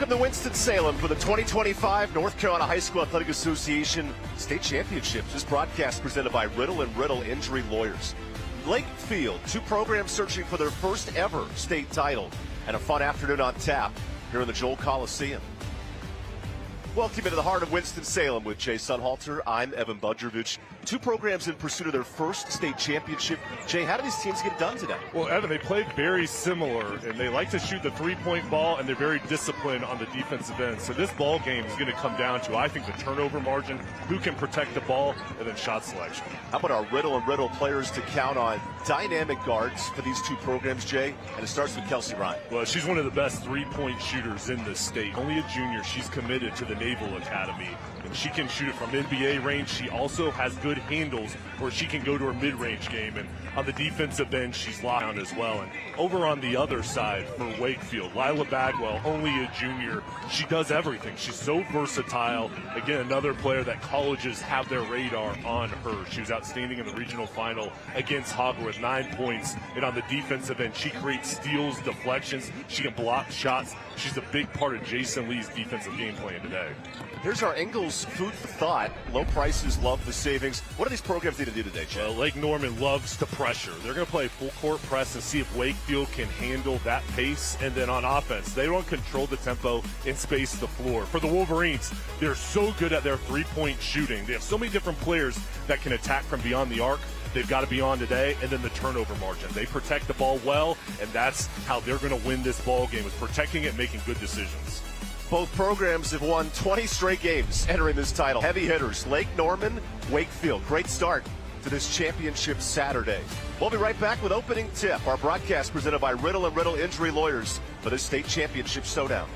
Welcome to Winston-Salem for the 2025 North Carolina High School Athletic Association State Championships. This broadcast presented by Riddle & Riddle Injury Lawyers. Lake Field, two programs searching for their first ever state title, and a fun afternoon on tap here in the Joel Coliseum. Welcome into the heart of Winston-Salem with Jay Sunhalter. I'm Evan Budrovich. Two programs in pursuit of their first state championship. Jay, how do these teams get done today? Well, Evan, they play very similar, and they like to shoot the three-point ball, and they're very disciplined on the defensive end. So this ball game is going to come down to, I think, the turnover margin, who can protect the ball, and then shot selection. How about our Riddle & Riddle players to count on? Dynamic guards for these two programs, Jay, and it starts with Kelsey Ryan. Well, she's one of the best three-point shooters in this state. Only a junior. She's committed to the Naval Academy, and she can shoot it from NBA range. She also has good handles where she can go to her mid-range game, and on the defensive end, she's locked down as well. And over on the other side for Wakefield, Lila Bagwell, only a junior. She does everything. She's so versatile. Again, another player that colleges have their radar on her. She was outstanding in the regional final against Hogwarts, 9 points. And on the defensive end, she creates steals, deflections. She can block shots. She's a big part of Jason Lee's defensive game plan today. Here's our Ingles food for thought. Low prices, love the savings. What do these programs need to do today, Jay? Well, Lake Norman loves to pressure. They're going to play full court press and see if Wakefield can handle that pace. And then on offense, they want to control the tempo and space the floor. For the Wolverines, they're so good at their three-point shooting. They have so many different players that can attack from beyond the arc. They've got to be on today, and then the turnover margin. They protect the ball well, and that's how they're going to win this ball game, is protecting it, making good decisions. Both programs have won 20 straight games entering this title. Heavy hitters, Lake Norman, Wakefield. Great start to this championship Saturday. We'll be right back with opening tip, our broadcast presented by Riddle & Riddle Injury Lawyers for this state championship showdown.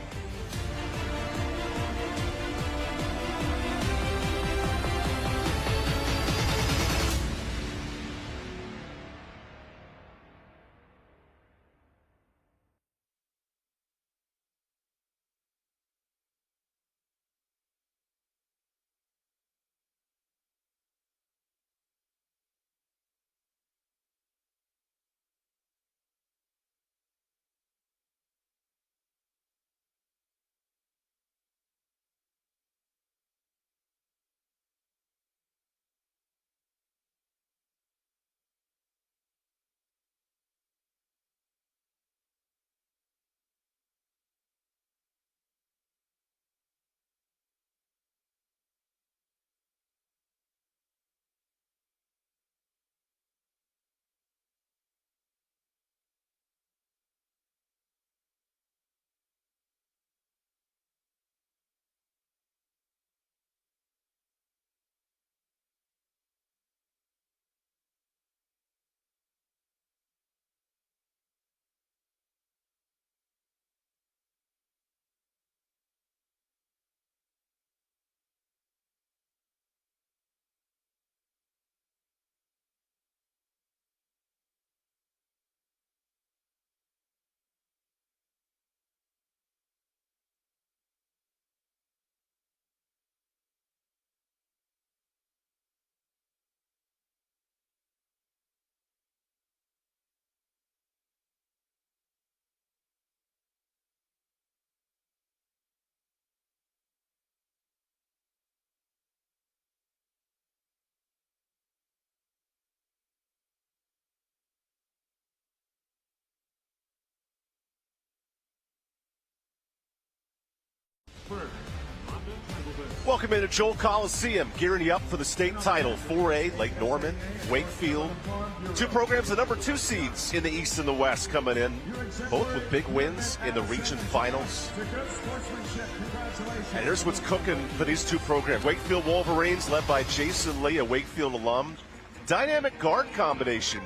Welcome into Joel Coliseum, gearing you up for the state title. 4A, Lake Norman, Wakefield. Two programs, the number 2 seeds in the East and the West coming in, both with big wins in the region finals. And here's what's cooking for these two programs. Wakefield Wolverines, led by Jason Lee, a Wakefield alum. Dynamic guard combination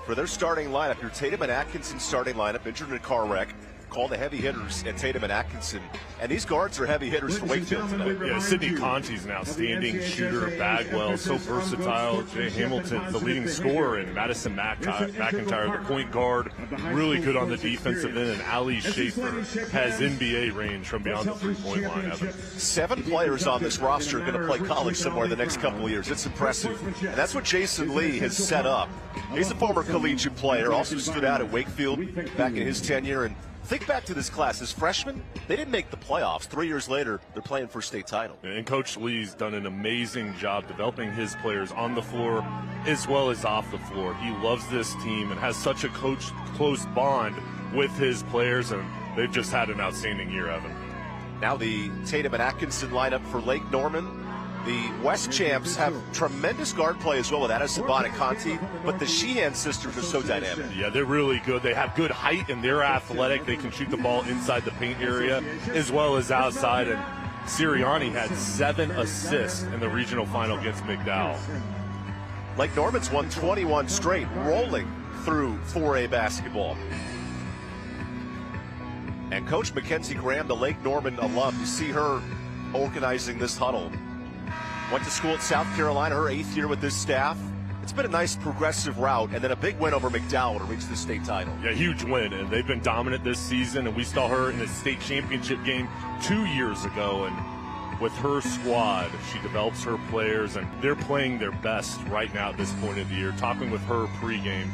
for their starting lineup. Your Tatum and Atkinson starting lineup, injured in a car wreck. Call the heavy hitters at Tatum and Atkinson. And these guards are heavy hitters for Wakefield today. Yeah, Sidney Conti's an outstanding shooter. Bagwell, so versatile. Jay Hamilton, the leading scorer, and Madison McIntyre, the point guard, really good on the defensive end. And Ali Schaefer has NBA range from beyond the three-point line. Evan. 7 players on this roster are going to play college somewhere in the next couple of years. It's impressive. And that's what Jason Lee has set up. He's a former collegiate player, also stood out at Wakefield back in his tenure, and Think back to this class. As freshmen, they didn't make the playoffs. 3 years later, they're playing for a state title. And Coach Lee's done an amazing job developing his players on the floor as well as off the floor. He loves this team and has such a close bond with his players, and they've just had an outstanding year, Evan. Now the Tatum and Atkinson lineup for Lake Norman. The West champs have tremendous guard play as well with Addison Bonaconti, but the Sheehan sisters are so dynamic. Yeah, they're really good. They have good height and they're athletic. They can shoot the ball inside the paint area as well as outside. And Sirianni had 7 assists in the regional final against McDowell. Lake Norman's won 21 straight, rolling through 4A basketball. And Coach Mackenzie Graham, the Lake Norman alum, you see her organizing this huddle. Went to school at South Carolina, her 8th year with this staff. It's been a nice progressive route, and then a big win over McDowell to reach the state title. Yeah, huge win, and they've been dominant this season, and we saw her in the state championship game 2 years ago, and with her squad, she develops her players, and they're playing their best right now at this point of the year. Talking with her pregame,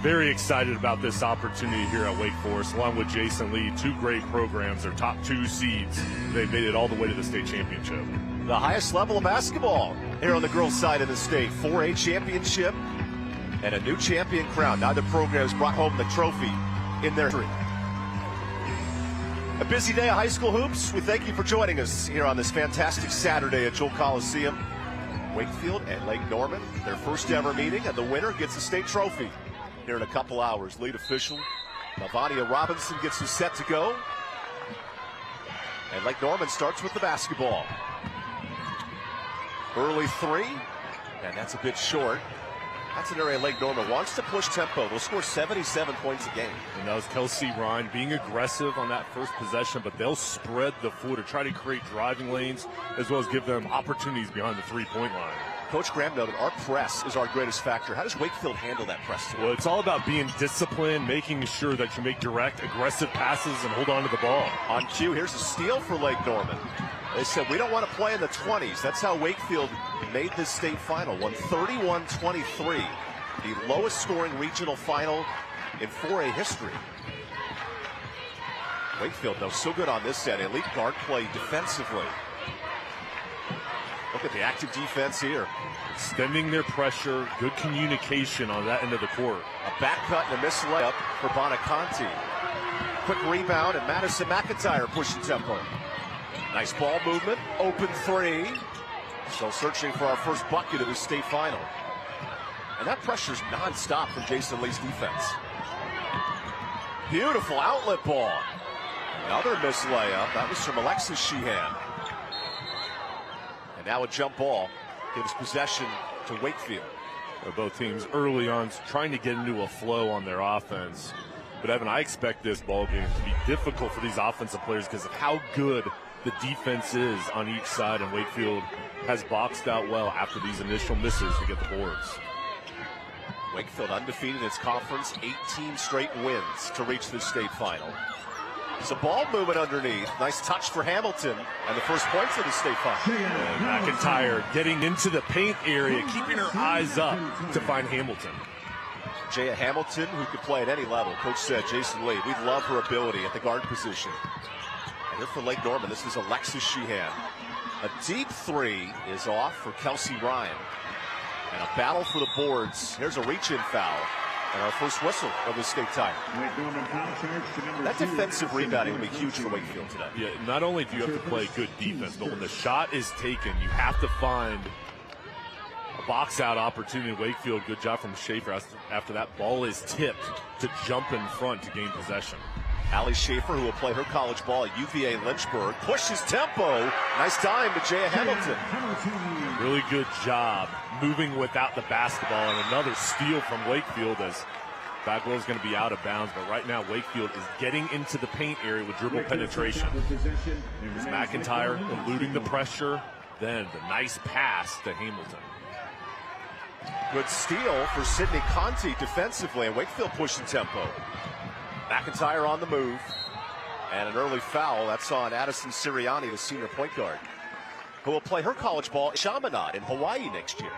very excited about this opportunity here at Wake Forest, along with Jason Lee, 2 great programs, their top 2 seeds. They made it all the way to the state championship. The highest level of basketball here on the girls' side of the state. 4A championship and a new champion crown. Neither programs brought home the trophy in their history. A busy day of high school hoops. We thank you for joining us here on this fantastic Saturday at Joel Coliseum. Wakefield and Lake Norman, their first ever meeting, and the winner gets a state trophy here in a couple hours. Lead official Lavania Robinson gets us set to go. And Lake Norman starts with the basketball. Early 3, and that's a bit short. That's an area Lake Norman wants to push tempo. They'll score 77 points a game. And that was Kelsey Ryan being aggressive on that first possession, but they'll spread the floor to try to create driving lanes as well as give them opportunities behind the three-point line. Coach Graham noted our press is our greatest factor. How does Wakefield handle that press? Well, it's all about being disciplined, making sure that you make direct, aggressive passes and hold on to the ball. On cue, here's a steal for Lake Norman. They said, we don't want to play in the 20s. That's how Wakefield made this state final. Won 31-23. The lowest scoring regional final in 4A history. Wakefield, though, so good on this set. Elite guard play defensively. Look at the active defense here. Extending their pressure, good communication on that end of the court. A back cut and a missed layup for Bonaconti. Quick rebound, and Madison McIntyre pushing tempo. Nice ball movement, open 3. Still searching for our first bucket of the state final. And that pressure's nonstop from Jason Lee's defense. Beautiful outlet ball. Another missed layup. That was from Alexis Sheehan. And now a jump ball gives possession to Wakefield. Both teams early on trying to get into a flow on their offense. But Evan, I expect this ball game to be difficult for these offensive players because of how good the defense is on each side, and Wakefield has boxed out well after these initial misses to get the boards. Wakefield undefeated in its conference, 18 straight wins to reach this state final. It's a ball movement underneath. Nice touch for Hamilton, and the first points of the state final. And McIntyre getting into the paint area, keeping her eyes up to find Hamilton. Jaya Hamilton, who could play at any level. Coach said, Jason Lee, we love her ability at the guard position. And here for Lake Norman, this is Alexis Sheehan. A deep 3 is off for Kelsey Ryan. And a battle for the boards. Here's a reach-in foul. And our first whistle of the state title. That defensive rebounding will be huge for Wakefield today. Yeah, not only do you have to play good defense, but when the shot is taken, you have to find a box-out opportunity. Wakefield, good job from Schaefer after that ball is tipped to jump in front to gain possession. Allie Schaefer, who will play her college ball at UVA Lynchburg, pushes tempo. Nice dime to Jaya Hamilton. Really good job moving without the basketball, and another steal from Wakefield as Bagwell is going to be out of bounds. But right now, Wakefield is getting into the paint area with dribble penetration. Here's McIntyre eluding the pressure. Then the nice pass to Hamilton. Good steal for Sydney Conti defensively, and Wakefield pushing tempo. McIntyre on the move, and an early foul. That's on Addison Sirianni, the senior point guard, who will play her college ball at Chaminade in Hawaii next year.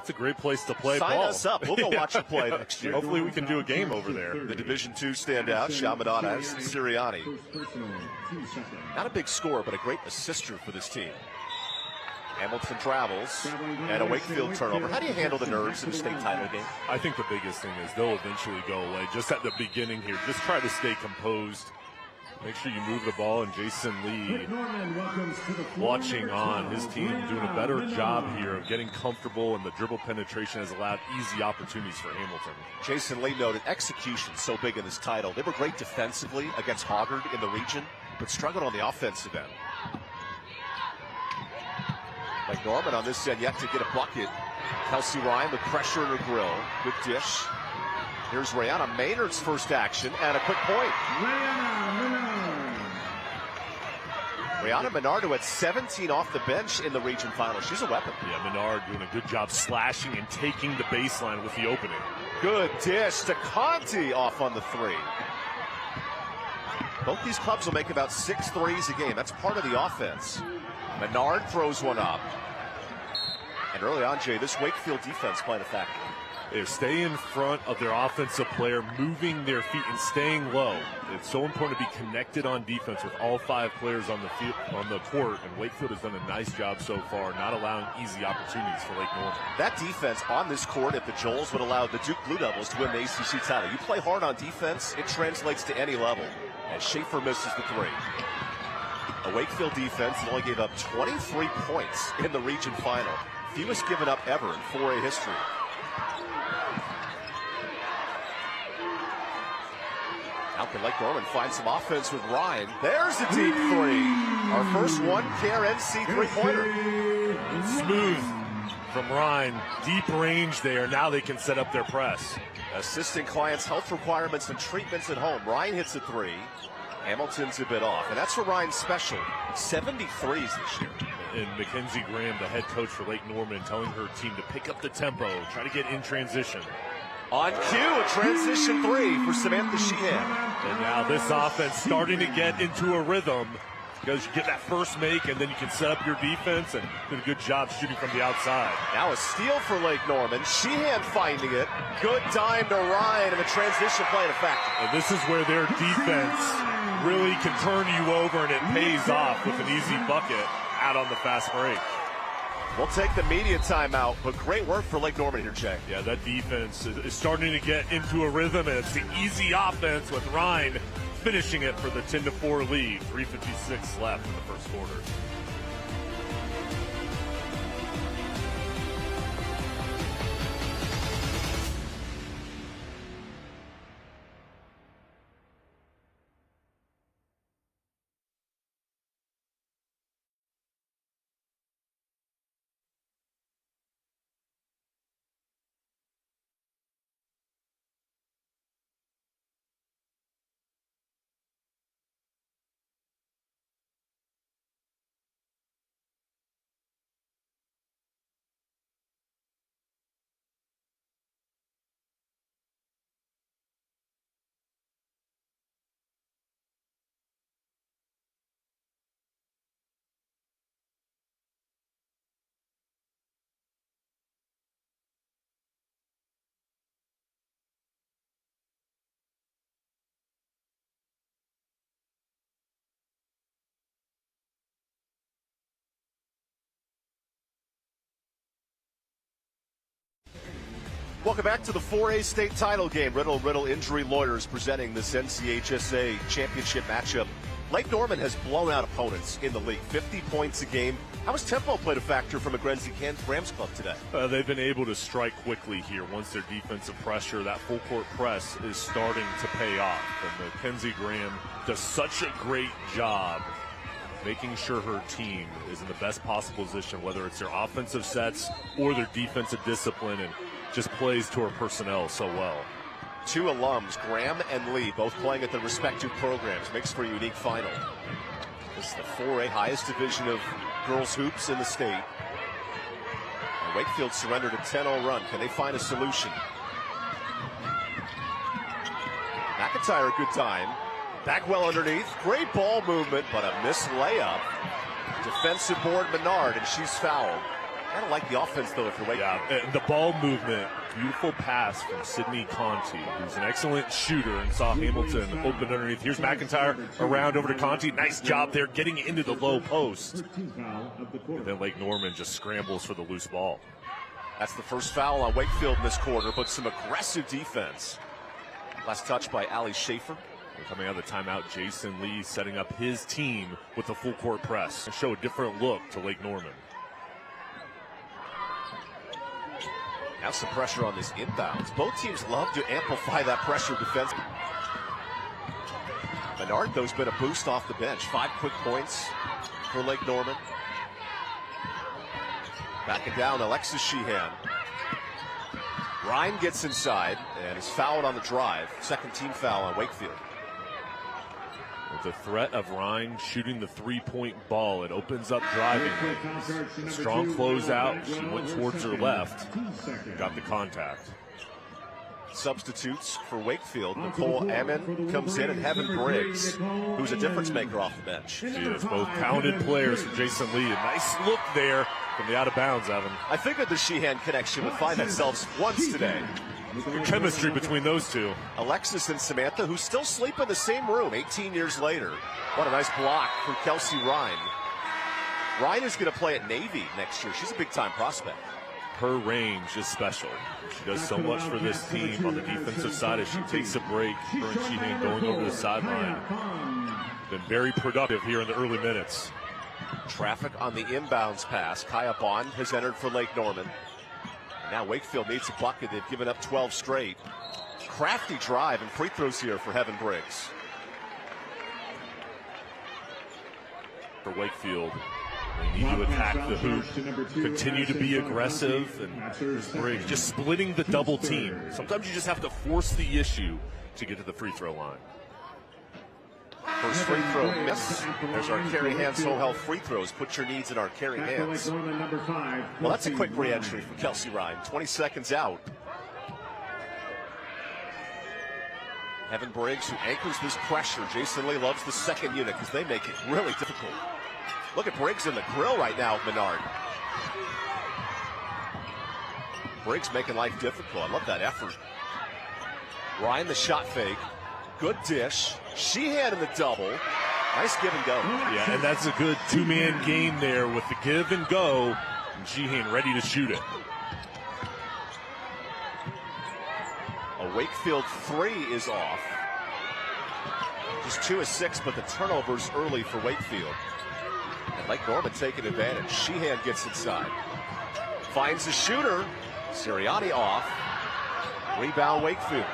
It's a great place to play Sign ball. us up. We'll go watch you play next year. Hopefully we can do a game over there. The Division II standout, Shamadana Sirianni. Not a big scorer, but a great assister for this team. Hamilton travels, and a Wakefield turnover. How do you handle the nerves in a state title game? I think the biggest thing is they'll eventually go away. Just at the beginning here, just try to stay composed. Make sure you move the ball, and Jason Lee watching on his team doing a better job here of getting comfortable, and the dribble penetration has allowed easy opportunities for Hamilton. Jason Lee noted execution so big in this title. They were great defensively against Hoggard in the region, but struggled on the offensive end. Like Norman on this end, yet to get a bucket. Kelsey Ryan with pressure in her grill. Good dish. Here's Rihanna Maynard's first action, and a quick point. Rihanna Menard, who had 17 off the bench in the region final. She's a weapon. Yeah, Menard doing a good job slashing and taking the baseline with the opening. Good dish to Conti off on the three. Both these clubs will make about 6 threes a game. That's part of the offense. Menard throws one up. And early on, Jay, this Wakefield defense playing a factor. They stay in front of their offensive player, moving their feet and staying low. It's so important to be connected on defense with all 5 players on the field, on the court, and Wakefield has done a nice job so far, not allowing easy opportunities for Lake Norman. That defense on this court at the Joels would allow the Duke Blue Devils to win the ACC title. You play hard on defense, it translates to any level. As Schaefer misses the three. A Wakefield defense that only gave up 23 points in the region final. Fewest given up ever in 4A history. Now can Lake Norman find some offense with Ryan. There's a deep three. Our first one-care NC three-pointer. Smooth from Ryan. Deep range there. Now they can set up their press. Assisting clients' health requirements and treatments at home. Ryan hits a three. Hamilton's a bit off. And that's for Ryan's special. 73s this year. And Mackenzie Graham, the head coach for Lake Norman, telling her team to pick up the tempo, try to get in transition. On cue, a transition three for Samantha Sheehan. And now this offense starting to get into a rhythm because you get that first make and then you can set up your defense and do a good job shooting from the outside. Now a steal for Lake Norman. Sheehan finding it. Good dime to Ryan, and the transition playing a factor. And this is where their defense really can turn you over, and it pays off with an easy bucket out on the fast break. We'll take the media timeout, but great work for Lake Norman here, Jay. Yeah, that defense is starting to get into a rhythm, and it's the easy offense with Ryan finishing it for the 10-4 lead. 3:56 left in the first quarter. Welcome back to the 4A state title game. Riddle Injury Lawyers presenting this NCHSAA championship matchup. Lake Norman has blown out opponents in the league, 50 points a game. How has tempo played a factor for McGrenzie Rams Club today? They've been able to strike quickly here once their defensive pressure, that full court press, is starting to pay off. And Mackenzie Graham does such a great job making sure her team is in the best possible position, whether it's their offensive sets or their defensive discipline, and just plays to her personnel so well. Two alums, Graham and Lee, both playing at their respective programs. Makes for a unique final. This is the 4A highest division of girls hoops in the state. And Wakefield surrendered a 10-0 run. Can they find a solution? McIntyre, a good time. Back well underneath. Great ball movement, but a missed layup. Defensive board, Menard, and she's fouled. Gotta like the offense, though, if you're waiting. Yeah, and the ball movement, beautiful pass from Sidney Conti, who's an excellent shooter, and saw Hamilton open underneath. Here's McIntyre around over to Conti. Nice job there getting into the low post. And then Lake Norman just scrambles for the loose ball. That's the first foul on Wakefield in this quarter, but some aggressive defense. Last touch by Ali Schaefer. And coming out of the timeout, Jason Lee setting up his team with the full court press to show a different look to Lake Norman. Now some pressure on this inbounds. Both teams love to amplify that pressure defensively. Menard, though, has been a boost off the bench. 5 quick points for Lake Norman. Backing down, Alexis Sheehan. Ryan gets inside and is fouled on the drive. Second team foul on Wakefield. With the threat of Ryan shooting the three-point ball, it opens up driving lanes. Strong closeout. She went towards her left. Got the contact. Substitutes for Wakefield. Nicole Ammon comes in, and Heaven Briggs, who's a difference maker off the bench. She is. Both talented players for Jason Lee. A nice look there from the out of bounds, Evan. I figured the Sheehan connection would find themselves once today. Good chemistry between those two. Alexis and Samantha, who still sleep in the same room 18 years later. What a nice block from Kelsey Ryan. Ryan is going to play at Navy next year. She's a big-time prospect. Her range is special. She does so much for this team on the defensive side as she takes a break. Her and Sheehan going over the sideline. Been very productive here in the early minutes. Traffic on the inbounds pass. Kaya Bond has entered for Lake Norman. Now Wakefield needs a bucket. They've given up 12 straight. Crafty drive and free throws here for Heaven Briggs. For Wakefield, they need to attack the hoop, continue to be aggressive, and Briggs just splitting the double team. Sometimes you just have to force the issue to get to the free throw line. First free throw miss. There's our Carry Hands Whole Health free throws. Put your needs in our Carry Hands. Well, that's a quick re-entry for Kelsey Ryan. 20 seconds out. Heaven Briggs, who anchors this pressure. Jason Lee loves the second unit because they make it really difficult. Look at Briggs in the grill right now, Menard. Briggs making life difficult. I love that effort. Ryan, the shot fake. Good dish. Sheehan in the double. Nice give and go. Yeah, and that's a good two-man game there with the give and go. And Sheehan ready to shoot it. A Wakefield three is off. Just 2 of 6, but the turnovers early for Wakefield. And Lake Norman taking advantage. Sheehan gets inside. Finds the shooter. Sirianni off. Rebound Wakefield.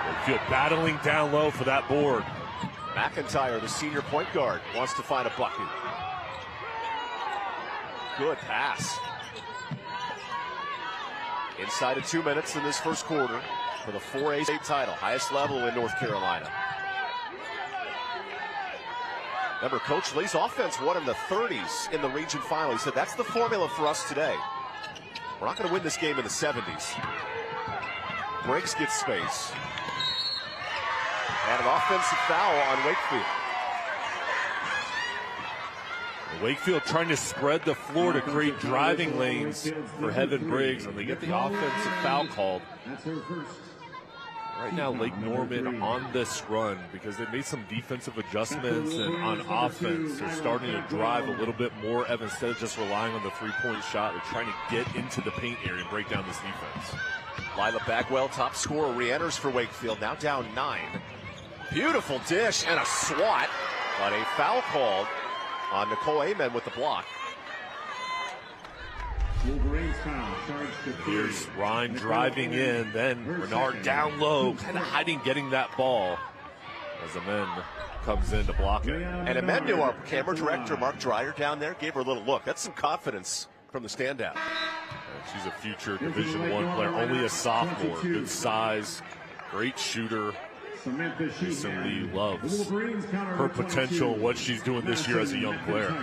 Wakefield battling down low for that board. McIntyre, the senior point guard, wants to find a bucket. Good pass. Inside of 2 minutes in this first quarter for the 4A state title, highest level in North Carolina. Remember, Coach Lee's offense won in the 30s in the region final. He said, that's the formula for us today. We're not going to win this game in the 70s. Briggs gets space. And an offensive foul on Wakefield. Wakefield trying to spread the floor to create driving lanes for Heaven Briggs, and they get the offensive foul called. Right now, Lake Norman on this run because they made some defensive adjustments, and on offense, they're starting to drive a little bit more. Instead of just relying on the three-point shot, they're trying to get into the paint area and break down this defense. Lila Bagwell, top scorer, re-enters for Wakefield, now down 9. Beautiful dish and a swat, but a foul called on Nicole Amen with the block. Here's Ryan driving in, then Renard down low, kind of hiding getting that ball as Amen comes in to block it. And Amen knew our camera director, Mark Dreyer, down there, gave her a little look. That's some confidence from the standout. She's a future Division I player, only a sophomore, good size, great shooter. Jason Lee loves her potential, what she's doing this year as a young player.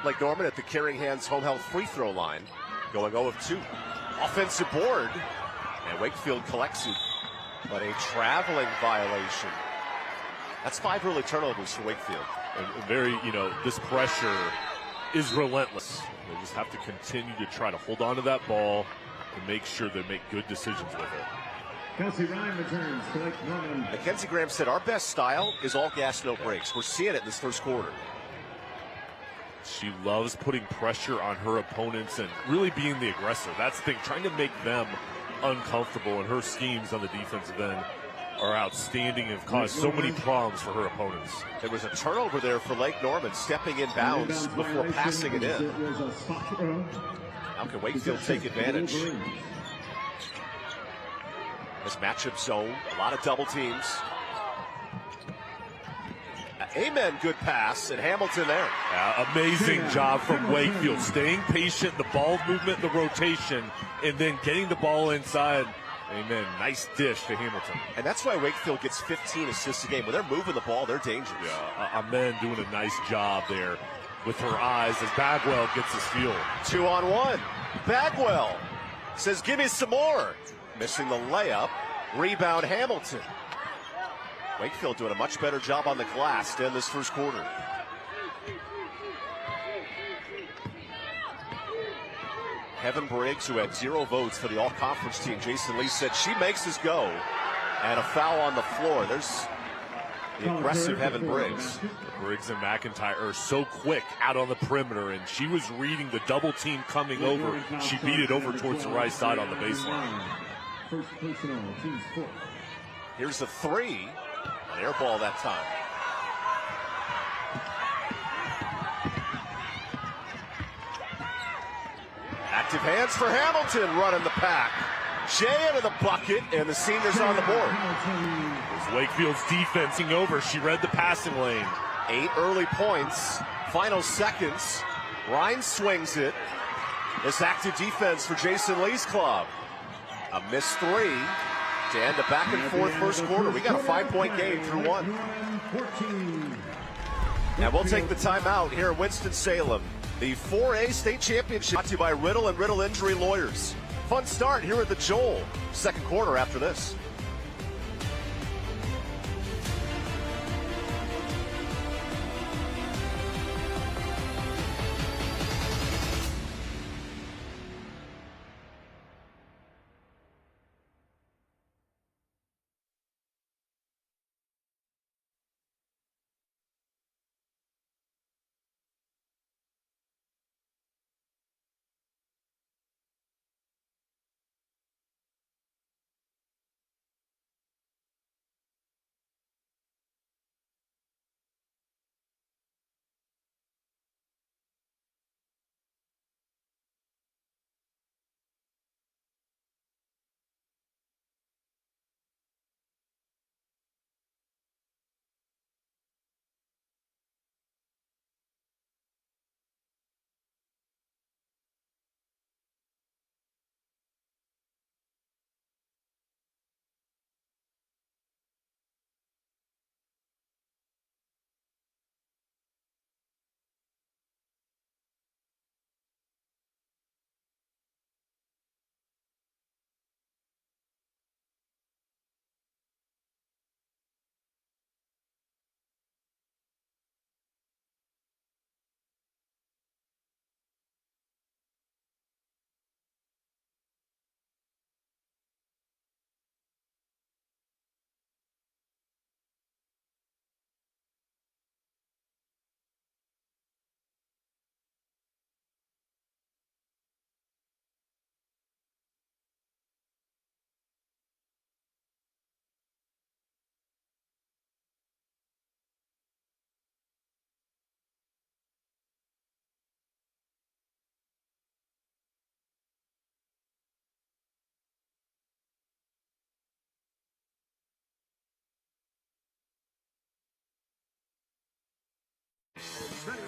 Lake Norman at the Caring Hands Home Health free throw line, going 0 of 2. Offensive board, and Wakefield collects it, but a traveling violation. That's 5 early turnovers for Wakefield. And very, this pressure is relentless. They just have to continue to try to hold on to that ball and make sure they make good decisions with it. Kelsey Ryan returns to Lake Norman. Mackenzie Graham said our best style is all gas, no brakes. We're seeing it in this first quarter. She loves putting pressure on her opponents and really being the aggressor. That's the thing, trying to make them uncomfortable, and her schemes on the defensive end are outstanding and have caused so many problems for her opponents. There was a turnover there for Lake Norman, stepping in bounds before passing it in. How can Wakefield take advantage? This matchup zone, a lot of double teams. Amen, good pass, and Hamilton there. Amazing job from Wakefield, staying patient, the ball movement, the rotation, and then getting the ball inside. Amen, nice dish to Hamilton. And that's why Wakefield gets 15 assists a game. When they're moving the ball, they're dangerous. Yeah, Amen doing a nice job there with her eyes as Bagwell gets his steal. 2-on-1. Bagwell says, give me some more. Missing the layup. Rebound Hamilton. Wakefield doing a much better job on the glass to end this first quarter. Heaven Briggs, who had 0 votes for the all-conference team, Jason Lee said she makes us go. And a foul on the floor. There's the aggressive Heaven Briggs. Briggs and McIntyre are so quick out on the perimeter, and she was reading the double team coming over. She beat it over towards the right side on the baseline. First personal, team sport. Here's the 3. An air ball that time. Active hands for Hamilton running the pack. Jay into the bucket, and the senior's on the board. As Wakefield's defensing over, she read the passing lane. 8 early points, final seconds. Ryan swings it. This active defense for Jason Lee's club. A missed 3 to end the back and forth first quarter. We got a 5-point game through 1. And we'll take the timeout here at Winston-Salem. The 4A state championship brought to you by Riddle and Riddle Injury Lawyers. Fun start here at the Joel. Second quarter after this.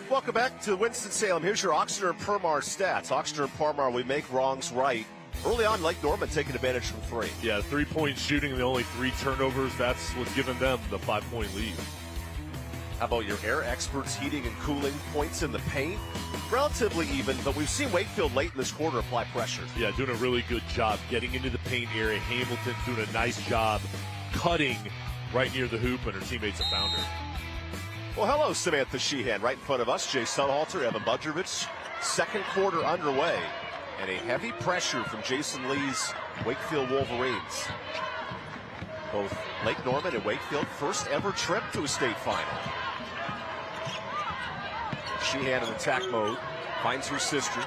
Welcome back to Winston-Salem. Here's your Oxner and Permar stats. Oxner and Permar, we make wrongs right. Early on, Lake Norman taking advantage from 3. Yeah, 3-point shooting and the only 3 turnovers. That's what's given them the 5-point lead. How about your air experts, heating and cooling, points in the paint? Relatively even, but we've seen Wakefield late in this quarter apply pressure. Yeah, doing a really good job getting into the paint area. Hamilton doing a nice job cutting right near the hoop, and her teammates have found her. Well, hello, Samantha Sheehan. Right in front of us, Jay Sunhalter, Evan Budrovich. Second quarter underway. And a heavy pressure from Jason Lee's Wakefield Wolverines. Both Lake Norman and Wakefield, first ever trip to a state final. Sheehan in attack mode, finds her sister.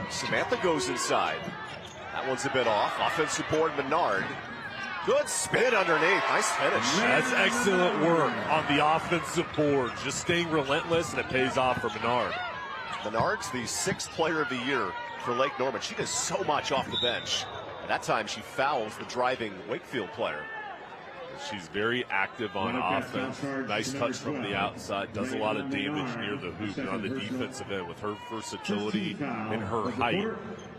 Samantha goes inside. That one's a bit off. Offensive board, Menard. Good spin underneath. Nice finish. That's excellent work on the offensive board. Just staying relentless, and it pays off for Menard. Menard's the 6th player of the year for Lake Norman. She does so much off the bench. And that time she fouls the driving Wakefield player. She's very active on offense. Nice touch from the outside. Does a lot of damage near the hoop. And on the defensive end, with her versatility and her height,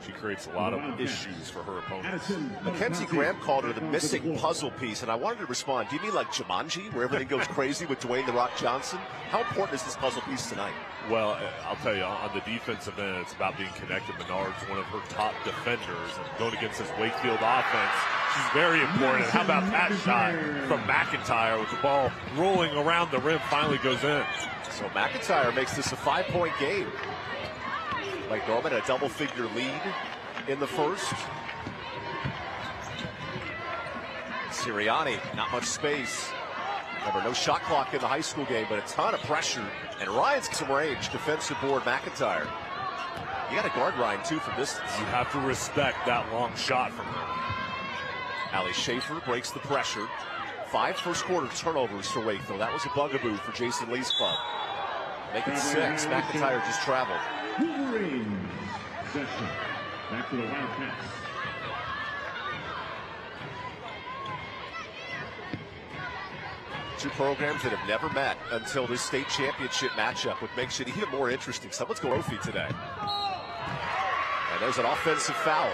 she creates a lot of issues for her opponents. Mackenzie Graham called her the missing puzzle piece, and I wanted to respond. Do you mean like Jumanji, where everything goes crazy with Dwayne "The Rock" Johnson? How important is this puzzle piece tonight? Well, I'll tell you, on the defensive end, it's about being connected. Menard's one of her top defenders, and going against this Wakefield offense, she's very important. And how about that shot from McIntyre with the ball rolling around the rim, finally goes in. So McIntyre makes this a 5-point game. Lake Norman, a double-figure lead in the first. Sirianni, not much space. Remember, no shot clock in the high school game, but a ton of pressure. And Ryan's got some range. Defensive board, McIntyre. You got to guard Ryan, too, from distance. You have to respect that long shot from her. Allie Schaefer breaks the pressure. 5 first-quarter turnovers for Wakefield. That was a bugaboo for Jason Lee's club. Make it 6. McIntyre just traveled. Wolverines. Possession. Back to the Wildcats. Two programs that have never met until this state championship matchup, which makes it even more interesting. Someone's going trophy today. And there's an offensive foul.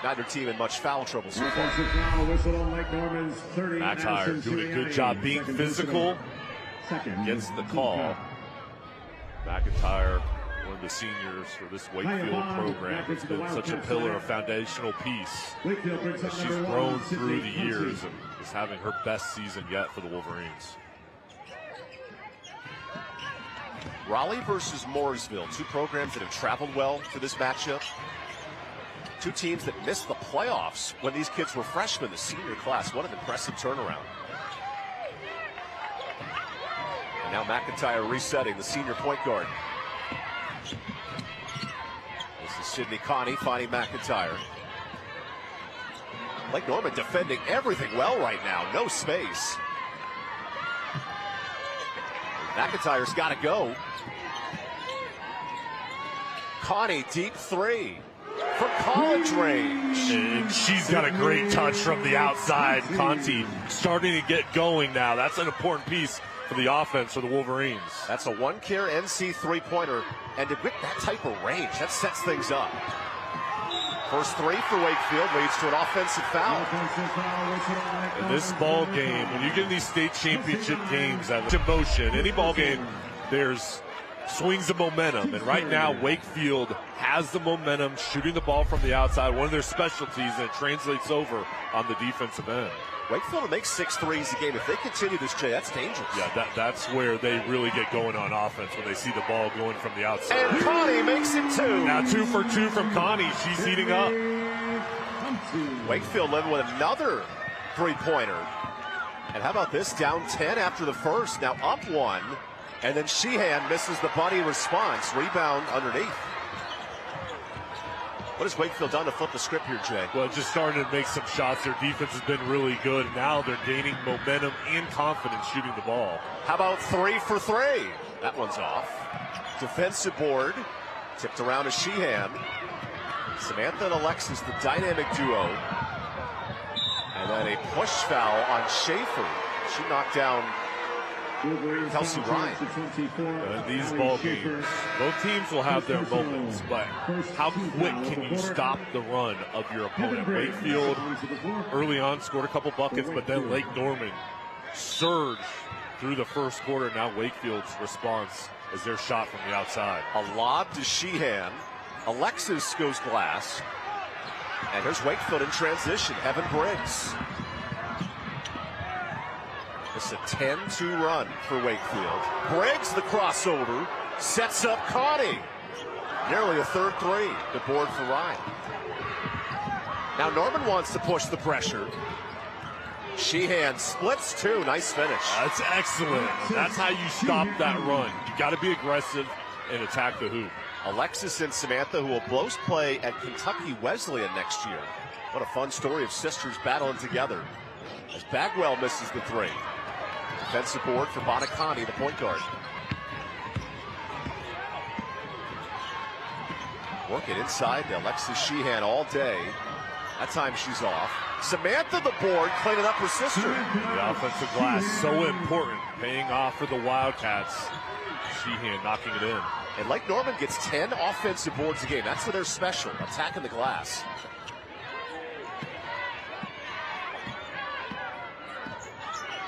Neither team in much foul trouble so far. Offensive foul whistle on Lake Norman's 30. McIntyre doing a good job being physical. Gets the call. McIntyre, one of the seniors for this Wakefield program, has been such a pillar, a foundational piece. She's grown through the years and is having her best season yet for the Wolverines. Raleigh versus Mooresville, two programs that have traveled well to this matchup. Two teams that missed the playoffs when these kids were freshmen, the senior class. What an impressive turnaround. And now McIntyre resetting, the senior point guard. This is Sydney Connie finding McIntyre. Lake Norman defending everything well right now. No space. McIntyre's got to go. Connie, deep three from college range. And she's got a great touch from the outside. Conti starting to get going now. That's an important piece for the offense for the Wolverines. That's a one-care NC three-pointer, and with that type of range, that sets things up. First three for Wakefield leads to an offensive foul. In this ball game, when you get in these state championship games, that's emotion. Any ball game, there's swings of momentum, and right now Wakefield has the momentum, shooting the ball from the outside, one of their specialties, and it translates over on the defensive end. Wakefield makes 6 threes a game. If they continue this, Jay, that's dangerous. Yeah, that's where they really get going on offense, when they see the ball going from the outside. And Connie makes it 2. Now 2 for 2 from Connie. She's heating up. Wakefield living with another three-pointer. And how about this? Down 10 after the first. Now up 1. And then Sheehan misses the bunny response. Rebound underneath. What has Wakefield done to flip the script here, Jay? Well, just starting to make some shots. Their defense has been really good. Now they're gaining momentum and confidence shooting the ball. How about 3 for 3? That one's off. Defensive board. Tipped around to Sheehan. Samantha and Alexis, the dynamic duo. And then a push foul on Schaefer. She knocked down Kelsey Ryan. These ball games, both teams will have their moments, but how quick can you stop the run of your opponent? Wakefield early on scored a couple buckets, but then Lake Norman surged through the first quarter. Now Wakefield's response is their shot from the outside. A lob to Sheehan. Alexis goes glass. And here's Wakefield in transition. Heaven Briggs. It's a 10-2 run for Wakefield. Breaks the crossover, sets up Connie. Nearly a third three to board for Ryan. Now Norman wants to push the pressure. Sheehan splits two. Nice finish. That's excellent. That's how you stop that run. You got to be aggressive and attack the hoop. Alexis and Samantha, who will both play at Kentucky Wesleyan next year. What a fun story of sisters battling together. As Bagwell misses the three. Defensive board for Bonacani, the point guard. Working inside to Alexis Sheehan all day. That time she's off. Samantha the board, cleaning up her sister. The offensive glass, so important. Paying off for the Wildcats. Sheehan knocking it in. And Lake Norman gets 10 offensive boards a game. That's what they're special, attacking the glass.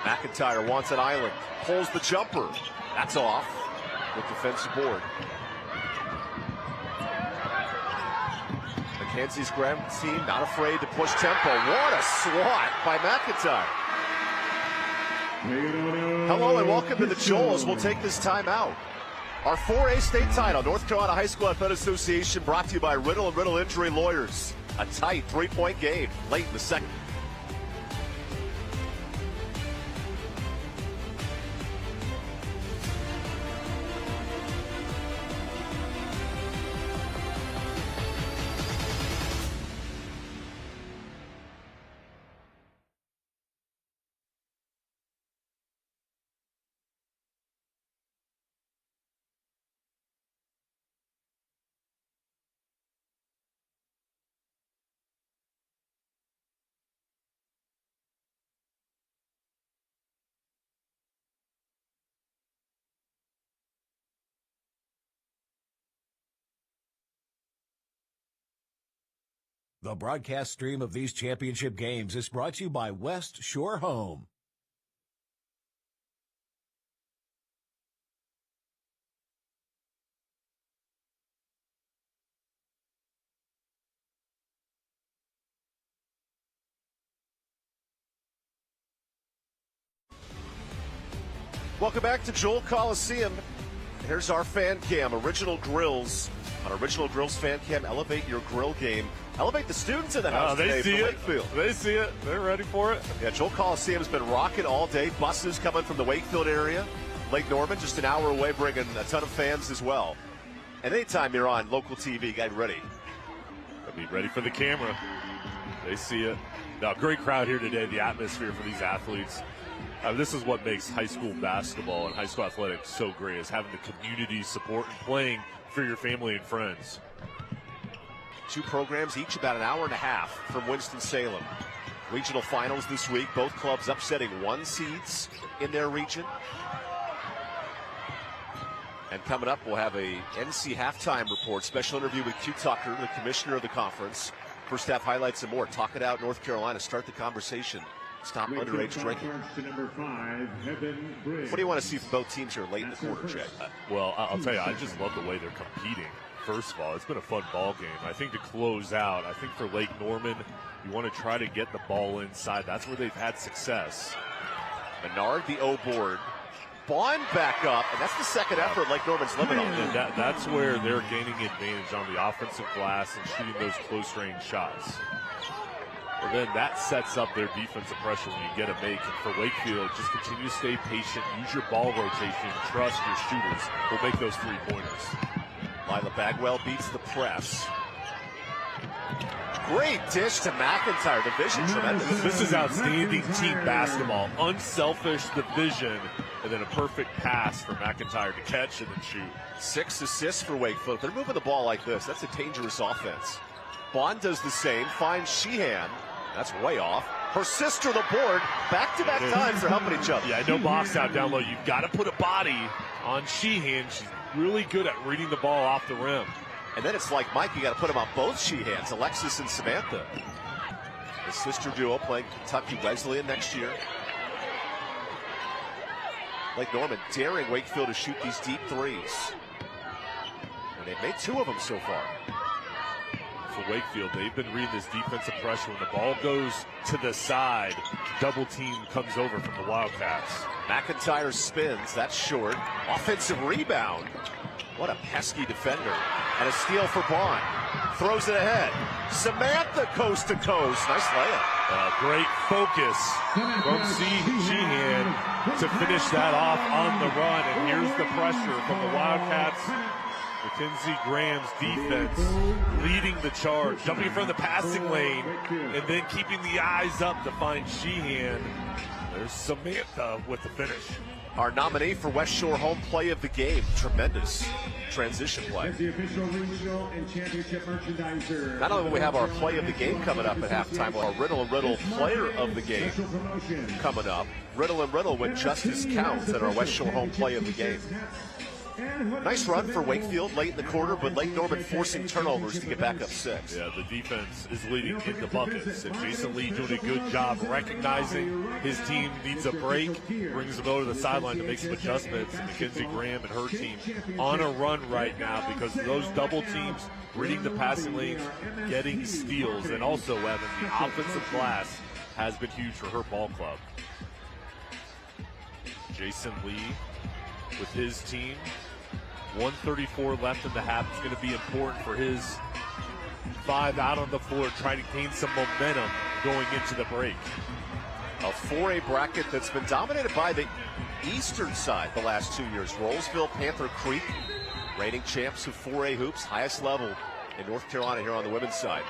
McIntyre wants an island. Pulls the jumper. That's off with defensive board. Mackenzie's Graham team not afraid to push tempo. What a swat by McIntyre. Hello and welcome to the Joels. We'll take this time out. Our 4A state title, North Carolina High School Athletic Association, brought to you by Riddle and Riddle Injury Lawyers. A tight three-point game late in the second. The broadcast stream of these championship games is brought to you by West Shore Home. Welcome back to Joel Coliseum. Here's our fan cam, Original Grills. On Original Grills fan cam, elevate your grill game. Elevate the students in the house today they see from it. Wakefield. They see it. They're ready for it. Yeah, Joel Coliseum has been rocking all day. Buses coming from the Wakefield area. Lake Norman, just an hour away, bringing a ton of fans as well. And anytime you're on local TV, get ready. They'll be ready for the camera. They see it. Now, great crowd here today. The atmosphere for these athletes. This is what makes high school basketball and high school athletics so great, is having the community support and playing for your family and friends. Two programs, each about an hour and a half from Winston-Salem. Regional finals this week, both clubs upsetting one seeds in their region. And coming up, we'll have a NC halftime report, special interview with Q Tucker, the commissioner of the conference. First half highlights and more. Talk it out, North Carolina. Start the conversation. Stop underage drinking. What do you want to see from both teams here late in the quarter, Jay? Well, I'll tell you, I just love the way they're competing. First of all, it's been a fun ball game. I think to close out, I think for Lake Norman, you want to try to get the ball inside. That's where they've had success. Menard, the O board. Bond back up, and that's the second effort Lake Norman's limit on. And that's where they're gaining advantage on the offensive glass and shooting those close-range shots. And then that sets up their defensive pressure when you get a make. And for Wakefield, just continue to stay patient, use your ball rotation, trust your shooters. We'll make those three-pointers. Lila Bagwell beats the press. Great dish to McIntyre. The vision tremendous. This is outstanding team basketball. Unselfish, the vision, and then a perfect pass for McIntyre to catch and then shoot. 6 assists for Wakefield. They're moving the ball like this. That's a dangerous offense. Bond does the same, finds Sheehan. That's way off. Her sister, the board, back-to-back times they're helping each other. Yeah, no box out down low. You've got to put a body on Sheehan. She's really good at reading the ball off the rim. And then it's like Mike, you got to put him on both Sheehans, Alexis and Samantha. The sister duo playing Kentucky Wesleyan next year. Lake Norman daring Wakefield to shoot these deep threes. And they've made 2 of them so far. for Wakefield. They've been reading this defensive pressure. When the ball goes to the side, double team comes over from the Wildcats. McIntyre spins. That's short. Offensive rebound. What a pesky defender. And a steal for Bond. Throws it ahead. Samantha coast to coast. Nice layup. Great focus from Sheehan to finish that off on the run. And here's the pressure from the Wildcats. Mackenzie Graham's defense leading the charge, jumping from the passing lane, and then keeping the eyes up to find Sheehan. There's Samantha with the finish. Our nominee for West Shore Home Play of the Game. Tremendous transition play. The official regional and championship merchandiser. Not only will we have our Play of the Game coming up at halftime, but our Riddle and Riddle Player of the Game coming up. Riddle and Riddle with Justice Counts at our West Shore Home Play of the Game. Nice run for Wakefield late in the quarter, but Lake Norman forcing turnovers to get back up 6. Yeah, the defense is leading in the buckets, and Jason Lee doing a good job recognizing his team needs a break, brings them over to the sideline to make some adjustments. Mackenzie Graham and her team on a run right now because of those double teams, reading the passing lanes, getting steals, and also, Evan, the offensive glass has been huge for her ball club. Jason Lee with his team. 1:34 left in the half. It's going to be important for his 5 out on the floor, trying to gain some momentum going into the break. A 4A bracket that's been dominated by the eastern side the last 2 years. Rollsville, Panther Creek, reigning champs of 4A hoops, highest level in North Carolina here on the women's side.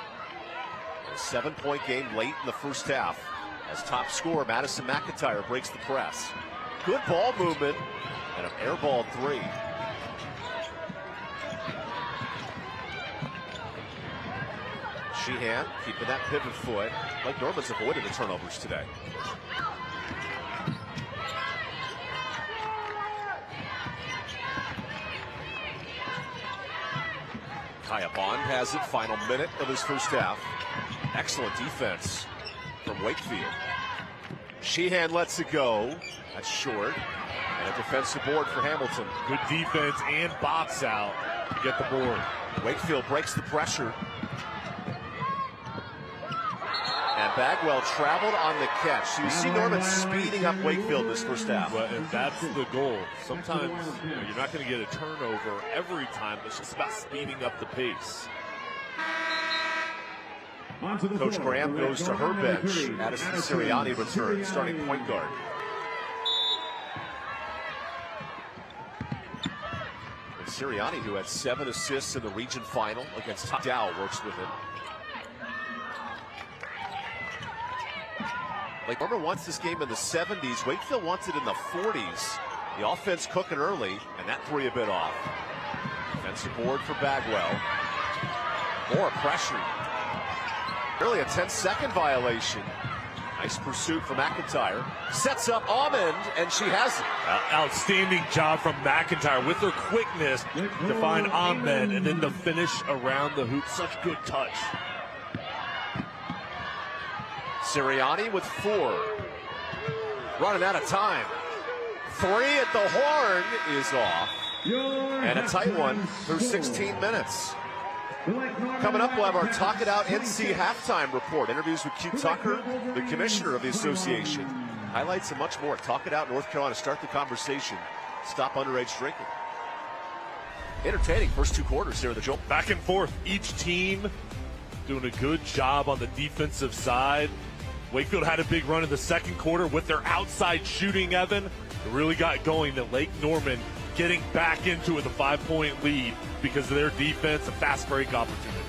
A 7-point game late in the first half as top scorer Madison McIntyre breaks the press. Good ball movement and an air ball 3. Sheehan keeping that pivot foot. Lake Norman's avoided the turnovers today. Kaya Bond has it. Final minute of his first half. Excellent defense from Wakefield. Sheehan lets it go. That's short. And a defensive board for Hamilton. Good defense and box out to get the board. Wakefield breaks the pressure. And Bagwell traveled on the catch. So you see Norman speeding up Wakefield this first half. Well, and that's the goal. Sometimes you're not going to get a turnover every time. It's just about speeding up the pace. Coach Graham goes to her bench. Addison Sirianni returns, starting point guard. And Sirianni, who had 7 assists in the region final against Dow, works with him. Lake Norman wants this game in the 70s. Wakefield wants it in the 40s. The offense cooking early, and that 3 a bit off. Defensive board for Bagwell. More pressure. Really a 10-second violation. Nice pursuit from McIntyre. Sets up Almond, and she has it. Outstanding job from McIntyre with her quickness to find Ahmed, and then the finish around the hoop. Such good touch. Sirianni with 4. Running out of time. 3 at the horn is off. And a tight one through 16 minutes. Coming up, we'll have our Talk It Out NC halftime report. Interviews with Q Tucker, the commissioner of the association. Highlights and much more. Talk It Out North Carolina. Start the conversation. Stop underage drinking. Entertaining first 2 quarters here at the Joel. Back and forth. Each team doing a good job on the defensive side. Wakefield had a big run in the second quarter with their outside shooting, Evan. It really got going. That Lake Norman getting back into it with a 5-point lead because of their defense, a fast break opportunity.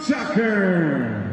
Tucker.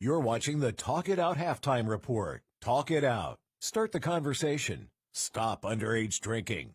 You're watching the Talk It Out Halftime Report. Talk it out. Start the conversation. Stop underage drinking.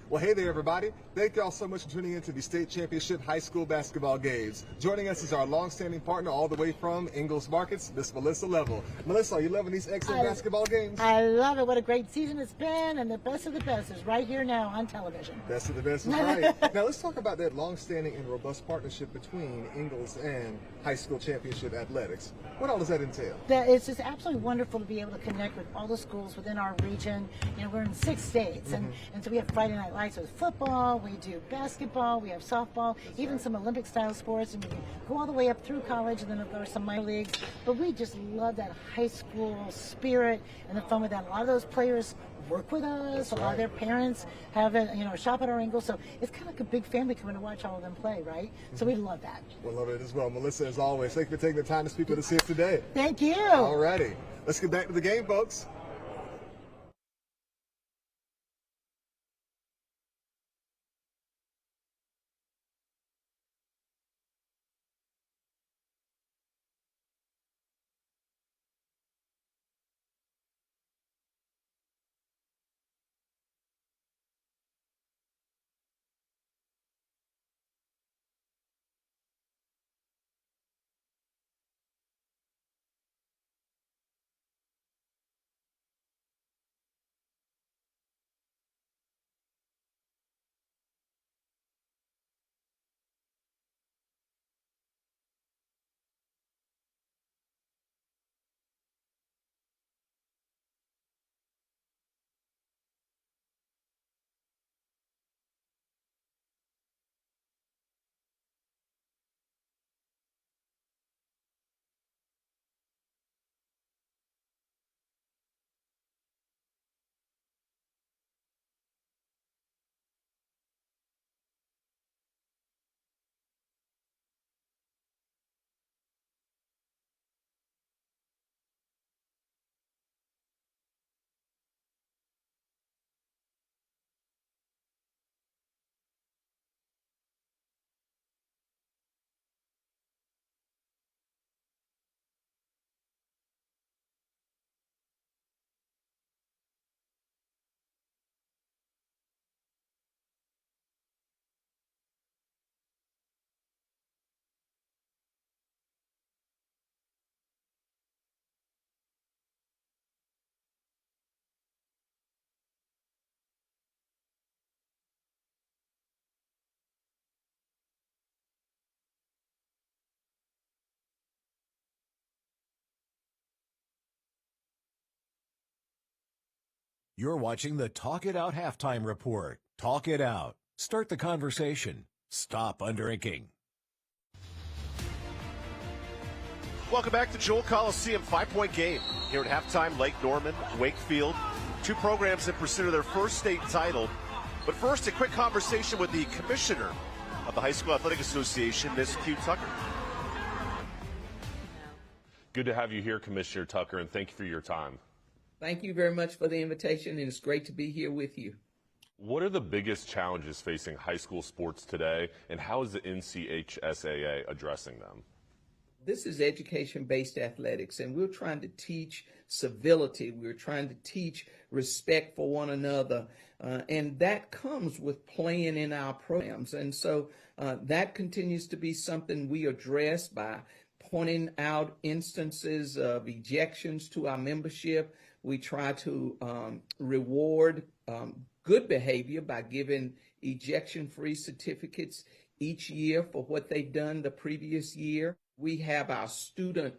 Well, hey there, everybody. Thank y'all so much for tuning in to the state championship high school basketball games. Joining us is our long-standing partner all the way from Ingalls Markets, Miss Melissa Level. Melissa, are you loving these excellent basketball games? I love it. What a great season it's been, and the best of the best is right here now on television. Best of the best is right. Now, let's talk about that long-standing and robust partnership between Ingalls and high school championship athletics. What all does that entail? It's just absolutely wonderful to be able to connect with all the schools within our region. You know, we're in 6 states, and so we have Friday Night Lights with football, we do basketball, we have softball, even some Olympic-style sports, and we can go all the way up through college, and then of course some minor leagues. But we just love that high school spirit and the fun with that. A lot of those players work with us. A lot of their parents have shop at our Ingalls, so it's kind of like a big family coming to watch all of them play, right? So we love that. We love it as well. Melissa, as always, thank you for taking the time to speak with us here today. Thank you. All righty. Let's get back to the game, folks. You're watching the Talk It Out Halftime Report. Talk it out. Start the conversation. Stop underdrinking. Welcome back to Joel Coliseum, 5-point game here at halftime. Lake Norman, Wakefield, two programs in pursuit of their first state title. But first, a quick conversation with the commissioner of the High School Athletic Association, Ms. Q. Tucker. Good to have you here, Commissioner Tucker, and thank you for your time. Thank you very much for the invitation, and it's great to be here with you. What are the biggest challenges facing high school sports today, and how is the NCHSAA addressing them? This is education-based athletics, and we're trying to teach civility. We're trying to teach respect for one another, and that comes with playing in our programs. And so that continues to be something we address by pointing out instances of ejections to our membership. We try to reward good behavior by giving ejection-free certificates each year for what they've done the previous year. We have our student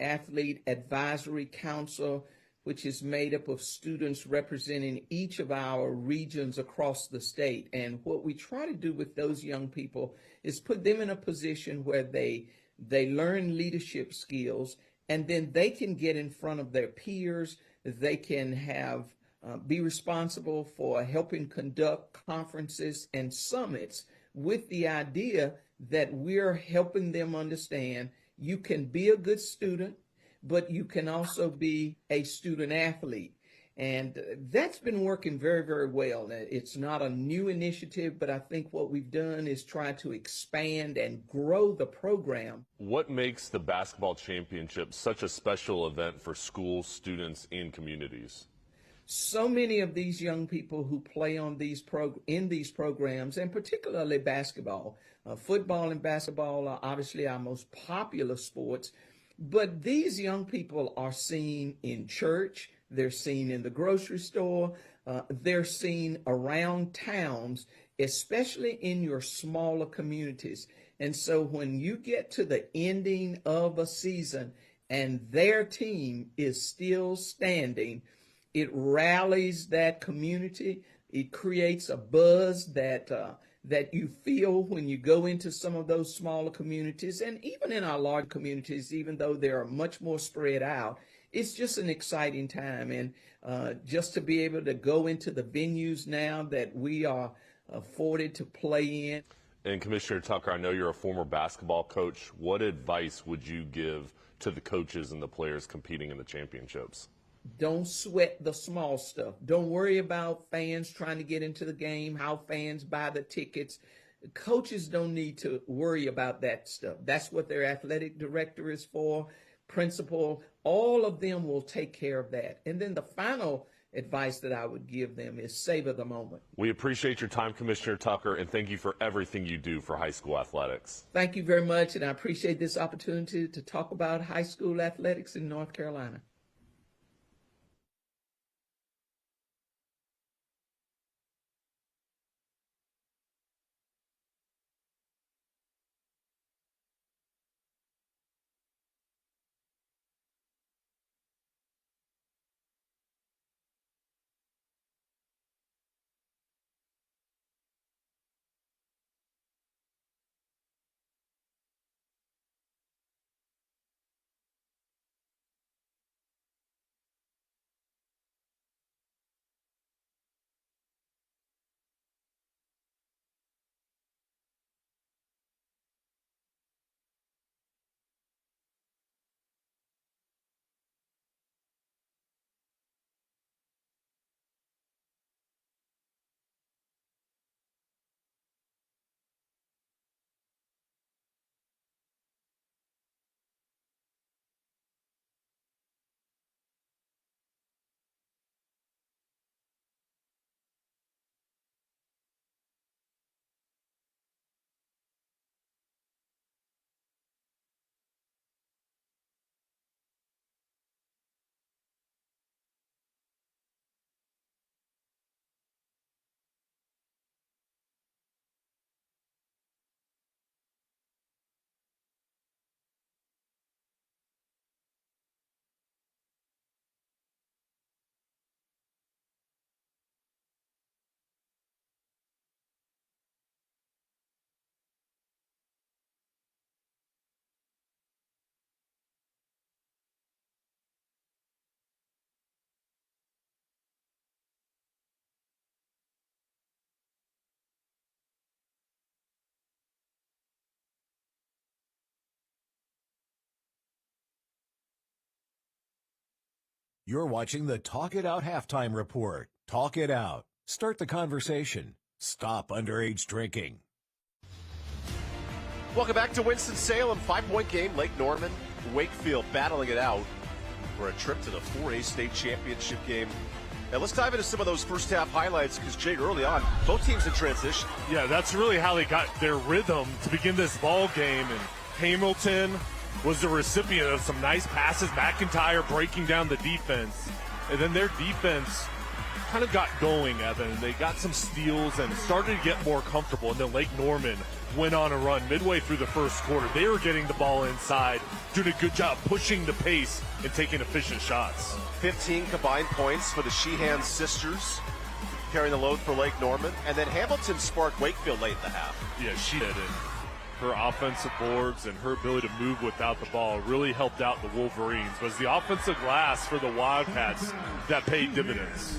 Athlete Advisory Council, which is made up of students representing each of our regions across the state. And what we try to do with those young people is put them in a position where they learn leadership skills, and then they can get in front of their peers. They can be responsible for helping conduct conferences and summits with the idea that we're helping them understand you can be a good student, but you can also be a student athlete. And that's been working very, very well. It's not a new initiative, but I think what we've done is try to expand and grow the program. What makes the basketball championship such a special event for schools, students, and communities? So many of these young people who play on in these programs, and particularly basketball, football and basketball are obviously our most popular sports, but these young people are seen in church, they're seen in the grocery store, they're seen around towns, especially in your smaller communities. And so when you get to the ending of a season and their team is still standing, it rallies that community. It creates a buzz that you feel when you go into some of those smaller communities, and even in our large communities, even though they are much more spread out. It's just an exciting time, and just to be able to go into the venues now that we are afforded to play in. And Commissioner Tucker, I know you're a former basketball coach. What advice would you give to the coaches and the players competing in the championships? Don't sweat the small stuff. Don't worry about fans trying to get into the game, how fans buy the tickets. Coaches don't need to worry about that stuff. That's what their athletic director is for, principal. All of them will take care of that. And then the final advice that I would give them is savor the moment. We appreciate your time, Commissioner Tucker, and thank you for everything you do for high school athletics. Thank you very much, and I appreciate this opportunity to talk about high school athletics in North Carolina. You're watching the Talk It Out Halftime Report. Talk it out. Start the conversation. Stop underage drinking. Welcome back to Winston-Salem. 5-point game, Lake Norman, Wakefield battling it out for a trip to the 4A state championship game. Now let's dive into some of those first half highlights because, Jake, early on, both teams in transition. Yeah, that's really how they got their rhythm to begin this ball game. And Hamilton was the recipient of some nice passes. McIntyre breaking down the defense. And then their defense kind of got going, Evan, and they got some steals and started to get more comfortable. And then Lake Norman went on a run midway through the first quarter. They were getting the ball inside, doing a good job pushing the pace and taking efficient shots. 15 combined points for the Sheehan sisters, carrying the load for Lake Norman. And then Hamilton sparked Wakefield late in the half. Yeah, she did it. Her offensive boards and her ability to move without the ball really helped out the Wolverines. Was the offensive glass for the Wildcats that paid dividends.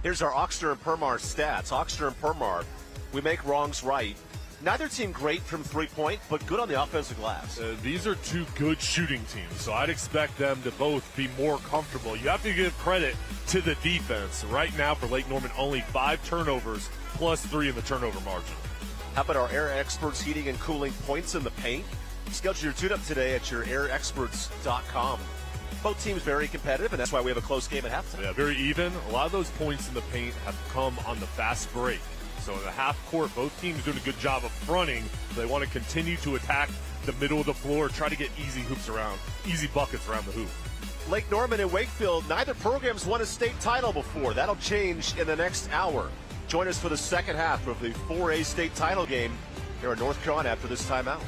Here's our Oxner and Permar stats. Oxner and Permar, we make wrongs right. Neither team great from three-point, but good on the offensive glass. These are two good shooting teams, so I'd expect them to both be more comfortable. You have to give credit to the defense. Right now for Lake Norman, only 5 turnovers plus 3 in the turnover margin. How about our Air Experts heating and cooling points in the paint? Schedule your tune-up today at your airexperts.com. Both teams very competitive, and that's why we have a close game at halftime. Yeah, very even. A lot of those points in the paint have come on the fast break. So in the half court, both teams doing a good job of fronting. They want to continue to attack the middle of the floor, try to get easy buckets around the hoop. Lake Norman and Wakefield, neither program's won a state title before. That'll change in the next hour. Join us for the second half of the 4A state title game here in North Carolina after this timeout.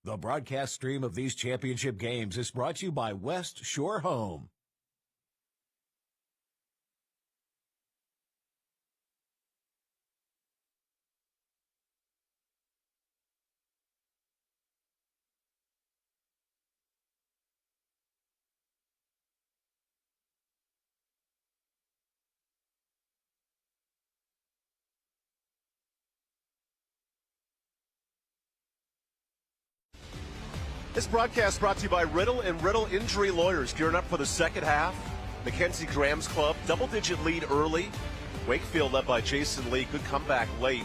The broadcast stream of these championship games is brought to you by West Shore Home. This broadcast brought to you by Riddle and Riddle Injury Lawyers. Gearing up for the second half. Mackenzie Graham's club, double-digit lead early. Wakefield led by Jason Lee. Good comeback late.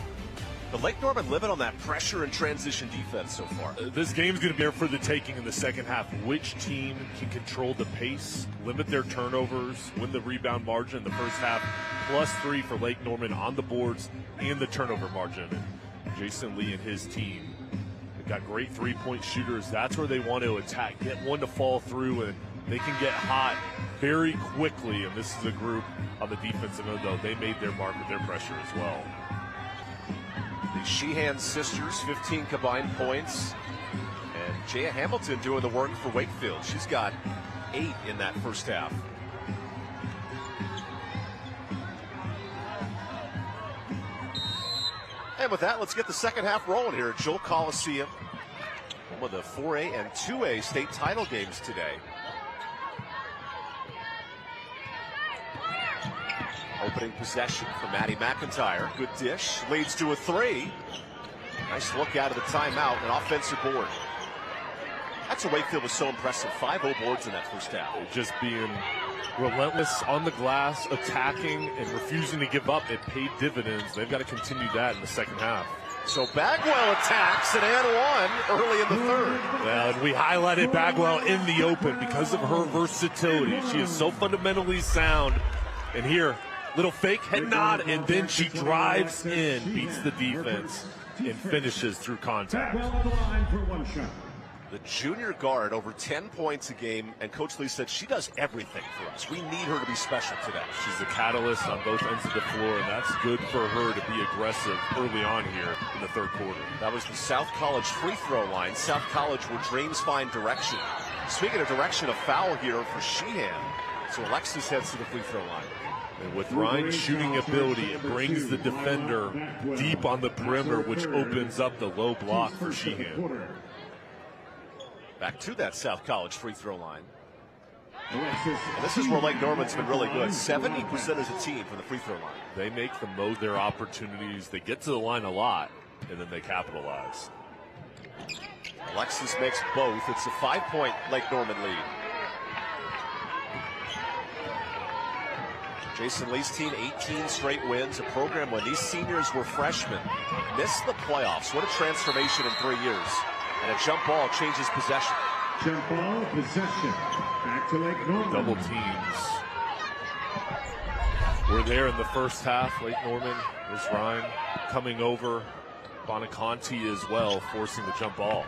But Lake Norman living on that pressure and transition defense so far. This game's going to be there for the taking in the second half. Which team can control the pace, limit their turnovers, win the rebound margin in the first half? +3 for Lake Norman on the boards and the turnover margin. And Jason Lee and his team got great three-point shooters. That's where they want to attack. Get one to fall through, and they can get hot very quickly. And this is a group on the defensive end, though. They made their mark with their pressure as well. The Sheehan sisters, 15 combined points. And Jaya Hamilton doing the work for Wakefield. She's got 8 in that first half. And with that, let's get the second half rolling here at Joel Coliseum. One of the 4A and 2A state title games today. Opening possession for Maddie McIntyre. Good dish. Leads to a 3. Nice look out of the timeout. An offensive board. That's where Wakefield was so impressive. 5 boards in that first half. Just being relentless on the glass, attacking, and refusing to give up. It paid dividends. They've got to continue that in the second half. So Bagwell attacks and one early in the third. Well, and we highlighted Bagwell in the open because of her versatility. She is so fundamentally sound. And here, Little fake head nod, and then she drives in, beats the defense, and finishes through contact. The junior guard, over 10 points a game, and Coach Lee said she does everything for us. We need her to be special today. She's a catalyst on both ends of the floor, and that's good for her to be aggressive early on here in the third quarter. That was the South College free throw line. South College where dreams find direction. Speaking of direction, a foul here for Sheehan. So Alexis heads to the free throw line. And with Ryan's shooting ability, it brings the defender deep on the perimeter, which opens up the low block for Sheehan. Back to that South College free throw line. And this is where Lake Norman's been really good. 70% as a team from the free throw line. They make the most of their opportunities. They get to the line a lot, and then they capitalize. Alexis makes both. It's a 5-point Lake Norman lead. Jason Lee's team, 18 straight wins, a program when these seniors were freshmen. Missed the playoffs. What a transformation in 3 years. And a jump ball changes possession. Jump ball, possession. Back to Lake Norman. Double teams. We're there in the first half. Lake Norman is Ryan coming over. Bonaconti as well, forcing the jump ball.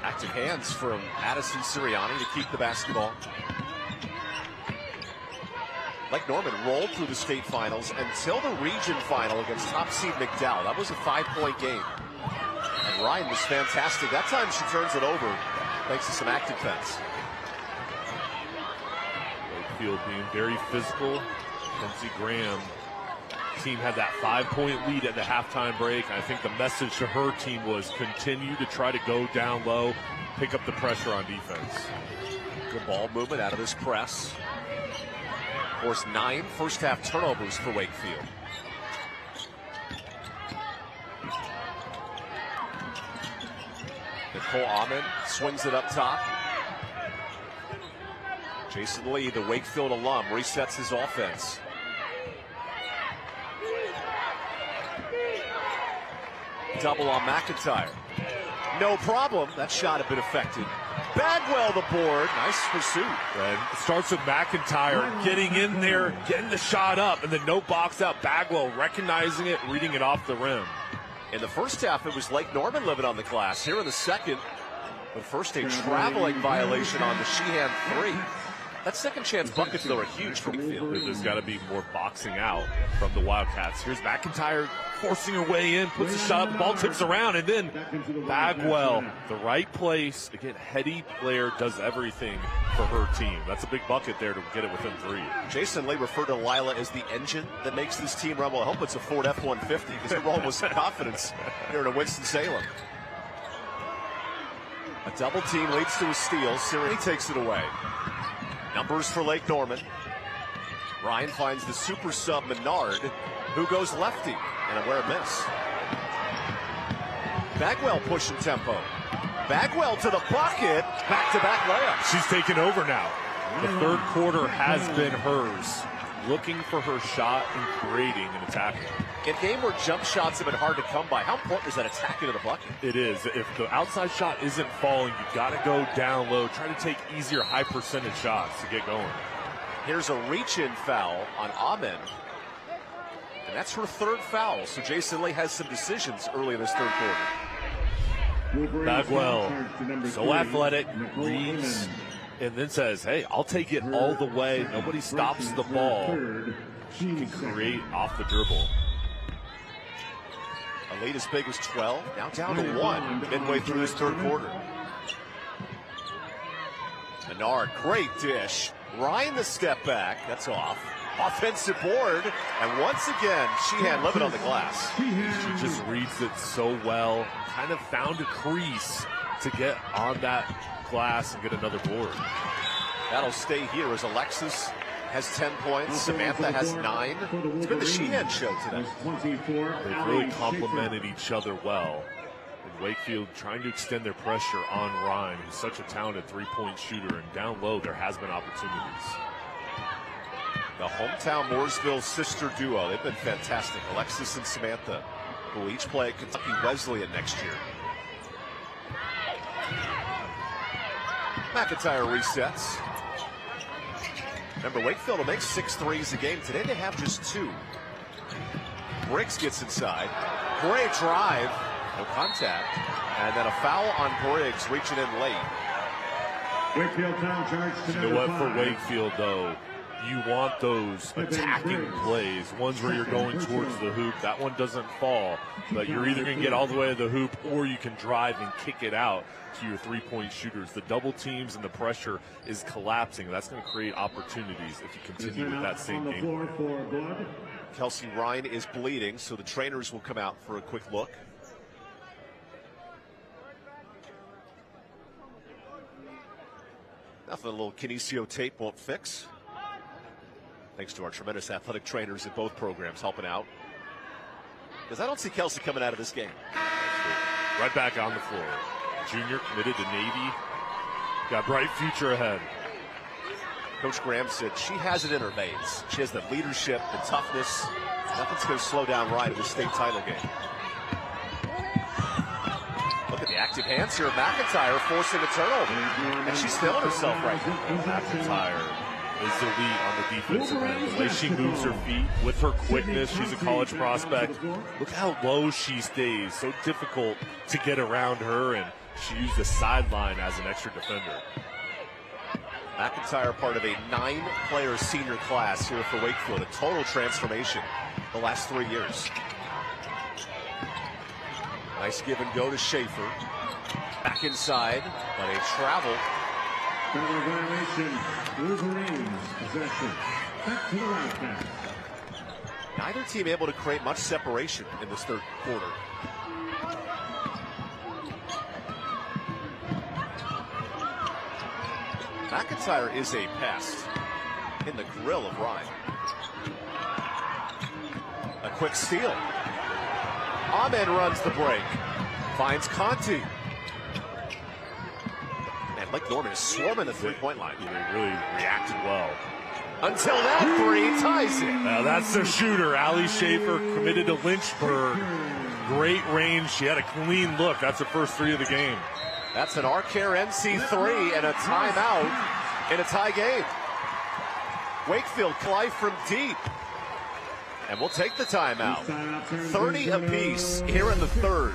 Active hands from Addison Sirianni to keep the basketball. Lake Norman rolled through the state finals until the region final against top seed McDowell. That was a 5-point game. And Ryan was fantastic. That time she turns it over thanks to some active defense. Wakefield being very physical. Lindsey Graham team had that 5-point lead at the halftime break. I think the message to her team was continue to try to go down low, pick up the pressure on defense. Good ball movement out of this press. Of course, 9 first-half turnovers for Wakefield. Nicole Ahman swings it up top. Jason Lee, the Wakefield alum, resets his offense. Double on McIntyre. No problem. That shot had been affected. Bagwell the board. Nice pursuit. And it starts with McIntyre getting in there, getting the shot up, and then no box out. Bagwell recognizing it, reading it off the rim. In the first half, it was Lake Norman living on the glass. Here in the second, but first a traveling violation on the Sheehan 3. That second chance buckets, though, are huge for Wakefield. There's got to be more boxing out from the Wildcats. Here's McIntyre forcing her way in, puts the shot up, the ball tips around, and then Bagwell, the right place. Again, heady player, does everything for her team. That's a big bucket there to get it within 3. Jason Lee referred to Lila as the engine that makes this team run. Well, I hope it's a Ford F-150 because they're rolling with some confidence here in Winston-Salem. A double team leads to a steal. Sirianni takes it away. Numbers for Lake Norman. Ryan finds the super sub Menard, who goes lefty, and a rare miss. Bagwell pushing tempo. Bagwell to the bucket. Back-to-back layups. She's taken over now. The third quarter has been hers. Looking for her shot and creating and attacking. In a game where jump shots have been hard to come by, how important is that attacking to the bucket? It is. If the outside shot isn't falling, you've got to go down low. Try to take easier, high percentage shots to get going. Here's a reach-in foul on Ahman. And that's her third foul. So Jason Lee has some decisions early in this third quarter. Bagwell, so athletic, reads, and then says, hey, I'll take it all the way. Nobody stops the ball. She can create off the dribble. A lead as big as 12, now down to 1 midway through this third quarter. Menard, great dish. Ryan the step back, that's off. Offensive board, and once again, Sheehan living on the glass. She just reads it so well. Kind of found a crease to get on that glass and get another board. That'll stay here as Alexis has 10 points. Samantha has 9. It's been the Sheehan show today. They've really complemented each other well. And Wakefield trying to extend their pressure on Ryan, who's such a talented three-point shooter. And down low, there has been opportunities. The hometown Mooresville sister duo, they've been fantastic. Alexis and Samantha, who will each play at Kentucky Wesleyan next year. McIntyre resets. Remember, Wakefield will make 6 threes a game. Today they have just 2. Briggs gets inside. Great drive. No contact. And then a foul on Briggs, reaching in late. Wakefield foul charge to You know what, for Wakefield, though, you want those attacking plays, ones where you're going towards the hoop. That one doesn't fall, but you're either going to get all the way to the hoop or you can drive and kick it out to your three-point shooters. The double teams and the pressure is collapsing. That's going to create opportunities if you continue with that same game. Kelsey Ryan is bleeding, so the trainers will come out for a quick look. Nothing a little kinesio tape won't fix. Thanks to our tremendous athletic trainers at both programs helping out. Because I don't see Kelsey coming out of this game. Right back on the floor. Junior committed to Navy. Got a bright future ahead. Coach Graham said she has it in her veins. She has the leadership, the toughness. Nothing's going to slow down Ryan in the state title game. Look at the active hands here. McIntyre forcing a turnover. And she's feeling herself right now. McIntyre is elite on the defensive end. The way she moves her feet with her quickness, she's a college prospect. Look how low she stays. So difficult to get around her, and she used the sideline as an extra defender. McIntyre part of a 9-player senior class here for Wakefield. A total transformation the last 3 years. Nice give and go to Schaefer. Back inside, but a travel. Violation. Wolverines possession. Back to the right pass. Neither team able to create much separation in this third quarter. McIntyre is a pest in the grill of Ryan. A quick steal. Ahmed runs the break. Finds Conti. And Lake Norman is swarming the three-point line. He really reacted well. Until that three ties it. Now that's the shooter. Allie Schaefer committed to Lynchburg. Great range. She had a clean look. That's her first 3 of the game. That's an Arcare NC3 and a timeout in a tie game. Wakefield Clive from deep. And we'll take the timeout. 30 apiece here in the third.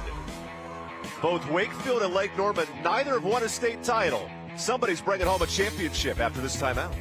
Both Wakefield and Lake Norman, neither have won a state title. Somebody's bringing home a championship after this timeout.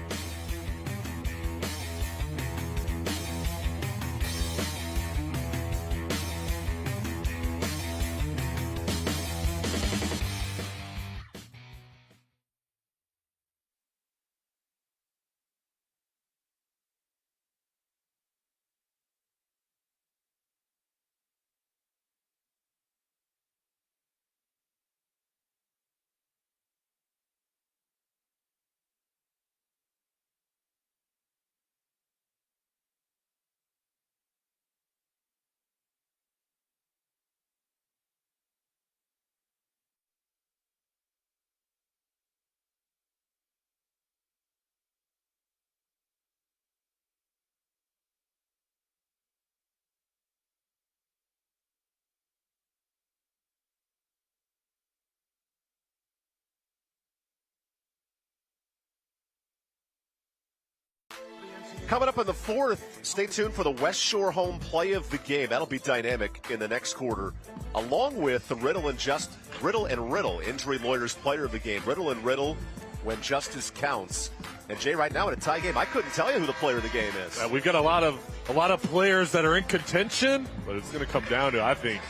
Coming up in the fourth, stay tuned for the West Shore home play of the game. That'll be dynamic in the next quarter, along with the Riddle and Riddle injury lawyers player of the game. Riddle and Riddle, when justice counts. And Jay, right now in a tie game, I couldn't tell you who the player of the game is. We've got a lot of players that are in contention, but it's going to come down to, I think,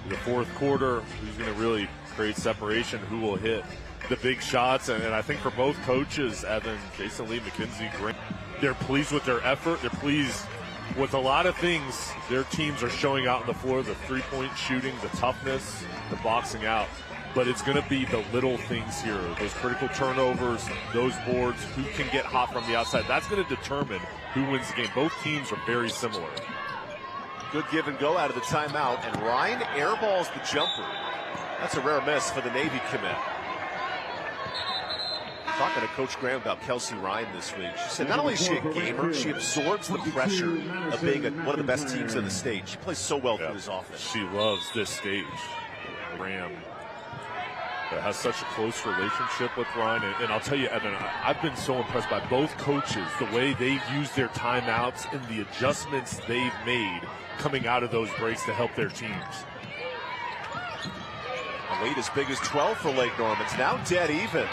the fourth quarter, who's going to really create separation, who will hit the big shots. And I think for both coaches, Evan, Jason Lee, McKenzie, Grant, they're pleased with their effort. They're pleased with a lot of things their teams are showing out on the floor, the three-point shooting, the toughness, the boxing out. But it's going to be the little things here, those critical turnovers, those boards, who can get hot from the outside. That's going to determine who wins the game. Both teams are very similar. Good give and go out of the timeout, and Ryan airballs the jumper. That's a rare miss for the Navy commit. Talking to Coach Graham about Kelsey Ryan this week. She said not only is she a gamer, she absorbs the pressure of being one of the best teams in the state. She plays so well through this offense. She loves this stage. Graham that has such a close relationship with Ryan. And I'll tell you, Evan, I've been so impressed by both coaches, the way they've used their timeouts and the adjustments they've made coming out of those breaks to help their teams. A lead as big as 12 for Lake Norman. It's now dead even.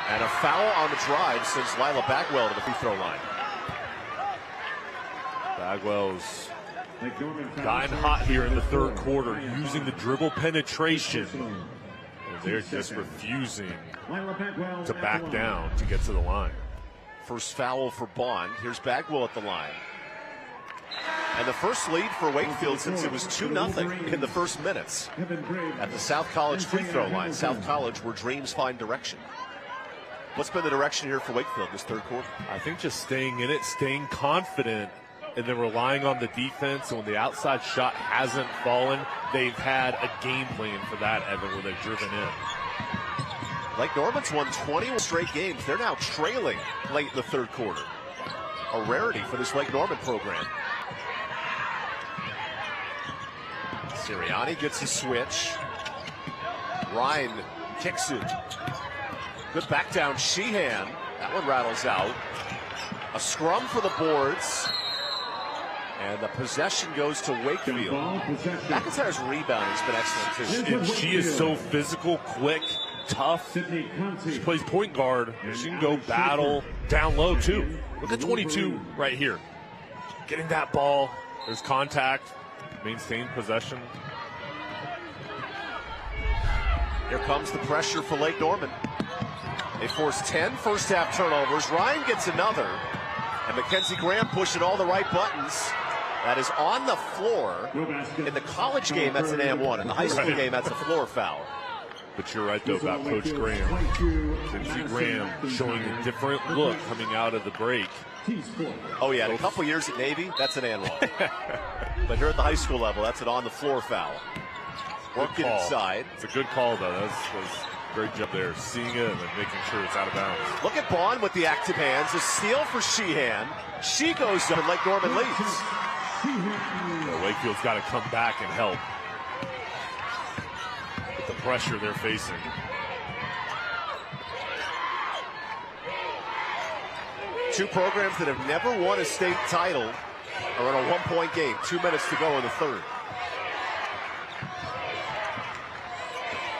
And a foul on the drive sends Lila Bagwell to the free throw line. Bagwell's gotten hot here in the third quarter, using the dribble penetration. And they're just refusing to back down to get to the line. First foul for Bond. Here's Bagwell at the line. And the first lead for Wakefield since it was 2-0 in the first minutes at the South College free throw line. South College, where dreams find direction. What's been the direction here for Wakefield this third quarter? I think just staying in it, staying confident, and then relying on the defense. And when the outside shot hasn't fallen, they've had a game plan for that, Evan, where they've driven in. Lake Norman's won 21 straight games. They're now trailing late in the third quarter. A rarity for this Lake Norman program. Sirianni gets a switch. Ryan kicks it. Good back down, Sheehan. That one rattles out. A scrum for the boards. And the possession goes to Wakefield. McIntyre's rebound has been excellent too. And she is so physical, quick, tough. She plays point guard. She can go battle down low too. Look at 22 right here. Getting that ball. There's contact. Maintain possession. Here comes the pressure for Lake Norman. They force 10 first half turnovers. Ryan gets another. And Mackenzie Graham pushing all the right buttons. That is on the floor. In the college game, that's an and one. In the high school game, that's a floor foul. But you're right, though, about Coach Graham. Mackenzie Graham showing a different look coming out of the break. Oh, yeah, in a couple years at Navy, that's an and one. But here at the high school level, that's an on-the-floor foul. Working inside. It's a good call, though. That's a great job there, seeing it and making sure it's out of bounds. Look at Bond with the active hands. A steal for Sheehan. She goes up and Lake Norman leads. Wakefield's got to come back and help with the pressure they're facing. Two programs that have never won a state title are in a one-point game. 2 minutes to go in the third.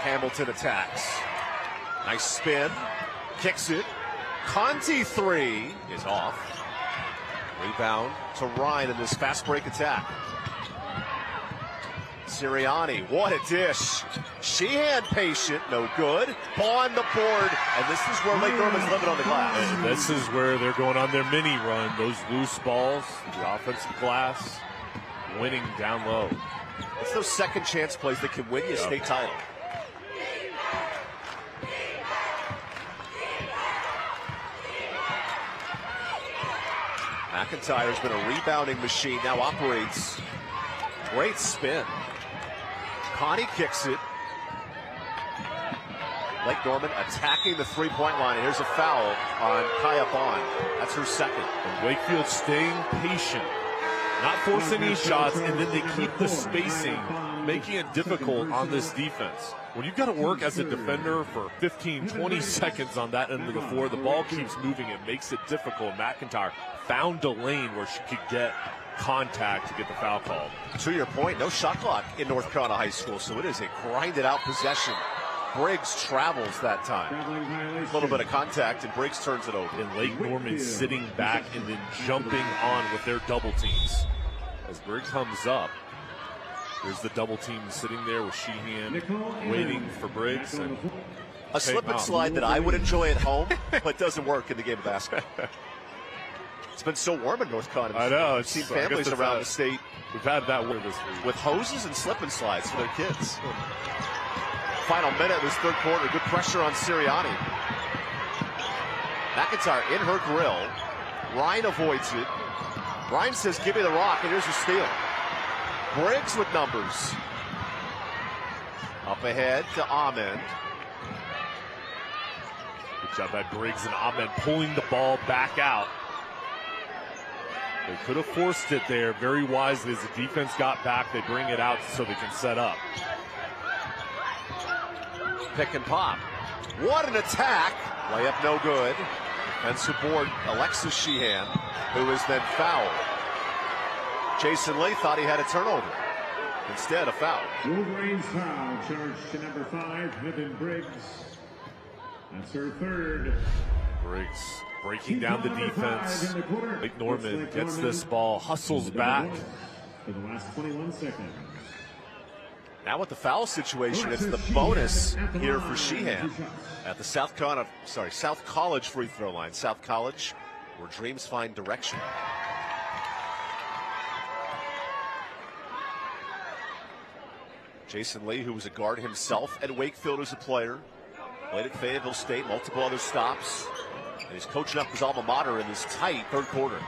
Hamilton attacks. Nice spin. Kicks it. Conti three is off. Rebound to Ryan in this fast break attack. Sirianni, what a dish. Sheehan patient, no good. Bond the board, and this is where Lake Norman's living on the glass. And this is where they're going on their mini run. Those loose balls, the offensive glass, winning down low. It's those second chance plays that can win you a state title. McIntyre's been a rebounding machine, now operates. Great spin. Connie kicks it. Lake Norman attacking the three-point line. Here's a foul on Kaya Bond. That's her second. And Wakefield staying patient, not forcing any shots, and then they keep the spacing, making it difficult on this defense. When you've got to work as a defender for 15, 20 seconds on that end of the floor, the ball keeps moving. It makes it difficult. McIntyre found a lane where she could get contact to get the foul called. To your point, no shot clock in North Carolina High School, so it is a grinded out possession. Briggs travels that time. A little bit of contact, and Briggs turns it over. And Lake Norman sitting back and then jumping on with their double teams. As Briggs comes up, there's the double team sitting there with Sheehan waiting for Briggs. And a slip and slide that I would enjoy at home, but doesn't work in the game of basketball. It's been so warm in North Carolina. I know. I've seen families around the state. We've had that weather this week. With hoses and slip and slides for their kids. Final minute of this third quarter. Good pressure on Sirianni. McIntyre in her grill. Ryan avoids it. Ryan says, give me the rock, and here's a steal. Briggs with numbers. Up ahead to Ahmed. Good job by Briggs and Ahmed pulling the ball back out. They could have forced it there very wisely. As the defense got back, they bring it out so they can set up. pick and pop. What an attack. Layup no good. Defensive board, Alexis Sheehan, who is then fouled. Jason Lee thought he had a turnover. Instead, a foul. Wolverines foul charge to number 5, Heaven Briggs. That's her third. Briggs breaking down the defense. Lake Norman gets this ball, hustles back. For the last 21 seconds. Now with the foul situation, it's the bonus here for Sheehan at the South College free throw line. South College, where dreams find direction. Jason Lee, who was a guard himself at Wakefield as a player, played at Fayetteville State, multiple other stops, and he's coaching up his alma mater in this tight third quarter.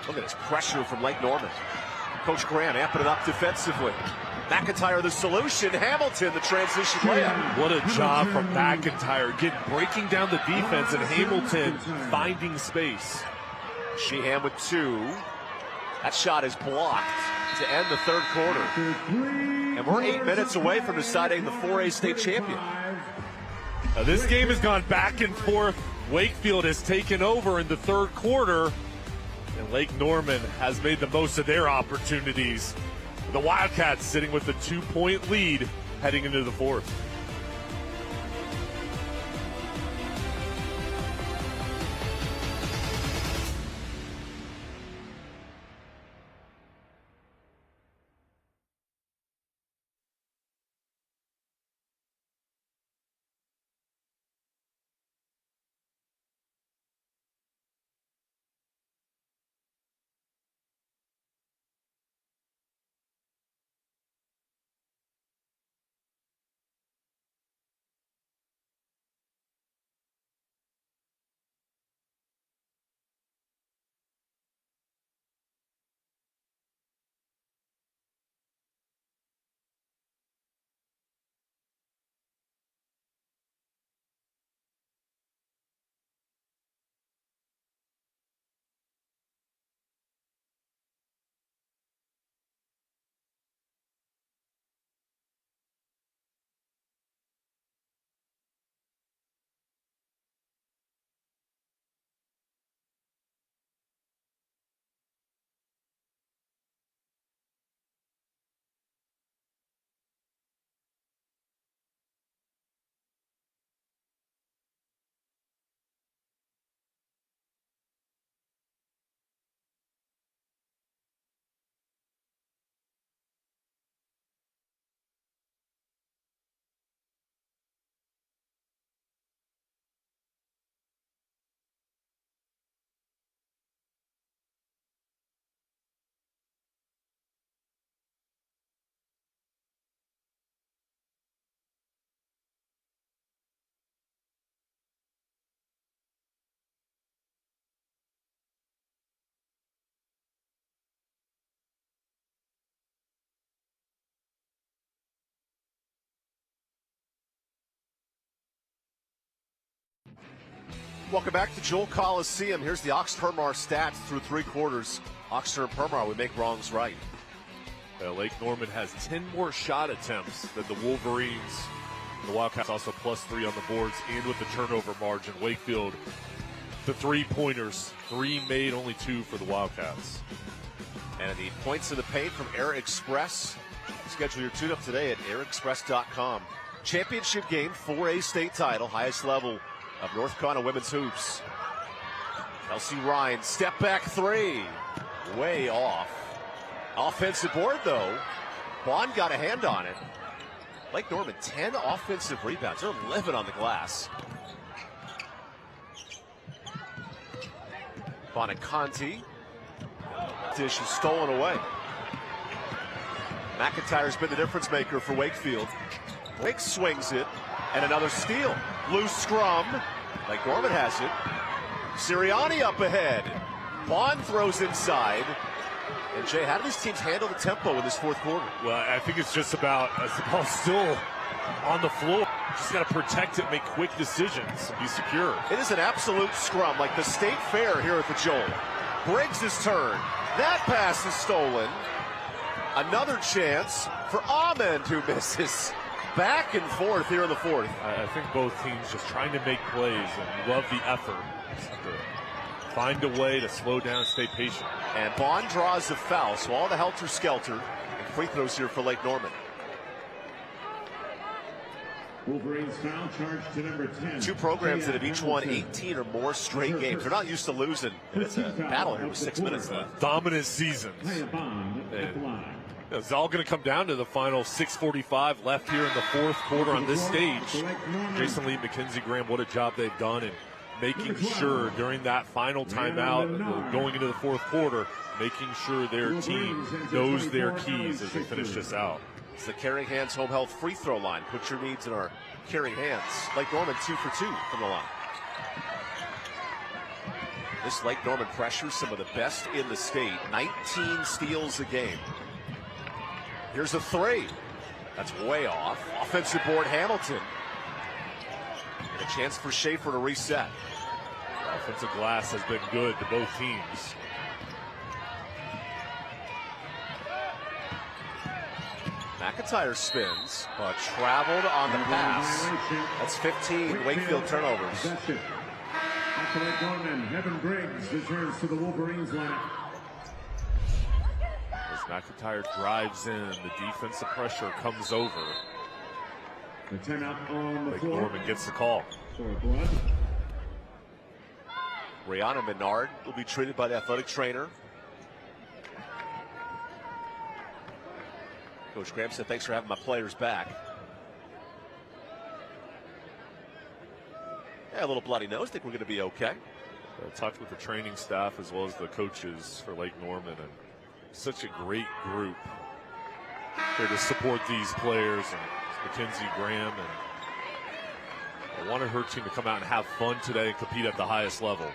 Look at this pressure from Lake Norman. Coach Graham amping it up defensively. McIntyre the solution. Hamilton the transition layup. What a job from McIntyre, breaking down the defense, and Hamilton finding space. Sheehan with 2. That shot is blocked to end the third quarter. And we're 8 minutes away from deciding the 4A state champion. Now this game has gone back and forth. Wakefield has taken over in the third quarter, and Lake Norman has made the most of their opportunities. The Wildcats sitting with a 2-point lead heading into the fourth. Welcome back to Joel Coliseum. Here's the Oxford-Permar stats through 3 quarters. Oxford and Permar, we make wrongs right. Lake Norman has 10 more shot attempts than the Wolverines. The Wildcats also +3 on the boards and with the turnover margin. Wakefield, the 3-pointers, 3 made, only 2 for the Wildcats. And the points in the paint from Air Express. Schedule your tune-up today at airexpress.com. Championship game, 4A state title, highest level of North Carolina women's hoops. Kelsey Ryan, step back 3. Way off. Offensive board, though. Bond got a hand on it. Lake Norman, 10 offensive rebounds. They're living on the glass. Bonaconti. Dish is stolen away. McIntyre's been the difference maker for Wakefield. Briggs swings it, and another steal. Loose scrum. Lake Norman has it. Sirianni up ahead. Bond throws inside. And Jay, how do these teams handle the tempo in this fourth quarter? Well, I think it's just about, as the ball's still on the floor, just got to protect it, make quick decisions, be secure. It is an absolute scrum, like the state fair here at the Joel. Briggs' turn. That pass is stolen. Another chance for Ahmed, who misses. Back and forth here in the fourth. I think both teams just trying to make plays, and you love the effort. Just to find a way to slow down and stay patient. And Bond draws the foul, so all the helter-skelter and free throws here for Lake Norman. Wolverines foul charge to number 10. Two programs that have each won 18 or more straight games. They're not used to losing. And it's a battle here with 6 minutes left. Dominant seasons. It's all going to come down to the final 6:45 left here in the fourth quarter on this stage. Jason Lee, Mackenzie Graham, what a job they've done in making sure during that final timeout, going into the fourth quarter, making sure their team knows their keys as they finish this out. It's the Caring Hands Home Health free throw line. Put your needs in our Caring Hands. Lake Norman 2 for 2 from the line. This Lake Norman pressures some of the best in the state. 19 steals a game. Here's a three. That's way off. Offensive board, Hamilton. And a chance for Schaefer to reset. Offensive glass has been good to both teams. McIntyre spins, but traveled on the pass. That's 15 Wakefield turnovers. After Lake Norman, Heaven Briggs returns to the Wolverines lineup. As McIntyre drives in, the defensive pressure comes over. The timeout on the Lake floor. Norman gets the call. For blood. Brianna Menard will be treated by the athletic trainer. Coach Graham said, thanks for having my players back. Yeah, a little bloody nose. Think we're going to be okay. I talked with the training staff as well as the coaches for Lake Norman, and such a great group here to support these players, and Mackenzie Graham, and I wanted her team to come out and have fun today and compete at the highest level.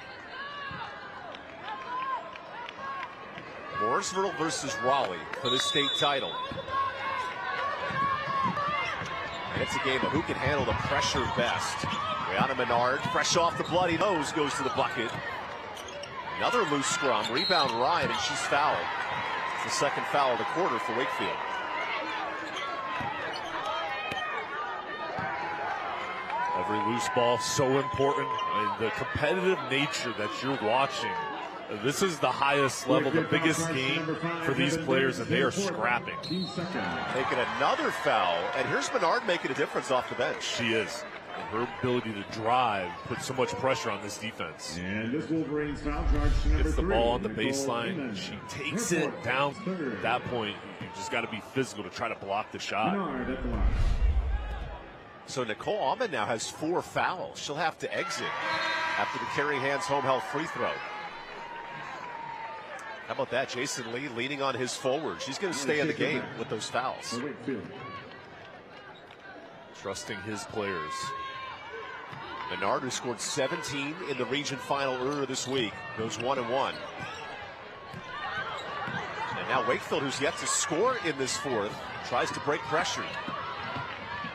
Mooresville versus Raleigh for the state title. And it's a game of who can handle the pressure best. Brianna Menard, fresh off the bloody nose, goes to the bucket. Another loose scrum, rebound Ryan, and she's fouled. It's the second foul of the quarter for Wakefield. Every loose ball so important, and the competitive nature that you're watching. This is the highest level, the biggest game for these players, and they are scrapping. Taking another foul, and here's Menard making a difference off the bench. She is. And her ability to drive puts so much pressure on this defense. And this Wolverines foul charge to number Gets the 3. ball on the baseline. She takes it down. At that point, you just got to be physical to try to block the shot. Menard at the line. So Nicole Almond now has 4 fouls. She'll have to exit after the Caring Hands Home Health free throw. How about that? Jason Lee leaning on his forward. She's going to stay in the game with those fouls. Trusting his players. Menard, who scored 17 in the region final earlier this week, goes 1-1. And now Wakefield, who's yet to score in this fourth, tries to break pressure.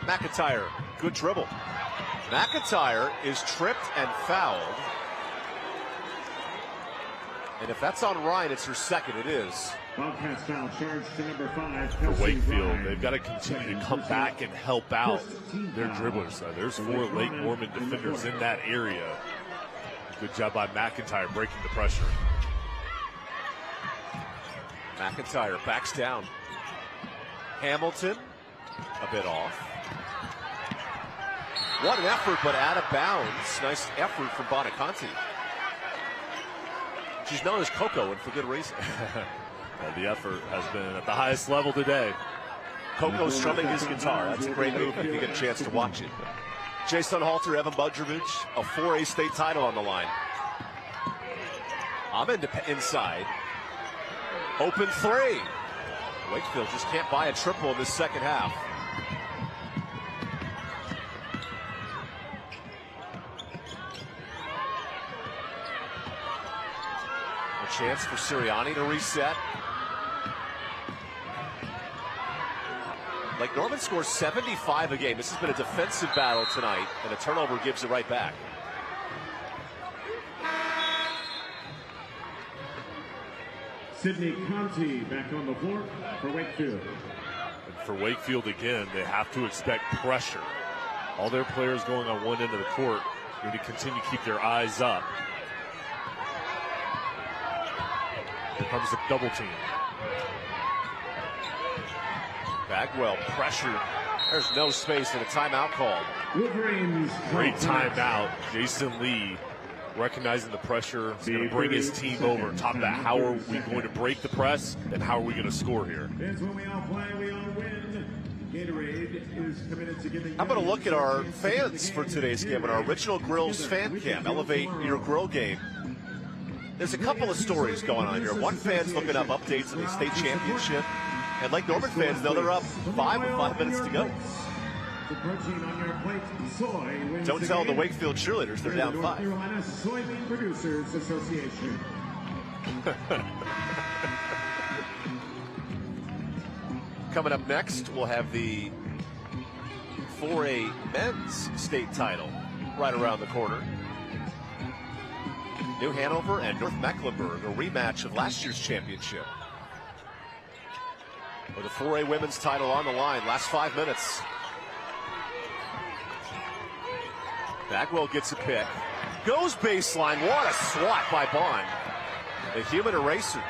McIntyre, good dribble. McIntyre is tripped and fouled. And if that's on Ryan, it's her second. It is. Bobcats foul charge to number 5. For Wakefield, they've got to continue to come back and help out their dribblers. There's 4 Lake Norman defenders in that area. Good job by McIntyre breaking the pressure. McIntyre backs down. Hamilton, a bit off. What an effort, but out of bounds. Nice effort from Bonaconti. She's known as Coco, and for good reason. The effort has been at the highest level today. Coco strumming his guitar. That's a great move if you get a chance to watch it. Jason Halter, Evan Budrovich, a 4A state title on the line. Ahmed inside. Open 3. Wakefield just can't buy a triple in this second half. A chance for Sirianni to reset. Lake Norman scores 75 a game. This has been a defensive battle tonight, and a turnover gives it right back. Sydney Conti back on the floor for Wakefield. And for Wakefield, again, they have to expect pressure. All their players going on one end of the court need to continue to keep their eyes up. Here comes the double team. Bagwell pressured. There's no space and a timeout call. Great timeout. Jason Lee recognizing the pressure. He's going to bring his team over. Top of that, how are we going to break the press, and how are we going to score here? That's when we all play, we all win. Gatorade is committed to giving. I'm going to look at our fans for today's game at our Original Grills fan cam. Elevate your grill game. There's a couple of stories going on here. One fan's looking up updates on the state championship. And Lake Norman fans know they're up 5 minutes to go. Don't tell the Wakefield cheerleaders they're down 5. Carolina Soybean Producers Association. Coming up next, we'll have the 4A men's state title right around the corner. New Hanover and North Mecklenburg, a rematch of last year's championship. With the 4A women's title on the line, last 5 minutes. Bagwell gets a pick. Goes baseline. What a swat by Bond. The human eraser.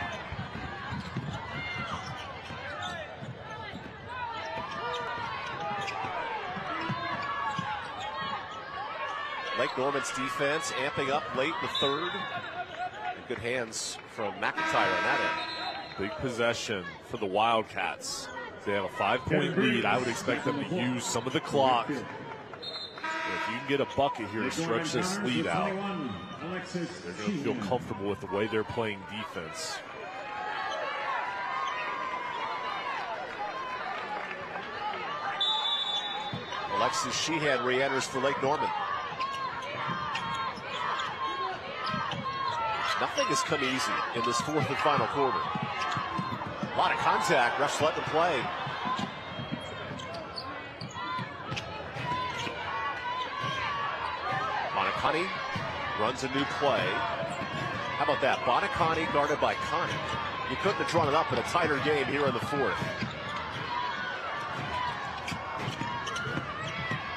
Lake Norman's defense amping up late in the third. Good hands from McIntyre on that end. Big possession for the Wildcats. They have a 5-point lead. I would expect them to use some of the clock. If you can get a bucket here to stretch this lead out, they're going to feel comfortable with the way they're playing defense. Alexis Sheehan re-enters for Lake Norman. Nothing has come easy in this fourth and final quarter. A lot of contact. Refs let them play. Bonacani runs a new play. How about that? Bonacani guarded by Connie. You couldn't have drawn it up in a tighter game here in the fourth.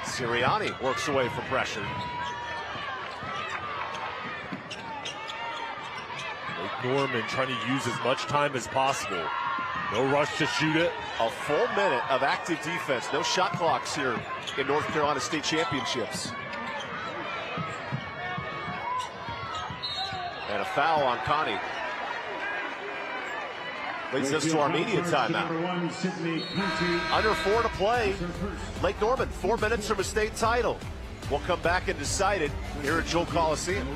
Sirianni works away from pressure. Norman trying to use as much time as possible. No rush to shoot it. A full minute of active defense. No shot clocks here in North Carolina State Championships. And a foul on Connie. Leads us to our media timeout. Under 4 to play. Lake Norman, 4 minutes from a state title. We'll come back and decide it here at Joel Coliseum.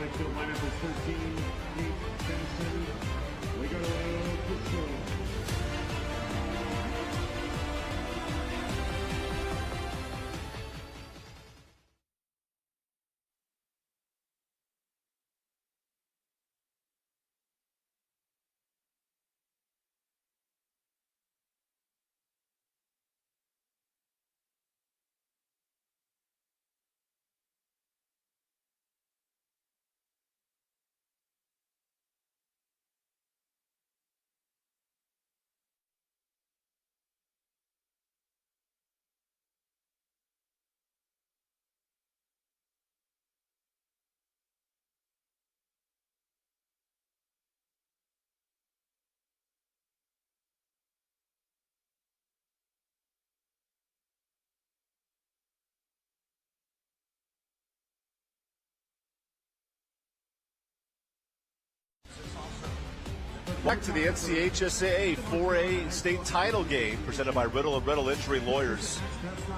Back to the NCHSAA 4A state title game presented by Riddle & Riddle Injury Lawyers.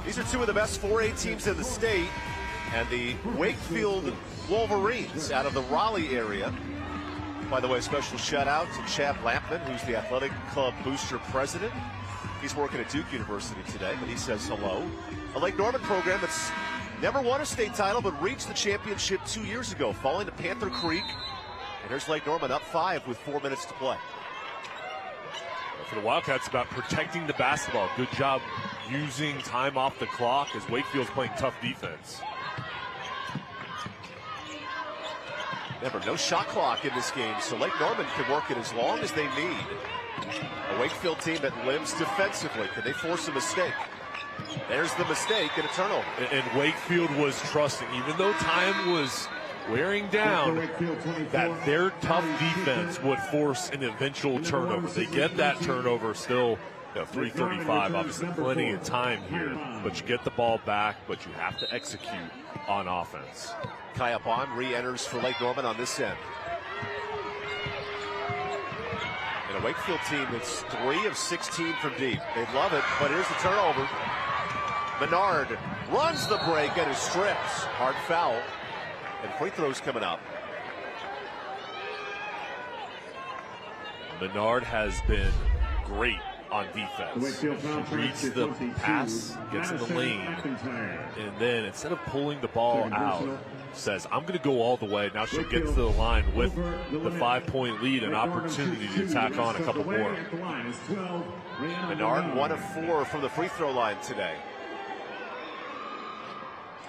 These are two of the best 4A teams in the state, and the Wakefield Wolverines out of the Raleigh area. By the way, a special shout out to Chad Lampman, who's the athletic club booster president. He's working at Duke University today, but he says hello. A Lake Norman program that's never won a state title but reached the championship 2 years ago, falling to Panther Creek. And here's Lake Norman up 5 with 4 minutes to play. For the Wildcats, about protecting the basketball. Good job using time off the clock as Wakefield's playing tough defense. Remember, no shot clock in this game, so Lake Norman can work it as long as they need. A Wakefield team that lives defensively. Can they force a mistake? There's the mistake and a turnover. And Wakefield was trusting, even though time was wearing down, that their tough defense would force an eventual turnover. They get that turnover still. 3:35, obviously plenty of time here, but you get the ball back, but you have to execute on offense. Kaya Bond re-enters for Lake Norman on this end. And a Wakefield team that's 3 of 16 from deep. They love it, but here's the turnover. Menard runs the break and it strips. Hard foul. And free throws coming up. Menard has been great on defense. She reads the pass, gets in the lane, and then instead of pulling the ball out, says, I'm going to go all the way. Now she'll get to the line with the 5-point lead, an opportunity to tack on a couple more. Menard 1 of 4 from the free throw line today.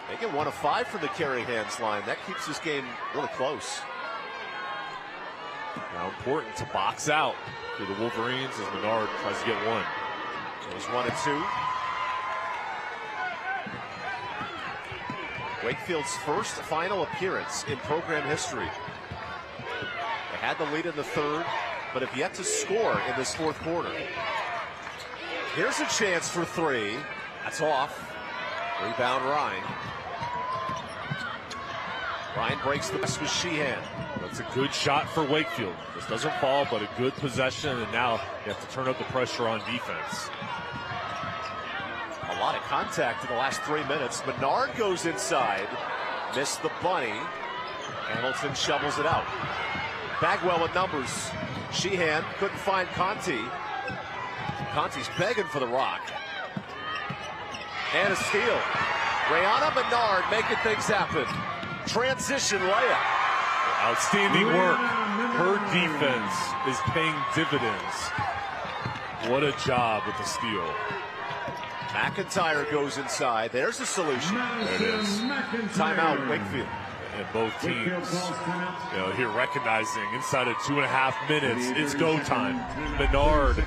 They get 1 of 5 from the carry hands line. That keeps this game really close. Now important to box out for the Wolverines as Menard tries to get one. There's 1 and 2. Wakefield's first final appearance in program history. They had the lead in the third, but have yet to score in this fourth quarter. Here's a chance for 3. That's off. Rebound Ryan. Ryan breaks the pass with Sheehan. That's a good shot for Wakefield. This doesn't fall, but a good possession, and now you have to turn up the pressure on defense. A lot of contact in the last 3 minutes. Menard goes inside. Missed the bunny. Hamilton shovels it out. Bagwell with numbers. Sheehan couldn't find Conti. Conti's begging for the rock. And a steal. Brianna Menard making things happen. Transition layup. Outstanding work. Her defense is paying dividends. What a job with the steal. McIntyre goes inside. There's the solution. There it is. Timeout, Wakefield. And both teams, here recognizing inside of 2.5 minutes, it's go time. Menard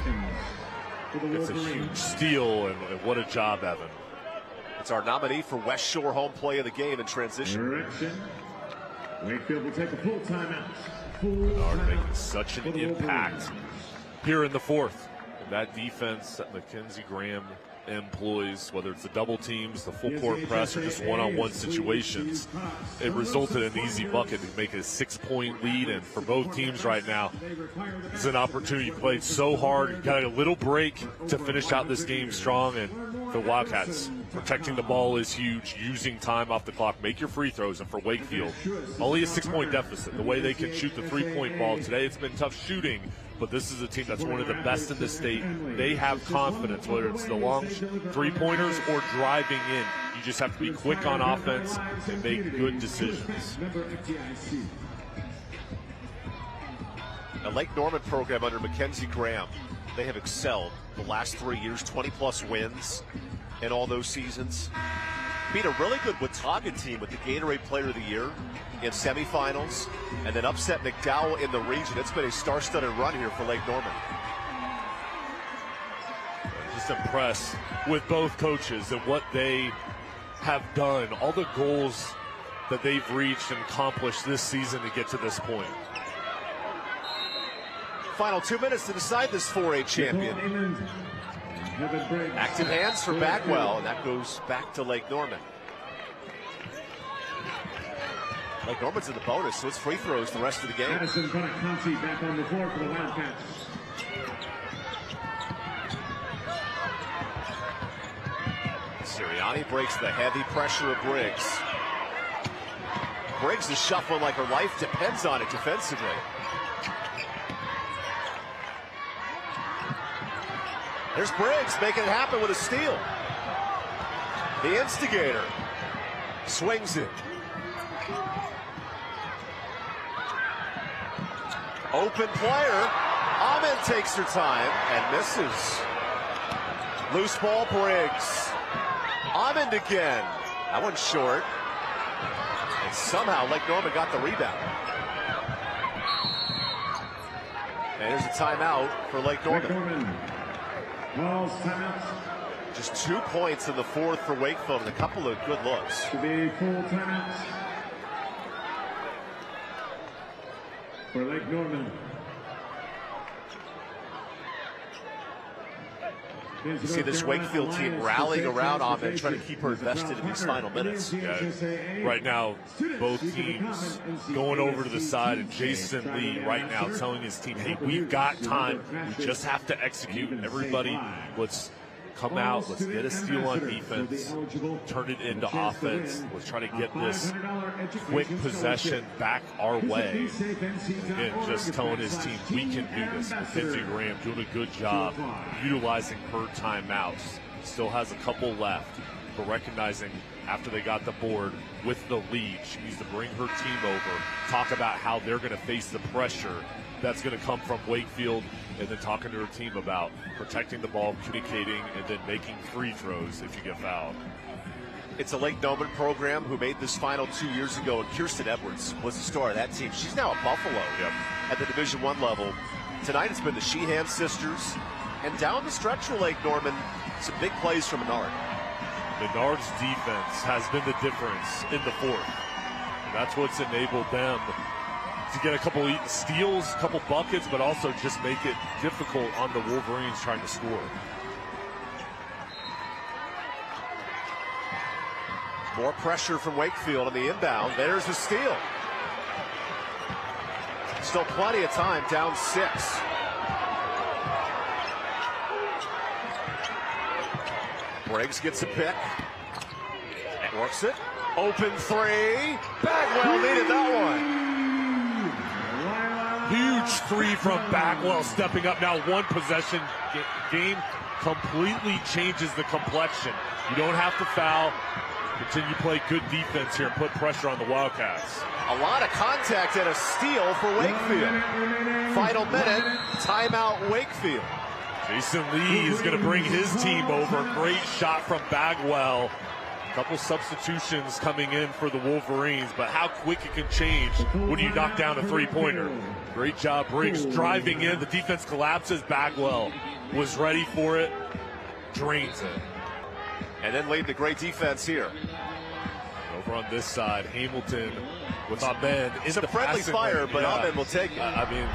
gets a huge steal, and what a job, Evan. It's our nominee for West Shore home play of the game in transition. Wakefield will take a full timeout. Menard making such an impact here in the fourth. That defense that Mackenzie Graham employs, whether it's the double teams, the full court press, or just one-on-one situations, it resulted in an easy bucket to make it a 6-point lead. And for both teams right now, it's an opportunity. You played so hard, got a little break to finish out this game strong, and the Wildcats protecting the ball is huge, using time off the clock, make your free throws. And for Wakefield, only a 6-point deficit. The way they can shoot the 3-point ball today, it's been tough shooting, but this is a team that's one of the best in the state. They have confidence, whether it's the long 3-pointers or driving in. You just have to be quick on offense and make good decisions. A Lake Norman program under Mackenzie Graham. They have excelled the last 3 years, 20-plus wins in all those seasons. Beat a really good Watauga team with the Gatorade Player of the Year in semifinals, and then upset McDowell in the region. It's been a star-studded run here for Lake Norman. Just impressed with both coaches and what they have done, all the goals that they've reached and accomplished this season to get to this point. Final 2 minutes to decide this 4A champion. Active hands for Bagwell, and that goes back to Lake Norman. Lake Norman's in the bonus, so it's free throws the rest of the game. Addison Conti back on the floor for the Wildcats. Sirianni breaks the heavy pressure of Briggs. Briggs is shuffling like her life depends on it defensively. There's Briggs making it happen with a steal. The instigator swings it. Open player. Ahmed takes her time and misses. Loose ball, Briggs. Ahmed again. That one's short. And somehow Lake Norman got the rebound. And there's a timeout for Lake Norman. Calls timeout. Just 2 points in the fourth for Wakefield and a couple of good looks. To be full timeout for Lake Norman. You see this Wakefield team rallying around Ahmed, trying to keep her invested in these final minutes. Yeah, right now, both teams going over to the side, and Jason Lee right now telling his team, hey, we've got time. We just have to execute. Everybody, let's come out. Let's get a steal on defense. Turn it into offense. Let's try to get this quick possession back our way. Again, just telling his team, we can do this. Mackenzie Graham doing a good job utilizing her timeouts. Still has a couple left, but recognizing after they got the board with the lead, she needs to bring her team over, talk about how they're going to face the pressure that's going to come from Wakefield, and then talking to her team about protecting the ball, communicating, and then making free throws if you get fouled. It's a Lake Norman program who made this final 2 years ago. Kirsten Edwards was the star of that team. She's now at Buffalo at the Division I level. Tonight it's been the Sheehan sisters. And down the stretch for Lake Norman, some big plays from Menard. Menard's defense has been the difference in the fourth. And that's what's enabled them to get a couple steals, a couple buckets, but also just make it difficult on the Wolverines trying to score. More pressure from Wakefield on the inbound. There's the steal. Still plenty of time, down 6. Briggs gets a pick. Works it. Open 3. Bagwell needed that one. Huge 3 from Bagwell, stepping up now. One possession game completely changes the complexion. You don't have to foul. Continue to play good defense here and put pressure on the Wildcats. A lot of contact and a steal for Wakefield. Final minute, timeout Wakefield. Jason Lee is going to bring his team over. Great shot from Bagwell. A couple substitutions coming in for the Wolverines, but how quick it can change when you knock down a three-pointer. Great job, Briggs driving in. The defense collapses. Bagwell was ready for it. Drains it. And then lead the great defense here. Over on this side, Hamilton with Ahmed. It's a friendly fire, but Ahmed will take it. I mean,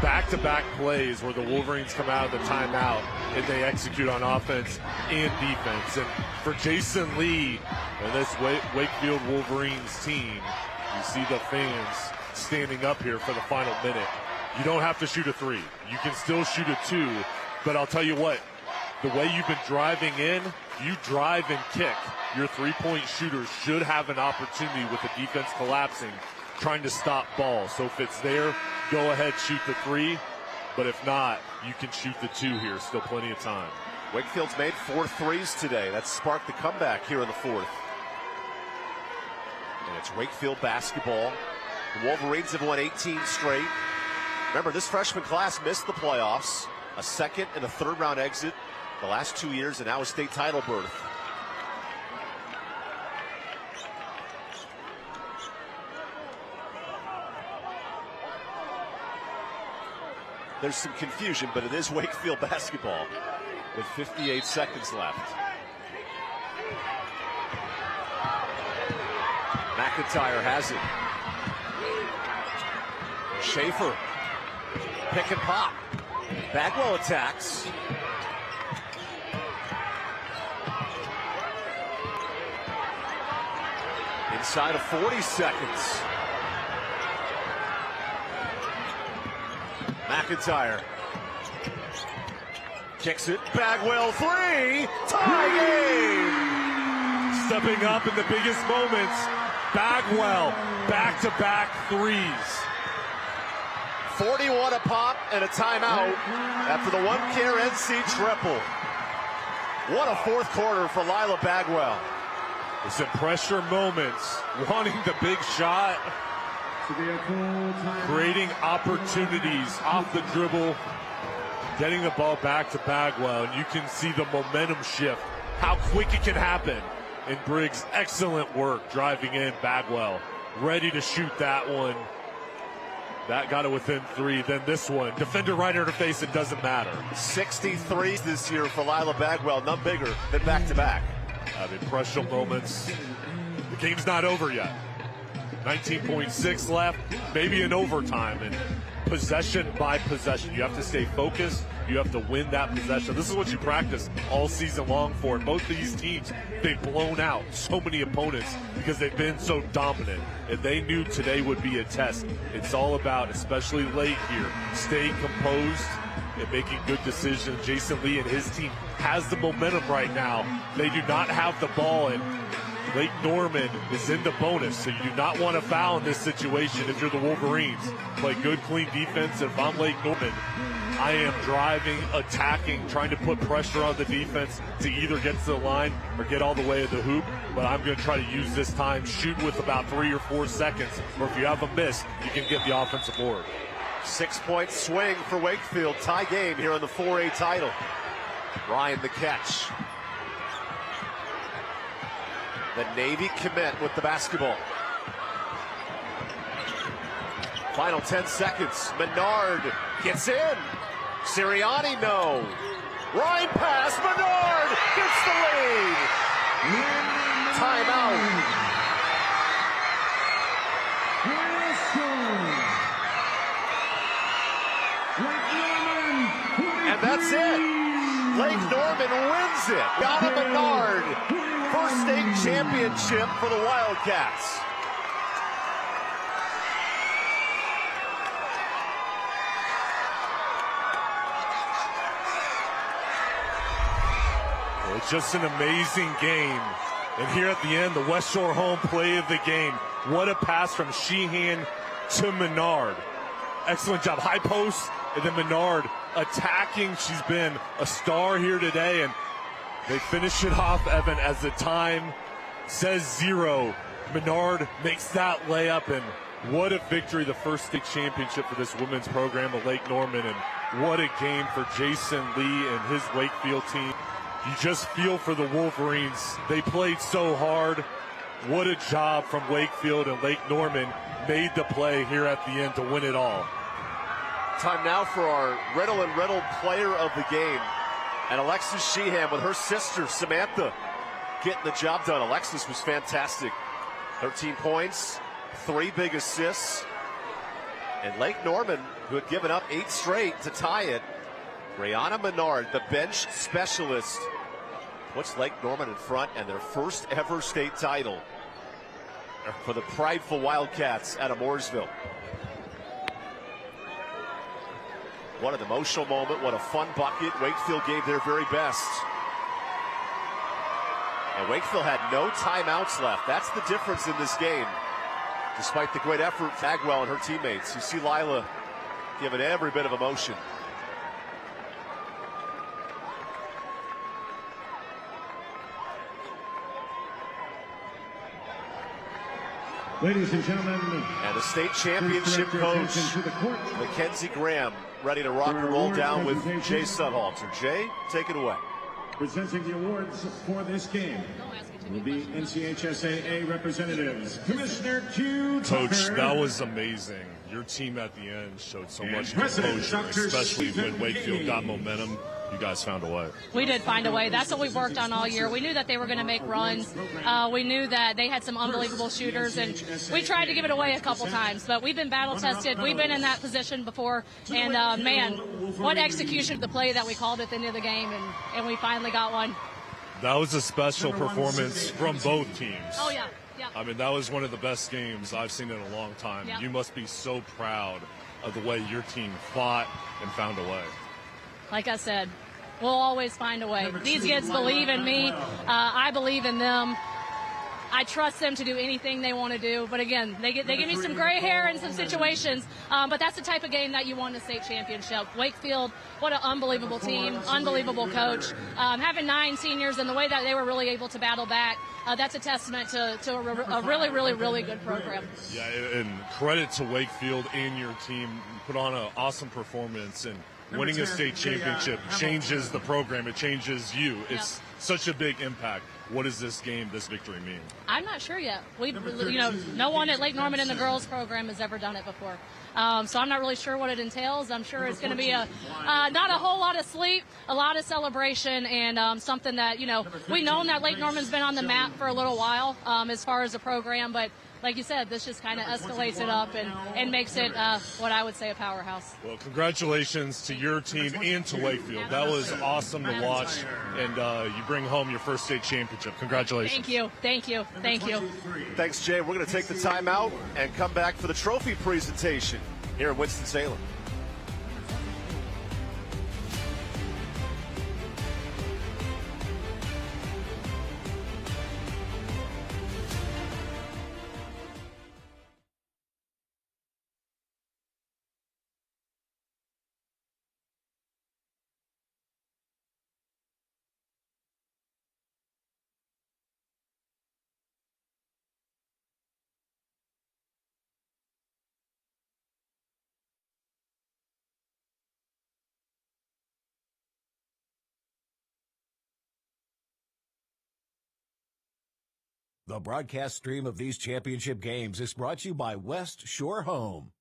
back-to-back plays where the Wolverines come out of the timeout and they execute on offense and defense. And for Jason Lee and this Wakefield Wolverines team, you see the fans standing up here for the final minute. You don't have to shoot a 3. You can still shoot a 2, but I'll tell you what, the way you've been driving in, you drive and kick. Your three-point shooters should have an opportunity with the defense collapsing, trying to stop ball. So if it's there, go ahead, shoot the 3. But if not, you can shoot the 2 here. Still plenty of time. Wakefield's made 4 threes today. That sparked the comeback here in the fourth. And it's Wakefield basketball. The Wolverines have won 18 straight. Remember, this freshman class missed the playoffs. A second and a third round exit the last 2 years, and now a state title berth. There's some confusion, but it is Wakefield basketball with 58 seconds left. McIntyre has it. Schaefer, pick and pop. Bagwell attacks. Inside of 40 seconds. McIntyre kicks it. Bagwell 3. Tie game. Stepping up in the biggest moments. Bagwell back-to-back threes. 41 a pop and a timeout after the one-care NC triple. What a fourth quarter for Lila Bagwell. It's in pressure moments, wanting the big shot, creating opportunities off the dribble, getting the ball back to Bagwell, and you can see the momentum shift, how quick it can happen. And Briggs, excellent work driving in. Bagwell ready to shoot that one. That got it within 3. Then this one, defender right in her face, it doesn't matter. 63 this year for Lila Bagwell, none bigger than back-to-back. Pressure moments. The game's not over yet. 19.6 left, maybe in overtime, and possession by possession. You have to stay focused. You have to win that possession. This is what you practice all season long for. And both of these teams, they've blown out so many opponents because they've been so dominant. And they knew today would be a test. It's all about, especially late here, staying composed and making good decisions. Jason Lee and his team has the momentum right now. They do not have the ball, and Lake Norman is in the bonus, so you do not want to foul in this situation if you're the Wolverines. Play good, clean defense. If I'm Lake Norman, I am driving, attacking, trying to put pressure on the defense to either get to the line or get all the way to the hoop. But I'm going to try to use this time, shoot with about 3 or 4 seconds, or if you have a miss, you can get the offensive board. 6-point swing for Wakefield. Tie game here in the 4A title. Ryan the catch. The Navy commit with the basketball. Final 10 seconds. Menard gets in. Sirianni, no. Ryan pass. Menard gets the lead. Timeout. And that's it. Lake Norman wins it. Got a Menard. First state championship for the Wildcats. Well, it's just an amazing game. And here at the end, the West Shore home play of the game. What a pass from Sheehan to Menard. Excellent job. High post, and then Menard attacking. She's been a star here today, and they finish it off, Evan, as the time says 0. Menard makes that layup, and what a victory, the first state championship for this women's program at Lake Norman, and what a game for Jason Lee and his Wakefield team. You just feel for the Wolverines. They played so hard. What a job from Wakefield, and Lake Norman made the play here at the end to win it all. Time now for our Riddle and Riddle player of the game. And Alexis Sheehan with her sister, Samantha, getting the job done. Alexis was fantastic. 13 points, 3 big assists. And Lake Norman, who had given up 8 straight to tie it, Brianna Menard, the bench specialist, puts Lake Norman in front, and their first ever state title for the prideful Wildcats out of Mooresville. What an emotional moment, what a fun bucket. Wakefield gave their very best. And Wakefield had no timeouts left. That's the difference in this game. Despite the great effort, Bagwell and her teammates. You see Lila giving every bit of emotion. Ladies and gentlemen, and the state championship coach, Mackenzie Graham, ready to rock and roll down with Jay Sudhalter. Jay, take it away. Presenting the awards for this game will be NCHSAA representatives. Commissioner Q. Coach, Tucker. that was amazing. Your team at the end showed so much composure, especially when Wakefield got momentum. You guys found a way. We did find a way. That's what we worked on all year. We knew that they were going to make runs. We knew that they had some unbelievable shooters, and we tried to give it away a couple times. But we've been battle tested. We've been in that position before, and man, what execution of the play that we called at the end of the game, and we finally got one. That was a special performance from both teams. Oh yeah. Yeah. I mean, that was one of the best games I've seen in a long time. Yeah. You must be so proud of the way your team fought and found a way. Like I said, we'll always find a way. These kids believe in me. I believe in them. I trust them to do anything they want to do. But again, they give me some gray hair in some situations. But that's the type of game that you won the state championship. Wakefield, what an unbelievable team, unbelievable coach. Having 9 seniors and the way that they were really able to battle back, that's a testament to a really, really, really good program. Yeah, and credit to Wakefield and your team. You put on an awesome performance, and winning a state championship changes the program. It changes you. It's such a big impact. What does this victory mean? I'm not sure yet. No one at Lake Norman in the girls program has ever done it before. So I'm not really sure what it entails. I'm sure it's going to be not a whole lot of sleep, a lot of celebration, and something that, we've known that Lake Norman's been on the map for a little while as far as the program, but like you said, this just kind of escalates it up and makes it what I would say a powerhouse. Well, congratulations to your team and to Wakefield. That was awesome to watch, and you bring home your first state championship. Congratulations. Thank you. Thanks, Jay. We're going to take the timeout and come back for the trophy presentation here in Winston-Salem. The broadcast stream of these championship games is brought to you by West Shore Home.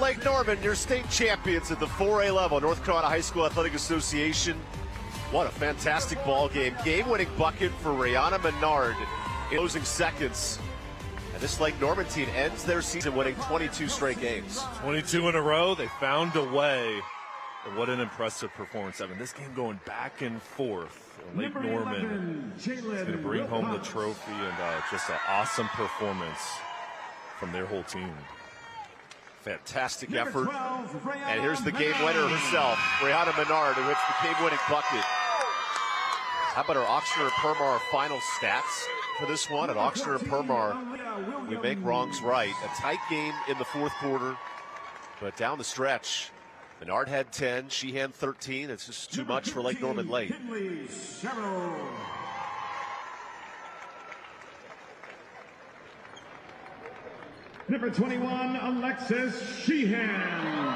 Lake Norman, your state champions at the 4A level, North Carolina High School Athletic Association. What a fantastic ball game. Game-winning bucket for Rihanna Menard in closing seconds. And this Lake Norman team ends their season winning 22 straight games. 22 in a row. They found a way. And what an impressive performance, Evan. This game going back and forth. Lake Norman is going to bring home the trophy, and just an awesome performance from their whole team. Fantastic effort. And here's the game winner herself, Rihanna Menard, who hits the game-winning bucket. How about our Oxnard and Permar final stats for this one? At Oxnard and Permar, we make wrongs right. A tight game in the fourth quarter, but down the stretch, Menard had 10, she had 13. It's just too much for Lake Norman late. Number 21, Alexis Sheehan.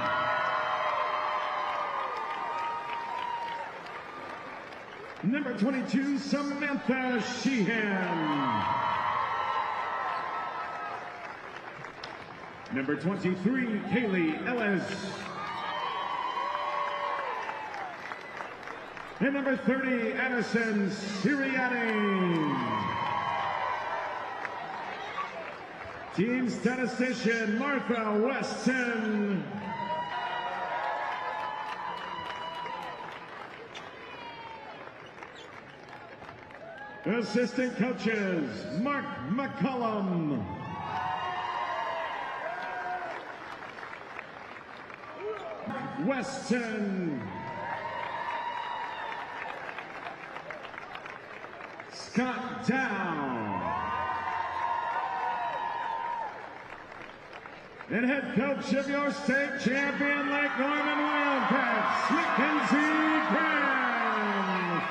Number 22, Samantha Sheehan. Number 23, Kaylee Ellis. And number 30, Addison Sirianni. Team statistician, Martha Weston. Assistant coaches, Mark McCollum. Weston. Scott Dow. And head coach of your state champion, Lake Norman Wildcats, Mackenzie Graham.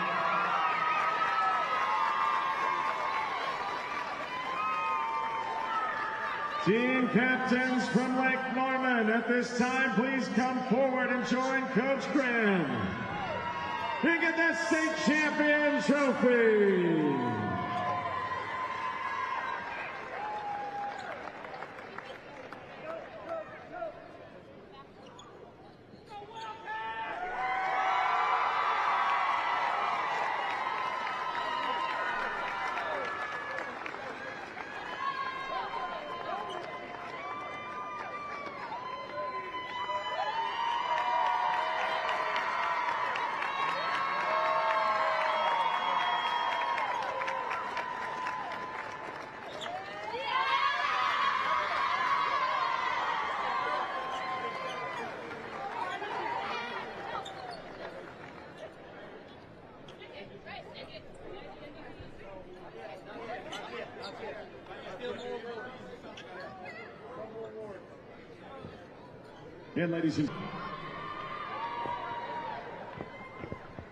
Team captains from Lake Norman, at this time, please come forward and join Coach Graham and get that state champion trophy. And ladies and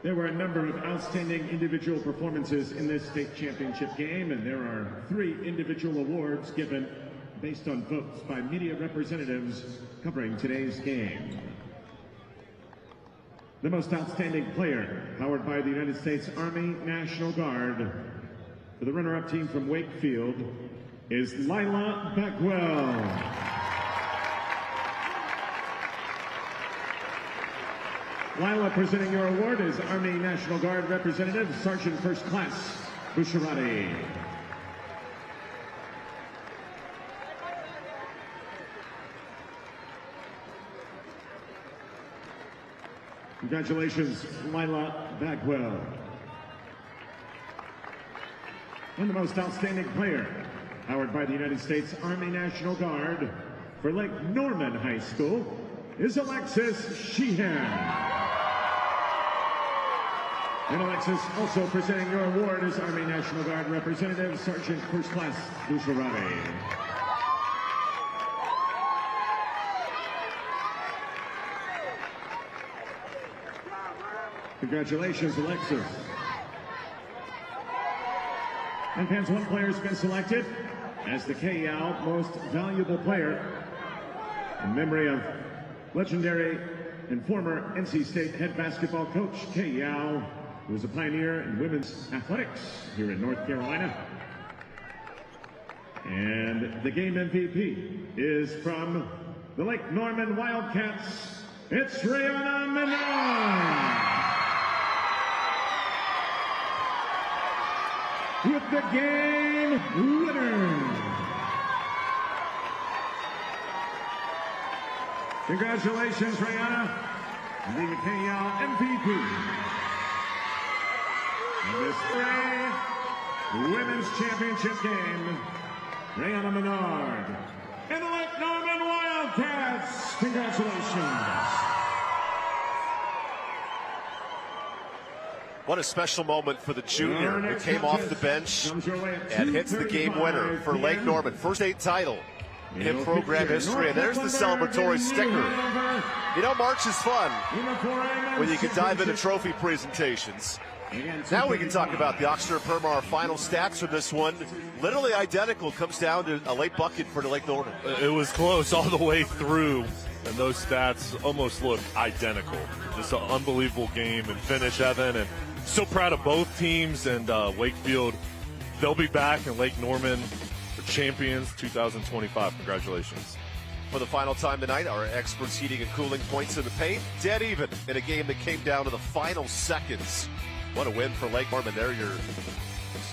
there were a number of outstanding individual performances in this state championship game, and there are 3 individual awards given based on votes by media representatives covering today's game. The most outstanding player, powered by the United States Army National Guard, for the runner-up team from Wakefield, is Lila Bagwell. Lila, presenting your award is Army National Guard Representative Sergeant First Class Busharati. Congratulations, Lila Bagwell. And the most outstanding player, powered by the United States Army National Guard for Lake Norman High School, is Alexis Sheehan. And Alexis, also presenting your award is Army National Guard Representative Sergeant First Class Busharati. Congratulations, Alexis. And fans, one player has been selected as the KYAL Most Valuable Player in memory of legendary and former NC State head basketball coach KYAL, who was a pioneer in women's athletics here in North Carolina. And the game MVP is from the Lake Norman Wildcats. It's Rihanna Menard with the game winner. Congratulations, Rihanna, the KYAL MVP. In this women's championship game, Rihanna Menard and the Lake Norman Wildcats. Congratulations. What a special moment for the junior who came off the bench and hits the game winner for Lake Norman. First state title in program history. And there's the celebratory sticker. You know, March is fun when you can dive into trophy presentations. Now we can talk about the Oxnard Permar final stats for this one. Literally identical, comes down to a late bucket for the Lake Norman. It was close all the way through, and those stats almost look identical. Just an unbelievable game and finish, Evan, and so proud of both teams. And Wakefield, they'll be back, and Lake Norman are champions 2025. Congratulations. For the final time tonight, our experts heating and cooling points in the paint. Dead even in a game that came down to the final seconds. What a win for Lake Norman. They're your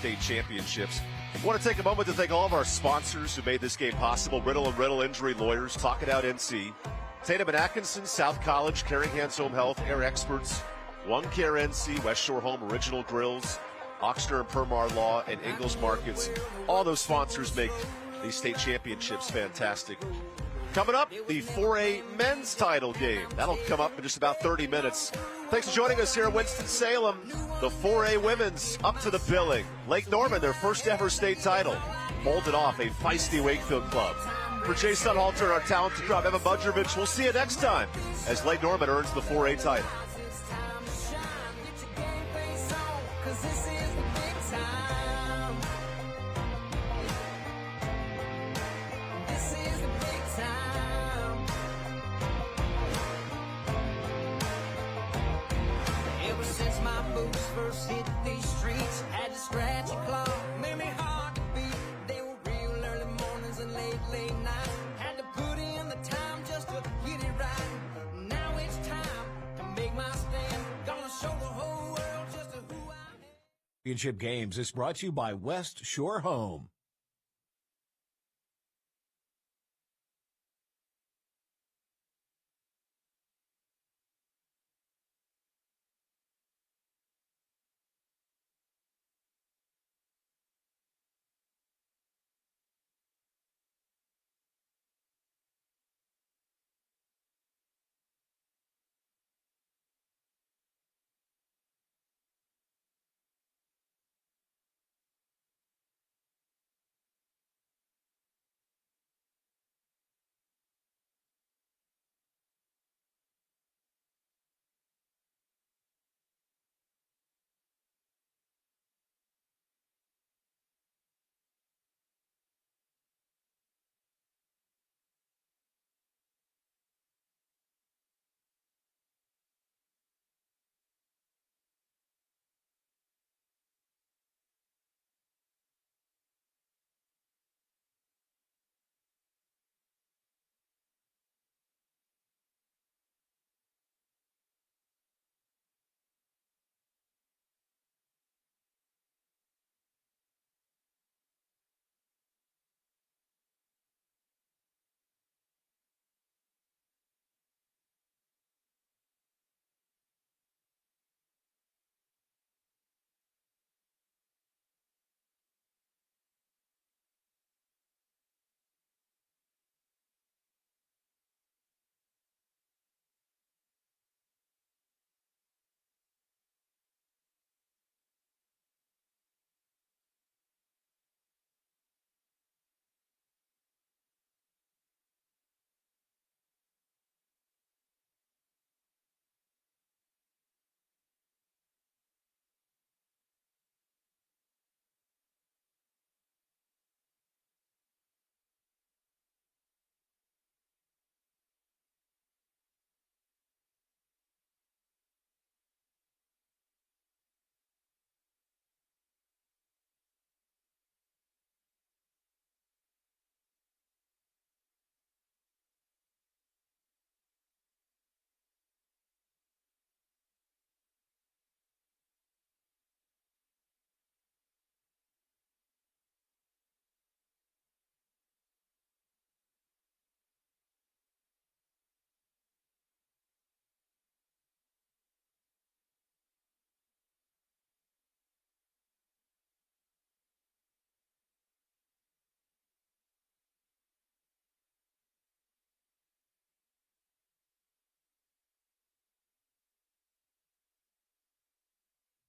state championships. I want to take a moment to thank all of our sponsors who made this game possible. Riddle & Riddle Injury Lawyers, Talk It Out NC, Tatum & Atkinson, South College, Caring Hands Home Health, Air Experts, One Care NC, West Shore Home, Original Grills, Oxnard Permar Law, and Ingalls Markets. All those sponsors make these state championships fantastic. Coming up, the 4A men's title game. That'll come up in just about 30 minutes. Thanks for joining us here in Winston-Salem. The 4A women's up to the billing. Lake Norman, their first ever state title, molded off a feisty Wakefield club. For Jay Sudhalter and our talented crowd, Evan Budrovich, we'll see you next time as Lake Norman earns the 4A title. This is the first hit these streets, had to scratch and claw, made me hard to beat. They were real early mornings and late nights. Had to put in the time just to get it right. Now it's time to make my stand. Gonna show the whole world just who I am. Championship Games is brought to you by West Shore Home.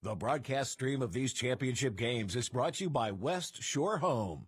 The broadcast stream of these championship games is brought to you by West Shore Home.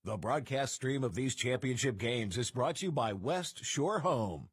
The broadcast stream of these championship games is brought to you by West Shore Home.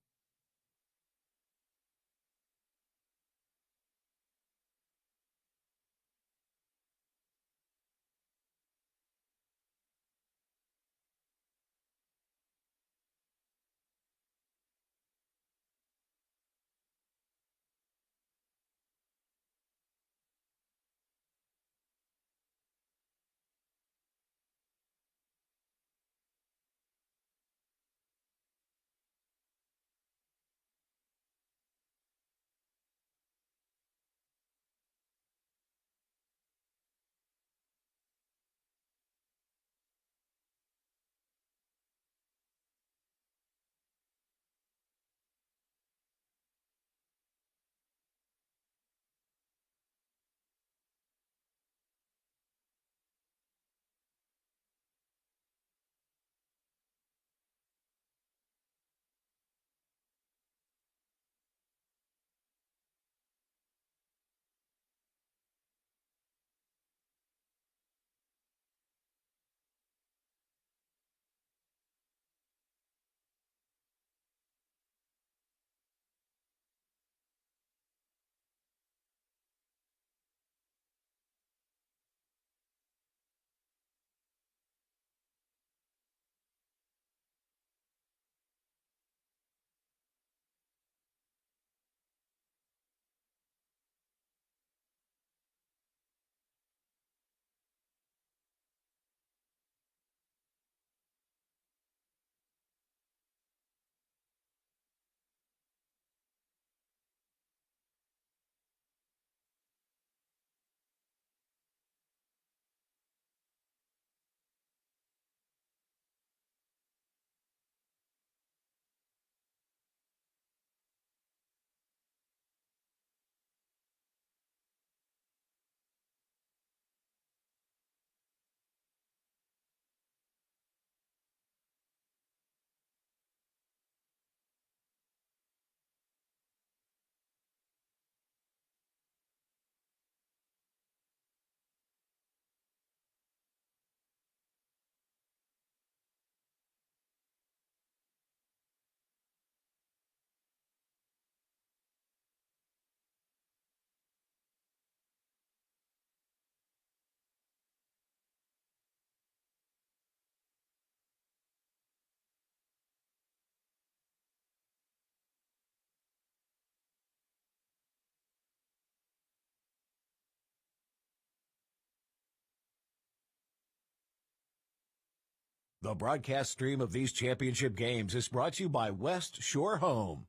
The broadcast stream of these championship games is brought to you by West Shore Home.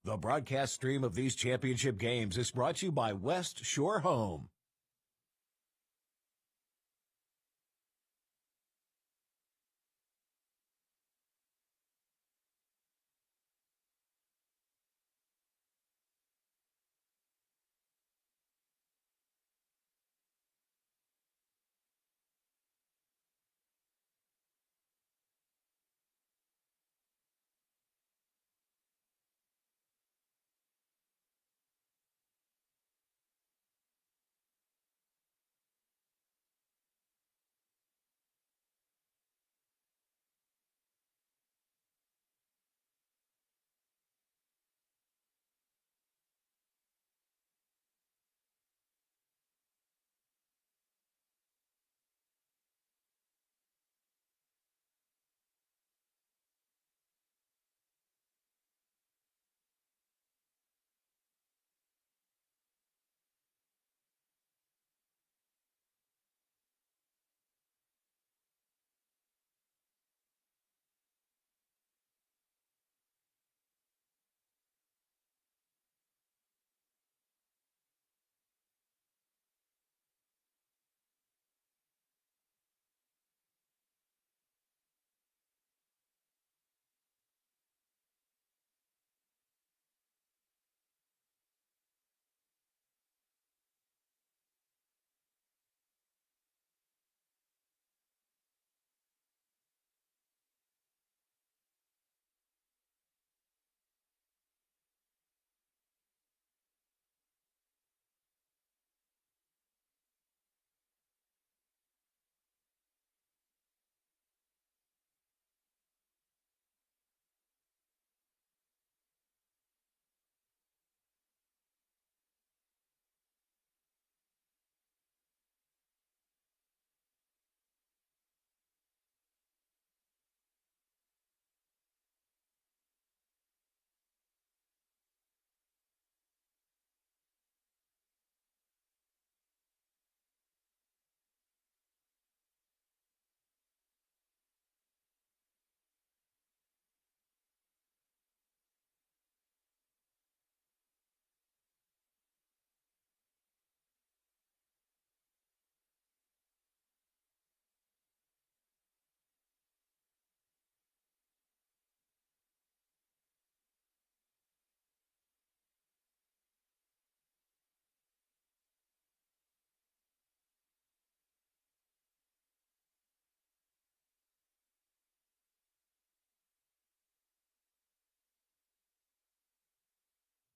The broadcast stream of these championship games is brought to you by West Shore Home.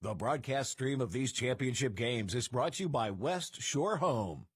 The broadcast stream of these championship games is brought to you by West Shore Home.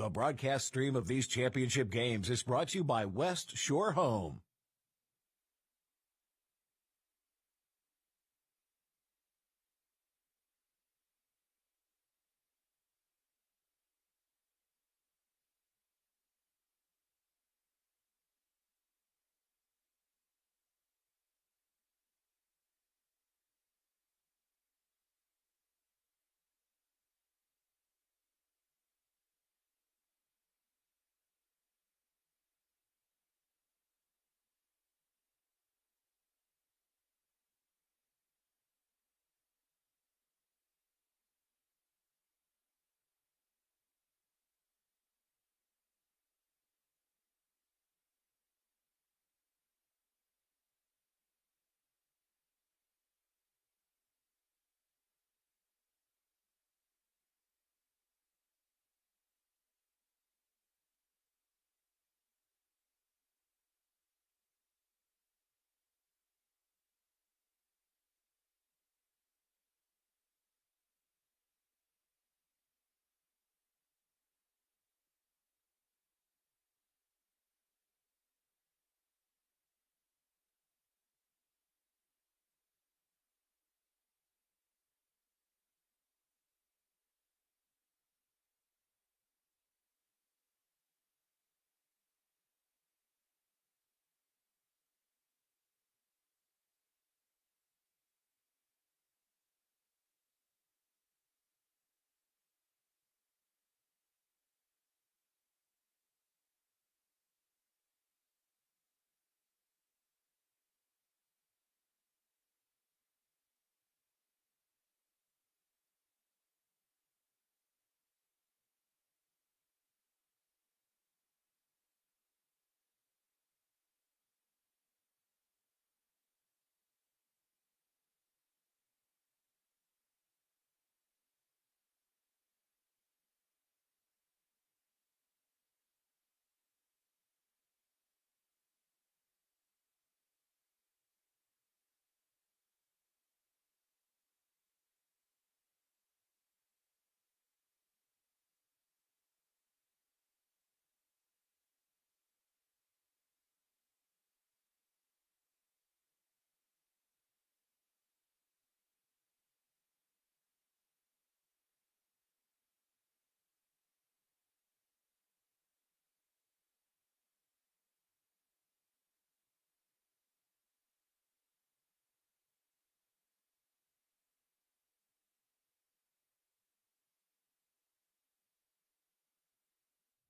The broadcast stream of these championship games is brought to you by West Shore Home.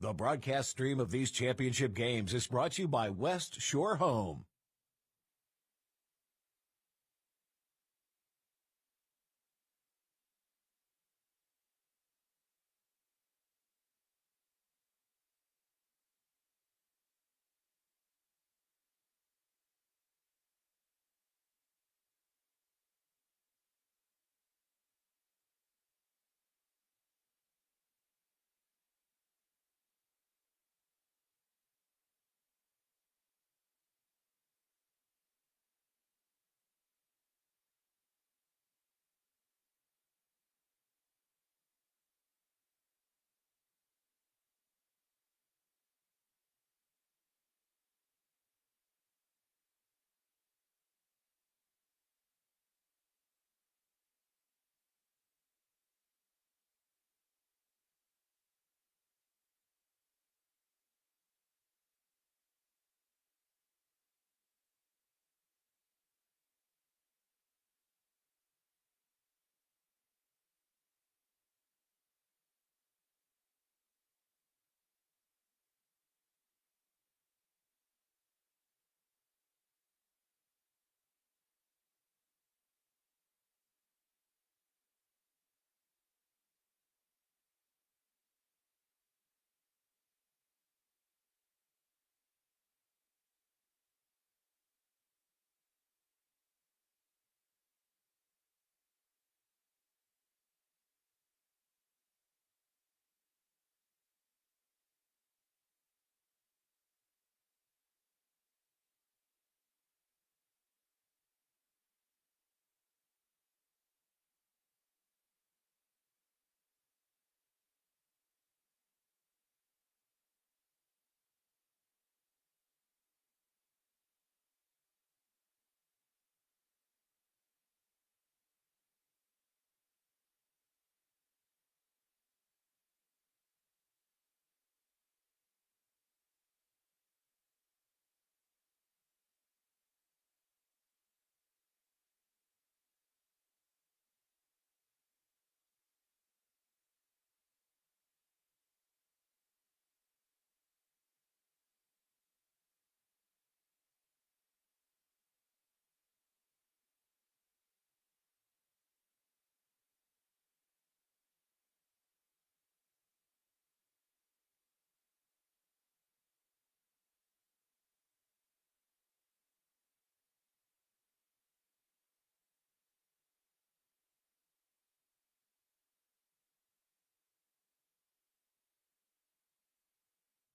The broadcast stream of these championship games is brought to you by West Shore Home.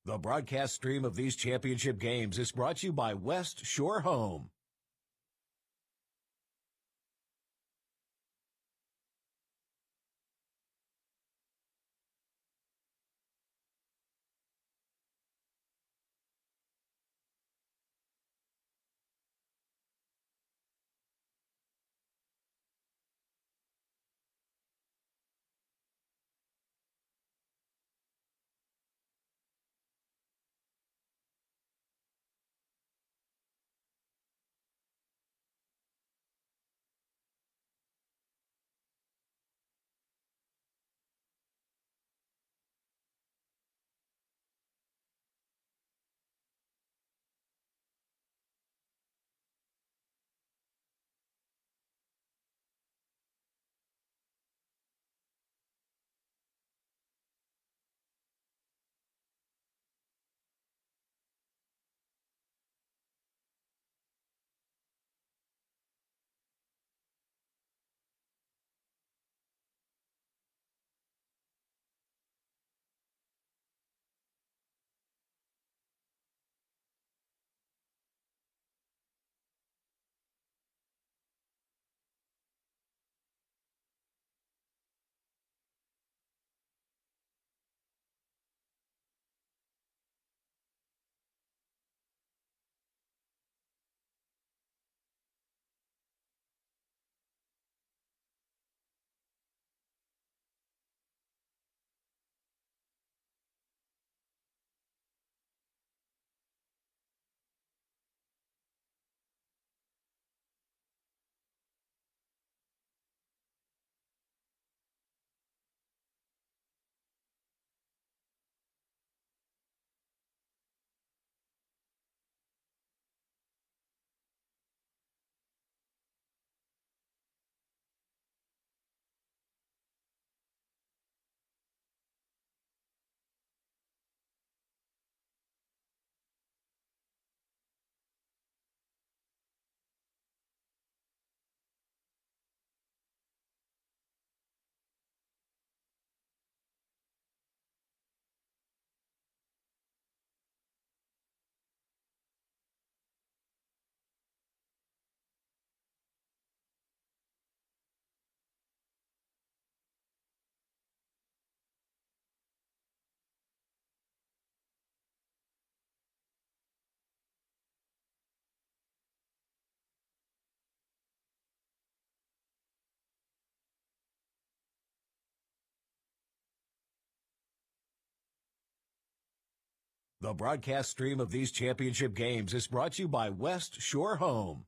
The broadcast stream of these championship games is brought to you by West Shore Home. The broadcast stream of these championship games is brought to you by West Shore Home.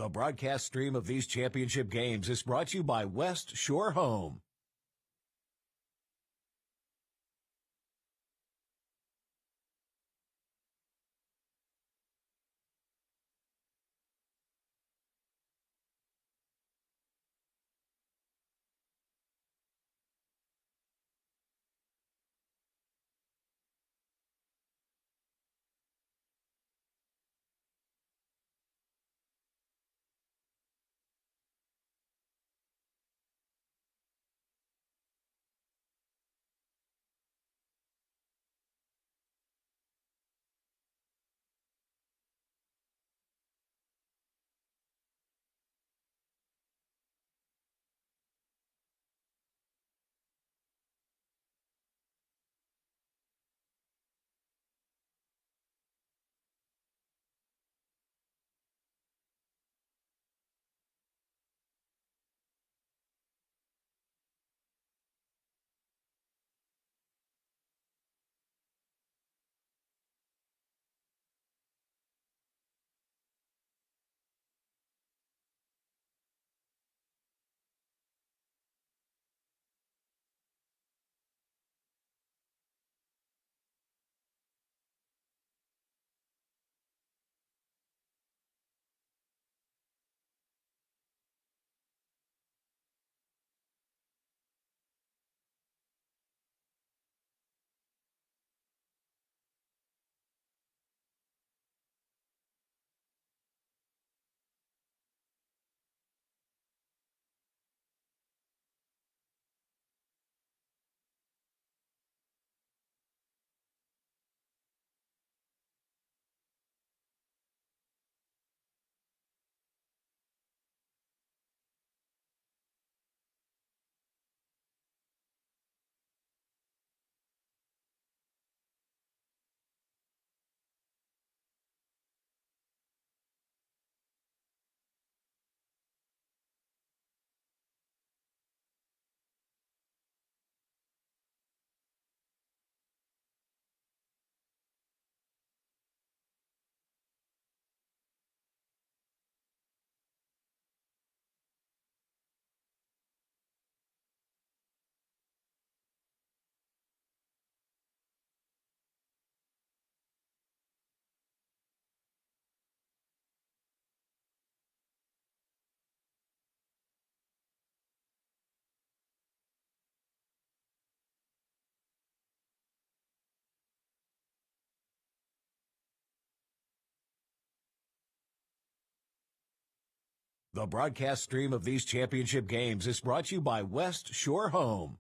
The broadcast stream of these championship games is brought to you by West Shore Home. The broadcast stream of these championship games is brought to you by West Shore Home.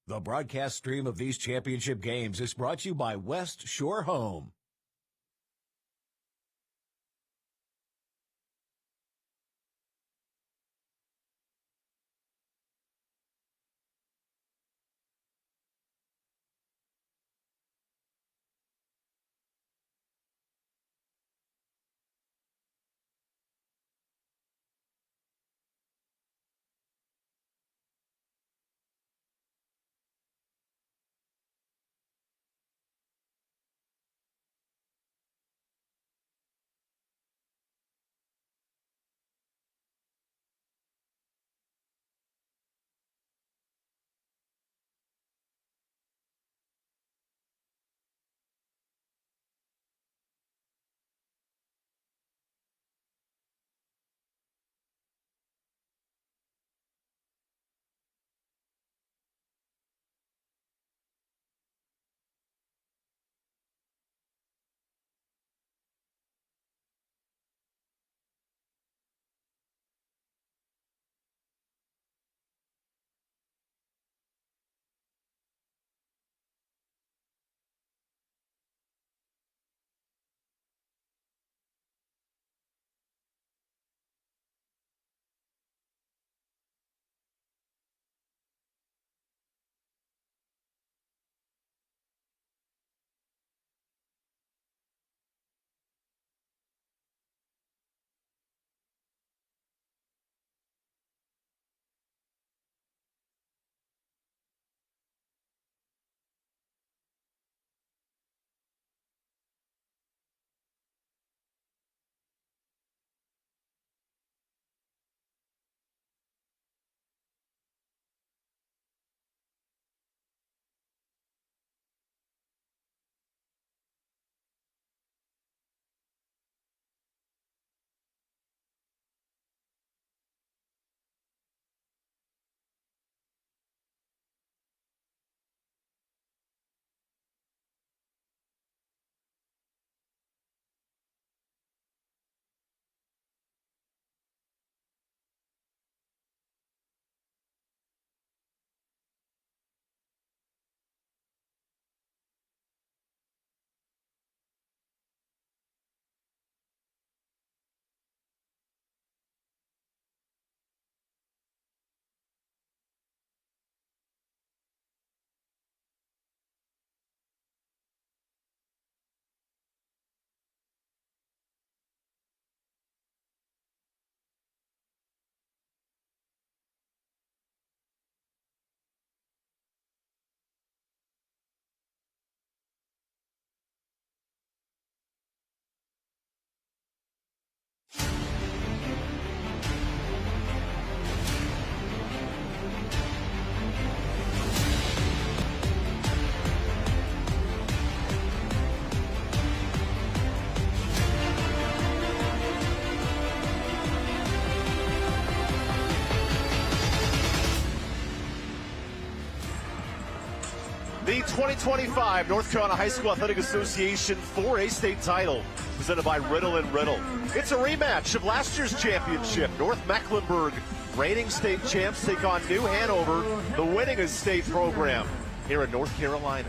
The broadcast stream of these championship games is brought to you by West Shore Home. The 2025 North Carolina High School Athletic Association 4A state title presented by Riddle and Riddle. It's a rematch of last year's championship. North Mecklenburg, reigning state champs, take on New Hanover, the winningest state program here in North Carolina.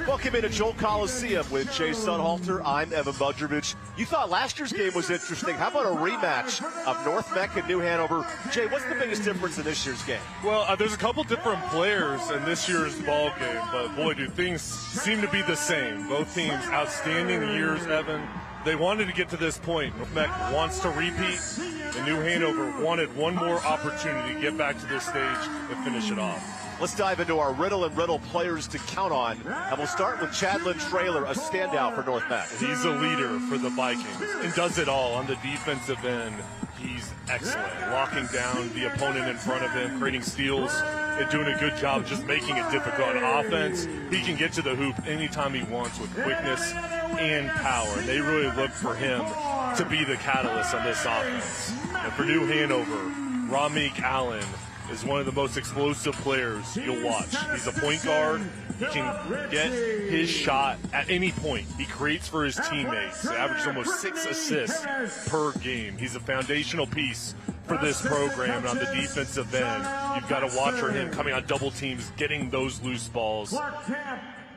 Welcome into Joel Coliseum with Jay Sunhalter. I'm Evan Budrovich. You thought last year's game was interesting. How about a rematch of North Meck and New Hanover? Jay, what's the biggest difference in this year's game? Well, there's a couple different players in this year's ball game, but boy, do things seem to be the same. Both teams outstanding years, Evan. They wanted to get to this point. North Meck wants to repeat, and New Hanover wanted one more opportunity to get back to this stage and finish it off. Let's dive into our Riddle and Riddle players to count on. And we'll start with Chadlin Traylor, a standout for North Meck. He's a leader for the Vikings and does it all on the defensive end. He's excellent, locking down the opponent in front of him, creating steals, and doing a good job just making it difficult. On offense, he can get to the hoop anytime he wants with quickness and power. They really look for him to be the catalyst on this offense. And for New Hanover, Ramik Allen is one of the most explosive players you'll watch. He's a point guard. He can get his shot at any point. He creates for his teammates. He averages almost 6 assists per game. He's a foundational piece for this program. And on the defensive end, you've got to watch for him coming on double teams, getting those loose balls.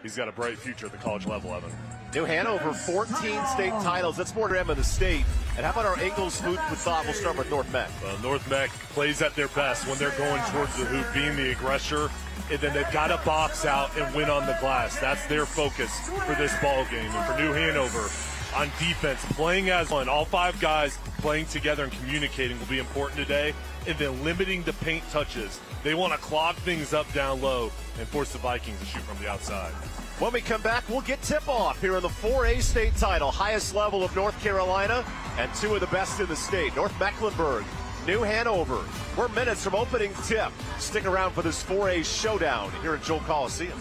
He's got a bright future at the college level, Evan. New Hanover, 14 state titles. That's more than the state. And how about our Ingles food for thought? We'll start with North Meck. Well, North Meck plays at their best when they're going towards the hoop, being the aggressor, and then they've got to box out and win on the glass. That's their focus for this ball game. And for New Hanover, on defense, playing as one, all 5 guys playing together and communicating will be important today, and then limiting the paint touches. They want to clog things up down low and force the Vikings to shoot from the outside. When we come back, we'll get tip-off here in the 4A state title, highest level of North Carolina, and 2 of the best in the state, North Mecklenburg, New Hanover. We're minutes from opening tip. Stick around for this 4A showdown here at Joel Coliseum.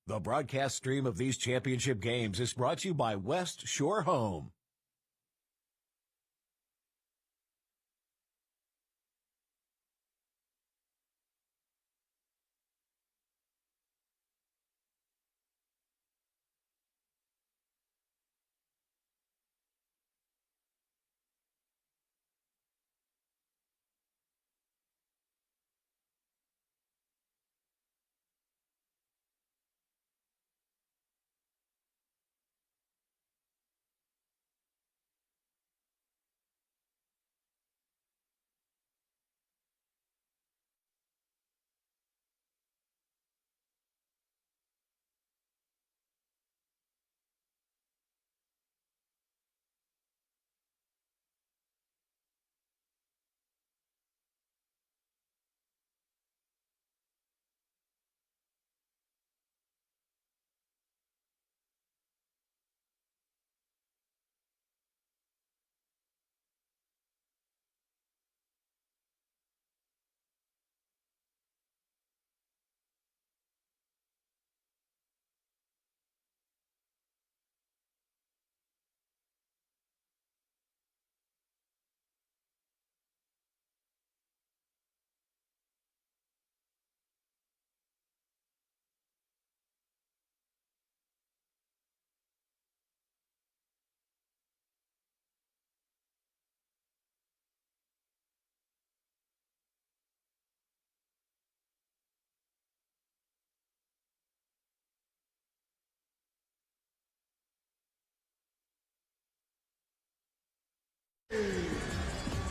The broadcast stream of these championship games is brought to you by West Shore Home.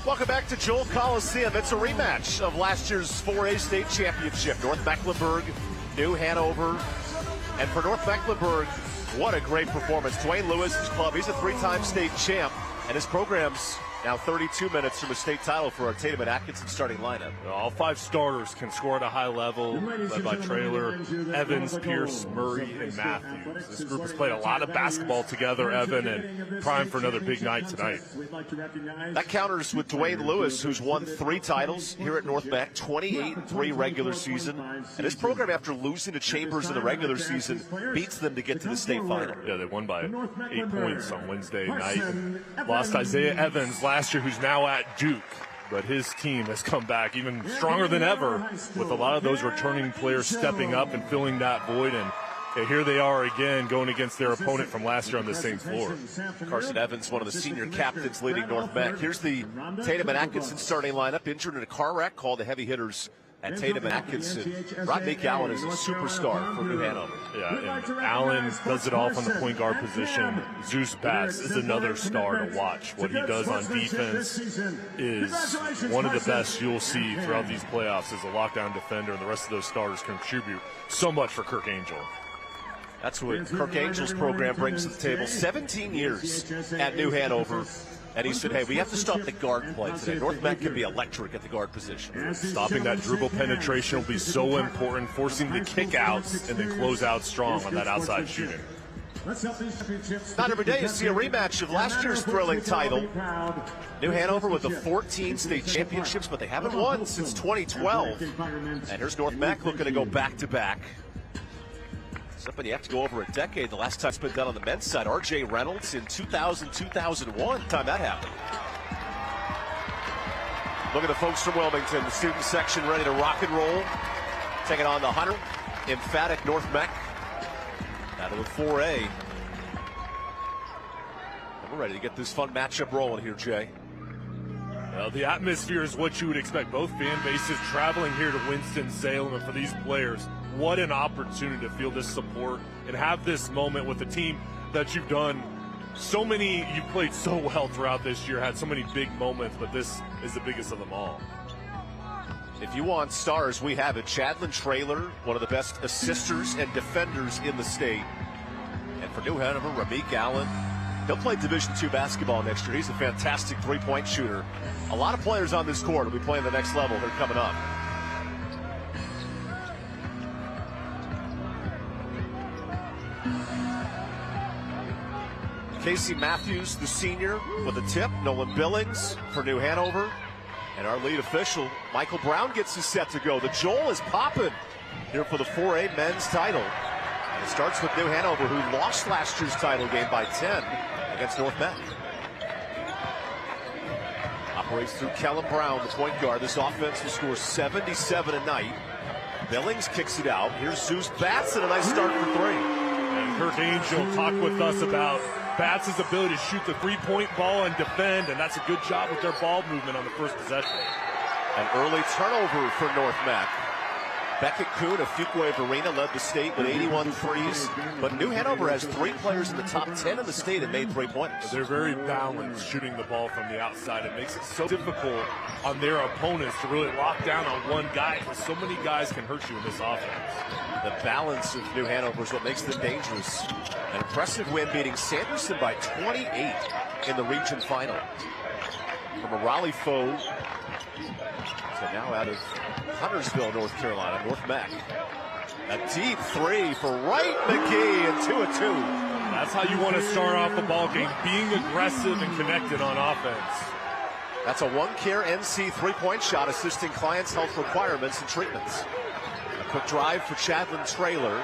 Welcome back to Joel Coliseum. It's a rematch of last year's 4A state championship. North Mecklenburg, New Hanover. And for North Mecklenburg, what a great performance. Dwayne Lewis's club, he's a 3-time state champ. And his program's now 32 minutes from a state title for our Tatum and Atkinson starting lineup. All 5 starters can score at a high level, led by Traylor, Evans, Pierce, Murray, and Matthews. This group has played a lot of basketball together, Evan, and primed for another big night tonight. That counters with Dwayne Lewis, who's won 3 titles here at North Meck, 28-3 regular season. And his program, after losing to Chambers in the regular season, beats them to get to the state final. Yeah, they won by 8 points on Wednesday night. And lost Isaiah Evans last year, who's now at Duke. But his team has come back even stronger than ever, with a lot of those returning players stepping up and filling that void. And here they are again going against their opponent from last year on the same floor. Carson Evans, one of the senior captains leading North Meck. Here's the Tatum and Atkinson starting lineup, injured in a car wreck. Called the heavy hitters at Tatum and Atkinson. Rodney Allen is a superstar for New Hanover. Yeah, and Allen does it all from the point guard position. Zeus Batts is another star to watch. What he does on defense is one of the best you'll see throughout these playoffs as a lockdown defender, and the rest of those starters contribute so much for Kirk Angel. That's what Kirk Angel's program brings to the table. 17 years at New Hanover. And he said, hey, we have to stop the guard play today. North Meck can be electric at the guard position. Stopping that dribble penetration will be so important, forcing the kick-outs and then close out strong on that outside shooting. Not every day you see a rematch of last year's thrilling title. New Hanover with the 14 state championships, but they haven't won since 2012. And here's North Meck looking to go back-to-back. Something you have to go over a decade. The last time it's been done on the men's side, R.J. Reynolds in 2000-2001. Time that happened. Look at the folks from Wilmington, the student section ready to rock and roll. Taking on the 100, emphatic North Mech. Out of the 4A. And we're ready to get this fun matchup rolling here, Jay. Well, the atmosphere is what you would expect. Both fan bases traveling here to Winston-Salem, and for these players, what an opportunity to feel this support and have this moment with a team that you've done you've played so well throughout this year, had so many big moments, but this is the biggest of them all. If you want stars, we have it. Chadlin Traylor, one of the best assisters and defenders in the state. And for New Hanover, Ramik Allen. He'll play Division II basketball next year. He's a fantastic three-point shooter. A lot of players on this court will be playing the next level. They're coming up. Casey Matthews, the senior, with a tip. Nolan Billings for New Hanover. And our lead official, Michael Brown, gets his set to go. The Joel is popping here for the 4A men's title. And it starts with New Hanover, who lost last year's title game by 10 against North Mech. Operates through Kellen Brown, the point guard. This offense will score 77 a night. Billings kicks it out. Here's Zeus Batts, and a nice start for three. And Kurt Angel talked with us about Batts' ability to shoot the three-point ball and defend, and that's a good job with their ball movement on the first possession. An early turnover for North Mech. Beckett Kuhn of Fuquay Arena led the state with 81 threes, but New Hanover has 3 players in the top 10 in the state and made 3-pointers. They're very balanced shooting the ball from the outside. It makes it so difficult on their opponents to really lock down on one guy, because so many guys can hurt you in this offense. The balance of New Hanover is what makes them dangerous. An impressive win beating Sanderson by 28 in the region final. From a Raleigh foe to now out of Huntersville, North Carolina, North Mech. A deep three for Wright McGee, and 2 of 2. That's how you want to start off the ball game, being aggressive and connected on offense. That's a one-care NC three-point shot, assisting clients' health requirements and treatments. A quick drive for Chadlin Traylor.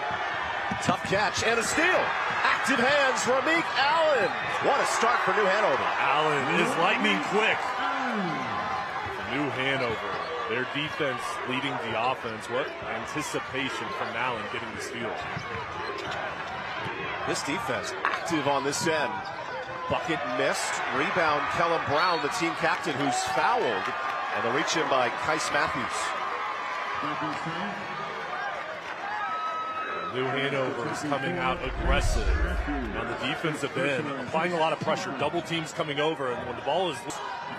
Tough catch and a steal. Active hands for Ramik Allen. What a start for New Hanover. Allen is lightning quick. For New Hanover, their defense leading the offense. What anticipation from Allen getting the steal. This defense active on this end. Bucket missed. Rebound, Kellen Brown, the team captain, who's fouled. And the reach in by Kais Matthews. New Hanover is coming out aggressive on the defensive end, applying a lot of pressure. Double teams coming over, and when the ball is, you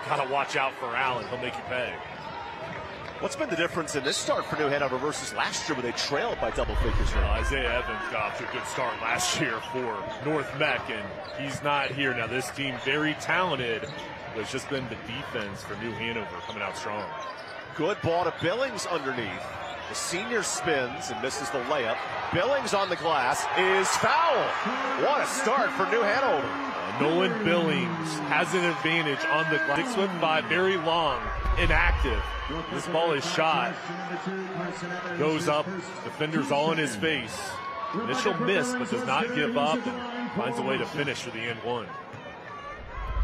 gotta watch out for Allen. He'll make you pay. What's been the difference in this start for New Hanover versus last year, where they trailed by double figures? Isaiah Evans got off to a good start last year for North Mech, and he's not here. Now this team, very talented, but it's just been the defense for New Hanover coming out strong. Good ball to Billings underneath. The senior spins and misses the layup. Billings on the glass is fouled. What a start for New Hanover. Nolan Billings has an advantage on the glass. 6'5", very long, inactive. This ball is shot. Goes up. Defenders all in his face. Initial miss, but does not give up and finds a way to finish for the end one.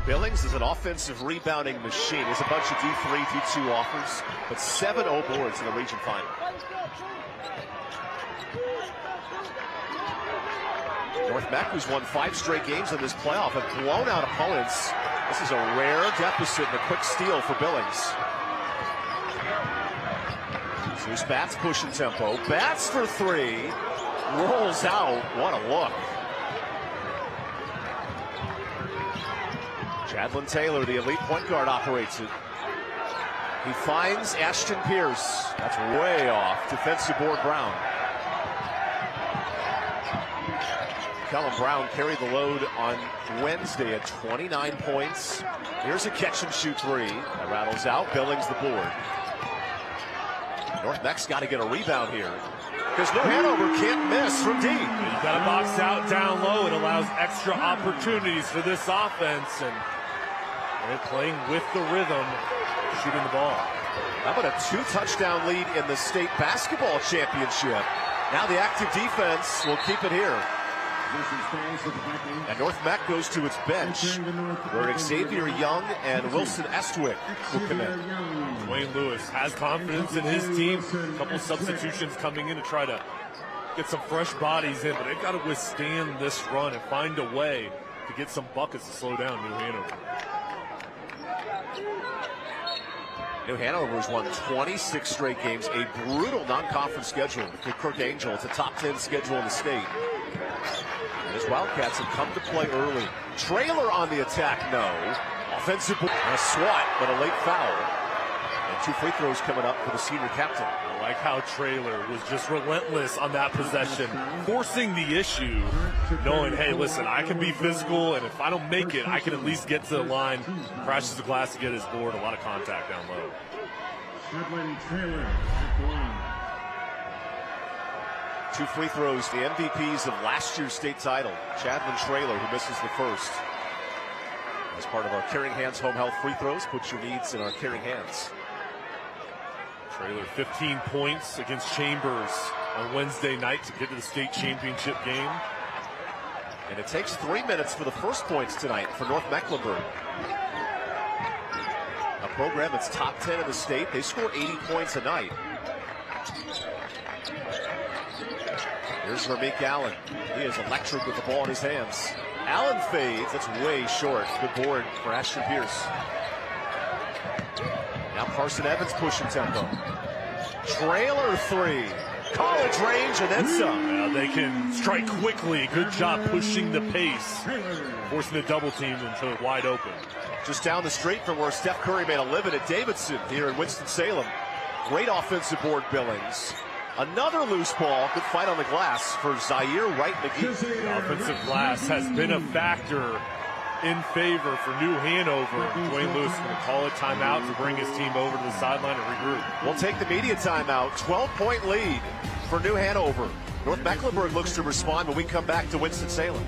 Billings is an offensive rebounding machine. There's a bunch of D3, D2 offers, but 7 0 boards in the region final. North Mech, who's won 5 straight games in this playoff, have blown out opponents. This is a rare deficit and a quick steal for Billings. Zeus Batts pushing tempo. Batts for 3. Rolls out. What a look. Chadlin Taylor, the elite point guard, operates it. He finds Ashton Pierce. That's way off. Defensive board Brown. Kellen Brown carried the load on Wednesday at 29 points. Here's a catch and shoot 3. That rattles out. Billings the board. North Mech's got to get a rebound here, because New Hanover can't miss from deep. You got to box out down low. It allows extra opportunities for this offense, and they're playing with the rhythm, shooting the ball. How about a 2-touchdown lead in the state basketball championship? Now the active defense will keep it here. And North Mac goes to its bench, where Xavier Young and Wilson Estwick will come in. Dwayne Lewis has confidence in his team. A couple substitutions coming in to try to get some fresh bodies in, but they've got to withstand this run and find a way to get some buckets to slow down New Hanover. New Hanover has won 26 straight games, a brutal non-conference schedule for Kirk Angel. It's a top 10 schedule in the state. And his Wildcats have come to play early. Trailer on the attack, no. Offensive and a swat, but a late foul. And 2 free throws coming up for the senior captain. I like how Trailer was just relentless on that possession, forcing the issue, knowing, hey, listen, I can be physical, and if I don't make it, I can at least get to the line, crashes the glass to get his board, a lot of contact down low. Trailer at the line. 2 free throws, the MVPs of last year's state title. Chadlin Trailer, who misses the first. As part of our Caring Hands Home Health free throws, put your needs in our Caring Hands. Trailer 15 points against Chambers on Wednesday night to get to the state championship game. And it takes 3 minutes for the first points tonight for North Mecklenburg. A program that's top 10 in the state. They score 80 points a night. Here's Ramik Allen. He is electric with the ball in his hands. Allen fades. That's way short. Good board for Ashton Pierce. Now Carson Evans pushing tempo. Trailer 3. College range and then some. They can strike quickly. Good job pushing the pace. Forcing the double team until wide open. Just down the street from where Steph Curry made a living at Davidson here in Winston-Salem. Great offensive board Billings. Another loose ball. Good fight on the glass for Zaire Wright McGee. The offensive glass has been a factor in favor for New Hanover. Dwayne Lewis is going to call a timeout to bring his team over to the sideline and regroup. We'll take the media timeout. 12-point lead for New Hanover. North Mecklenburg looks to respond when we come back to Winston-Salem.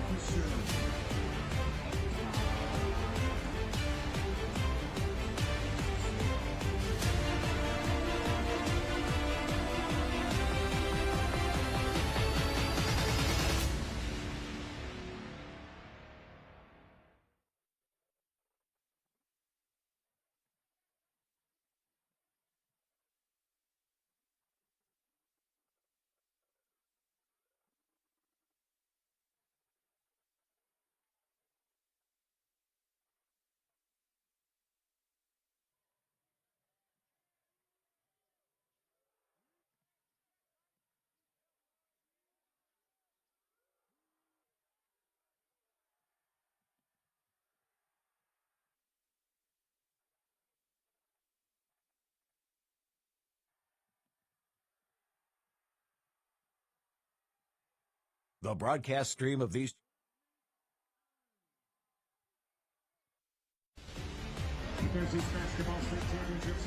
The broadcast stream of these.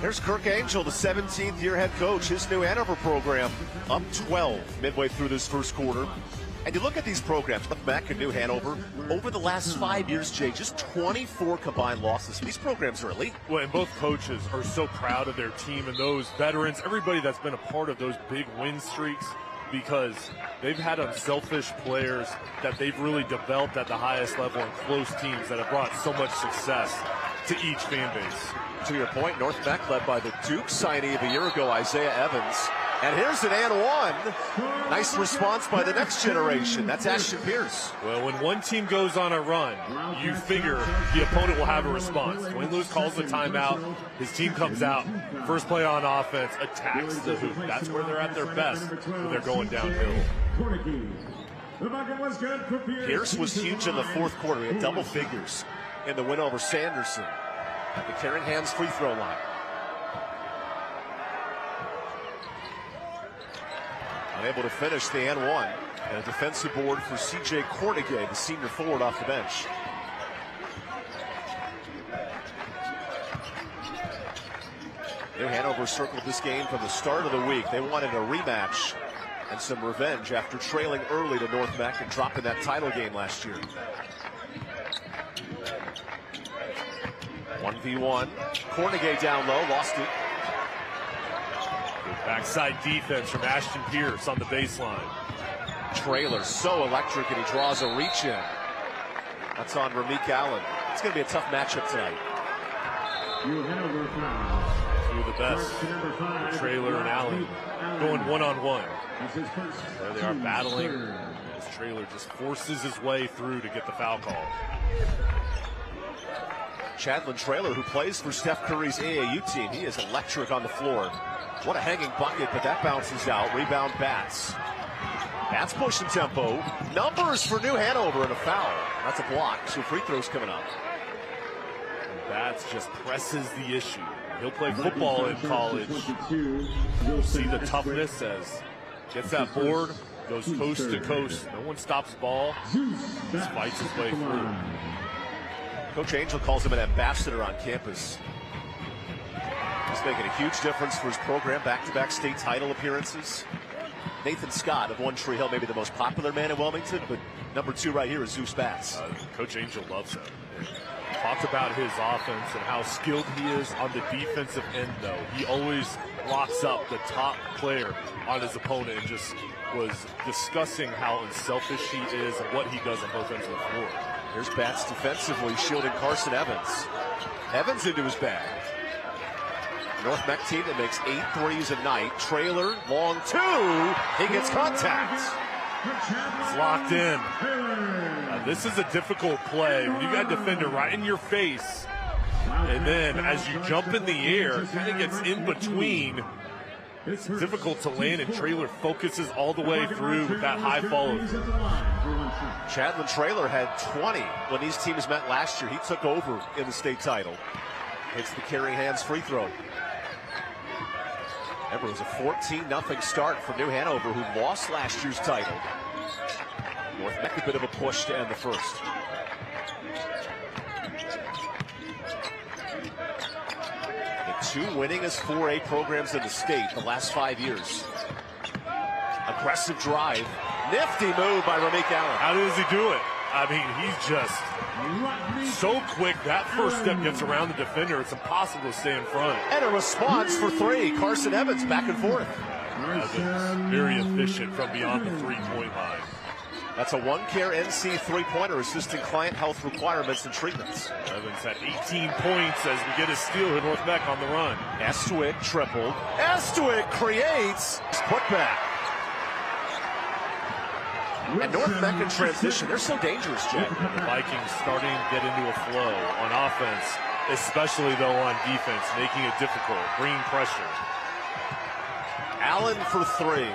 Here's Kirk Angel, the 17th year head coach. His New Hanover program up 12 midway through this first quarter. And you look at these programs, North Mac and New Hanover, over the last 5 years, Jay, just 24 combined losses. These programs are elite. Well, and both coaches are so proud of their team and those veterans, everybody that's been a part of those big win streaks, because they've had unselfish players that they've really developed at the highest level and close teams that have brought so much success to each fan base. To your point, North Mac led by the Duke signee of a year ago, Isaiah Evans. And here's an and one. Nice response by the next generation. That's Ashton Pierce. Well, when one team goes on a run, you figure the opponent will have a response. Dwayne Lewis calls the timeout. His team comes out. First play on offense, attacks the hoop. That's where they're at their best when they're going downhill. Pierce was huge in the fourth quarter. He had double figures in the win over Sanderson at the Caring Hands free throw line. Unable to finish the and one. And a defensive board for C.J. Cornegay, the senior forward off the bench. New Hanover circled this game from the start of the week. They wanted a rematch and some revenge after trailing early to North Mac and dropping that title game last year. 1v1. Cornegay down low, lost it. Good backside defense from Ashton Pierce on the baseline. Trailer so electric, and he draws a reach in. That's on Ramik Allen. It's going to be a tough matchup tonight. Two of the best, Trailer and Allen, going one-on-one. There they are battling as Trailer just forces his way through to get the foul call. Chadlin Trailer, who plays for Steph Curry's AAU team, he is electric on the floor. What a hanging bucket, but that bounces out. Rebound Bats. Bats pushing tempo. Numbers for New Hanover and a foul. That's a block, so free throws coming up. And Bats just presses the issue. He'll play football in college. You'll see the toughness as gets that board, goes coast to coast. No one stops the ball. Just fights his way through. Coach Angel calls him an ambassador on campus. He's making a huge difference for his program, back-to-back state title appearances. Nathan Scott of One Tree Hill, maybe the most popular man in Wilmington, but number 2 right here is Zeus Bats. Coach Angel loves him. Talked about his offense and how skilled he is on the defensive end, though. He always locks up the top player on his opponent and just was discussing how unselfish he is and what he does on both ends of the floor. Here's Bats defensively shielding Carson Evans. Evans into his bag. North Meck team that makes 8 threes a night. Trailer, long 2. He gets contact. It's locked in. Now, this is a difficult play. When you got a defender right in your face, and then as you jump in the air, it kind of gets in between. It's difficult to land, and Trailer focuses all the way through with that high follow through. Chadlin Trailer had 20 when these teams met last year. He took over in the state title. Hits the carrying hands free throw. Remember, it was a 14-0 start for New Hanover, who lost last year's title. North Meck a bit of a push to end the first. The 2 winningest 4A programs in the state the last 5 years. Aggressive drive. Nifty move by Ramik Allen. How does he do it? I mean, he's just so quick. That first step gets around the defender. It's impossible to stay in front. And a response for 3. Carson Evans back and forth. Evans, very efficient from beyond the 3-point line. That's a One-Care NC 3-pointer assisting client health requirements and treatments. Evans had 18 points as we get a steal at North Meck on the run. Estwick tripled. Estwick creates putback. And North Meck in transition, they're so dangerous, Jed. The Vikings starting to get into a flow on offense, especially though on defense, making it difficult, bringing pressure. Allen for 3.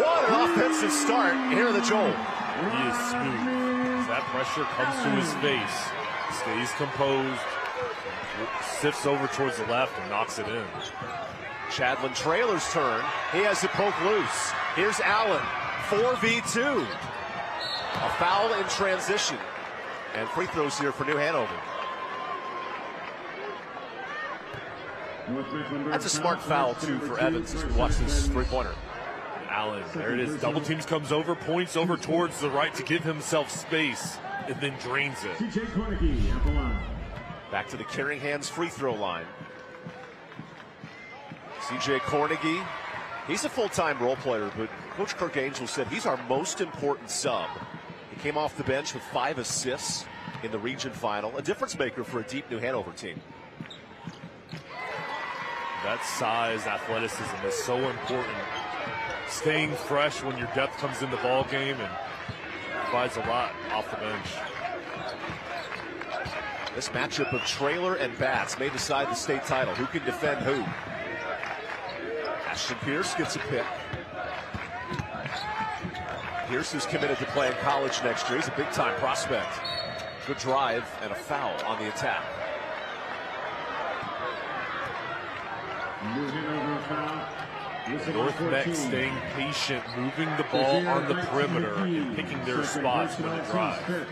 What an offensive start here in the Joel. He is smooth. As that pressure comes to his face, stays composed, sifts over towards the left and knocks it in. Chadlin Trailer's turn. He has it poked loose. Here's Allen, 4v2. A foul in transition. And free throws here for New Hanover. That's a smart foul, too, for Evans as we watch this 3-pointer. Allen, there it is. Double teams comes over, points over towards the right to give himself space, and then drains it. Back to the carrying hands free throw line. CJ Cornegie, he's a full-time role player, but Coach Kirk Angel said he's our most important sub. He came off the bench with 5 assists in the region final, a difference maker for a deep New Hanover team. That size, athleticism is so important. Staying fresh when your depth comes in the ball game and provides a lot off the bench. This matchup of Trailer and Bats may decide the state title. Who can defend who? Ashton Pierce gets a pick. Pierce is committed to playing college next year. He's a big-time prospect. Good drive and a foul on the attack. North Meck staying patient, moving the ball on the perimeter and picking their spots when they drive.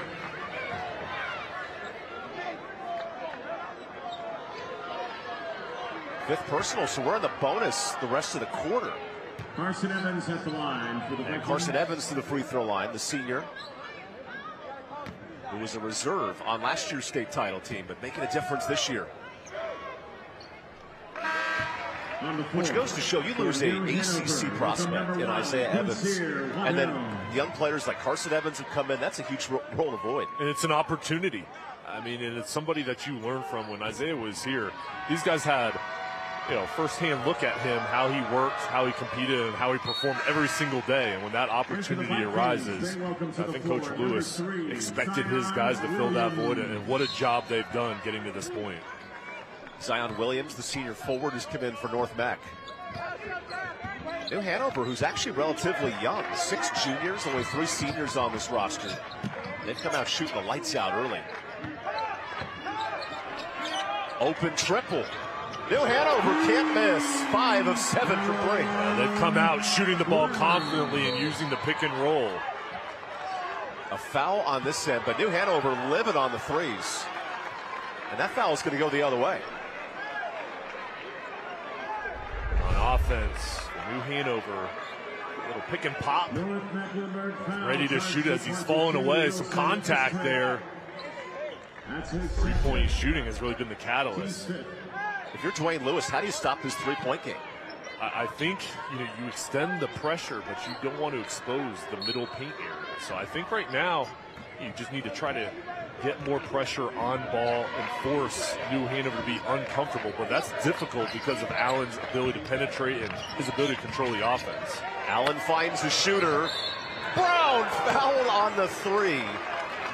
Fifth personal, so we're in the bonus the rest of the quarter. Carson Evans at the line for the And Carson Evans to the free throw line, the senior, who was a reserve on last year's state title team, but making a difference this year. Which goes to show you lose a ACC prospect in Isaiah Evans. And then young players like Carson Evans have come in. That's a huge role to avoid. And it's an opportunity. I mean, and it's somebody that you learn from. When Isaiah was here, these guys had, firsthand look at him, how he worked, how he competed, and how he performed every single day. And when that opportunity arises, I think Coach Lewis expected his guys to fill that void, and what a job they've done getting to this point. Zion Williams, the senior forward, has come in for North Mac. New Hanover, who's actually relatively young, 6 juniors, only 3 seniors on this roster. They've come out shooting the lights out early. Open triple. New Hanover can't miss. 5 of 7 for 3. They've come out shooting the ball confidently and using the pick and roll. A foul on this end, but New Hanover living on the threes. And that foul is going to go the other way. On offense, New Hanover, a little pick and pop. Ready to shoot as he's falling away. Some contact there. Three-point shooting has really been the catalyst. If you're Dwayne Lewis, how do you stop this three-point game? I think you extend the pressure, but you don't want to expose the middle paint area. So I think right now you just need to try to get more pressure on ball and force New Hanover to be uncomfortable. But that's difficult because of Allen's ability to penetrate and his ability to control the offense. Allen finds the shooter. Brown foul on the 3.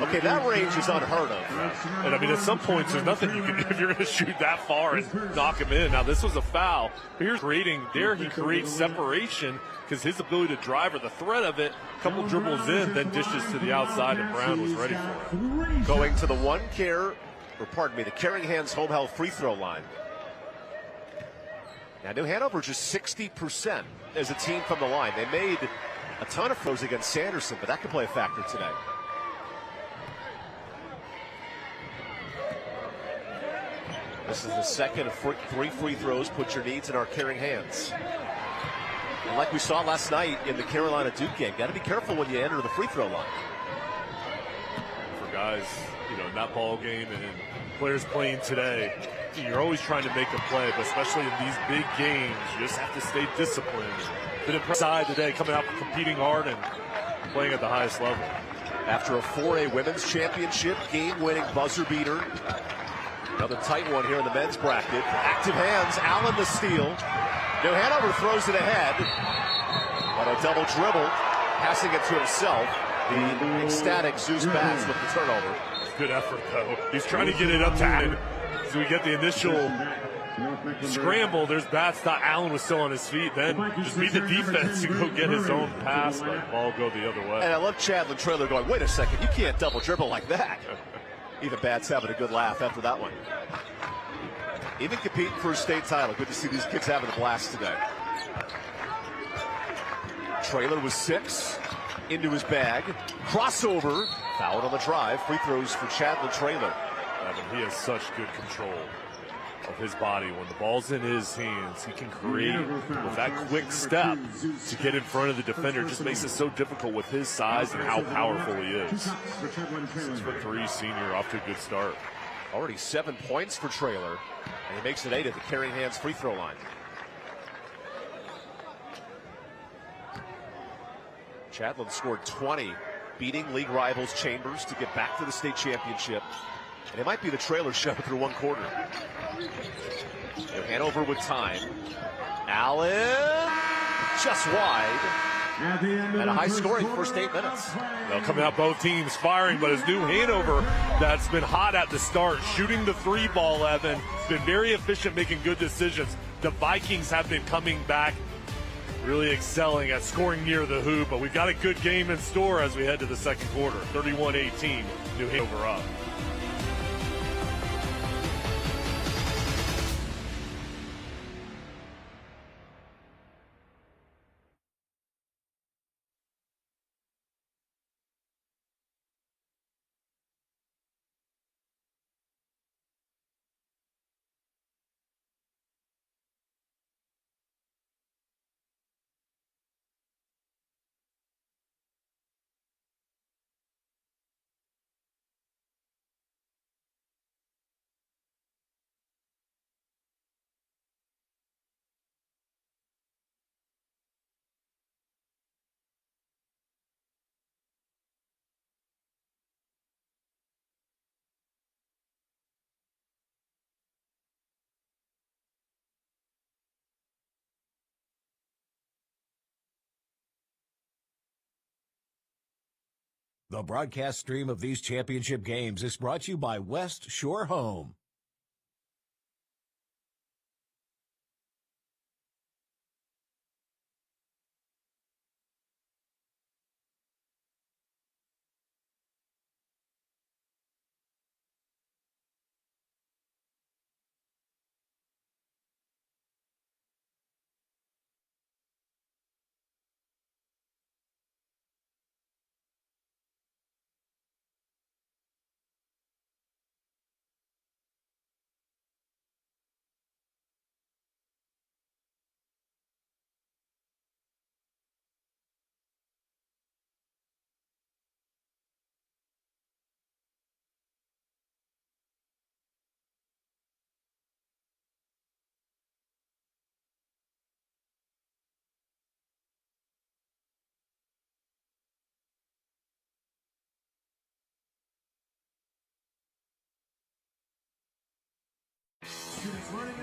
Okay, that range is unheard of. And I mean, at some points, there's nothing you can do if you're going to shoot that far and knock him in. Now, this was a foul. Here's creating there. He creates separation because his ability to drive or the threat of it, a couple dribbles in, then dishes to the outside, and Brown was ready for it. Going to the the Caring Hands home health free throw line. Now, New Hanover just 60% as a team from the line. They made a ton of throws against Sanderson, but that could play a factor today. This is the second of 3 free throws. Put your needs in our Caring Hands. And like we saw last night in the Carolina-Duke game, got to be careful when you enter the free throw line. For guys, in that ball game and players playing today, you're always trying to make a play, but especially in these big games, you just have to stay disciplined. Been impressed today, coming out competing hard and playing at the highest level. After a 4A women's championship, game-winning buzzer beater. Another tight one here in the men's bracket. Active hands, Allen the steal. New Hanover throws it ahead. But a double dribble, passing it to himself. The ecstatic Zeus Bats with the turnover. Good effort, though. He's trying to get it up to Allen. So we get the initial scramble. There's Bats. Thought Allen was still on his feet. Then just beat the defense and go get his own pass. But the ball go the other way. And I love Chadlin Traylor going, wait a second, you can't double dribble like that. Even Bats having a good laugh after that one. Even competing for a state title. Good to see these kids having a blast today. Traylor was 6. Into his bag. Crossover. Fouled on the drive. Free throws for Chadlin Traylor. He has such good control of his body. When the ball's in his hands, he can create with that quick step to get in front of the defender. It just makes it so difficult with his size and how powerful he is. 6'3" senior, off to a good start. Already 7 points for Traylor, and he makes it 8 at the Caring Hands free throw line. Chadlin scored 20, beating league rivals Chambers to get back to the state championship. And it might be the Traylor show through one quarter. Hanover with time. Allen just wide. And a high scoring first 8 minutes. They'll come out both teams firing, but as New Hanover, that's been hot at the start, shooting the 3 ball, Evan, been very efficient, making good decisions. The Vikings have been coming back, really excelling at scoring near the hoop, but we've got a good game in store as we head to the second quarter. 31-18, New Hanover up. The broadcast stream of these championship games is brought to you by West Shore Home.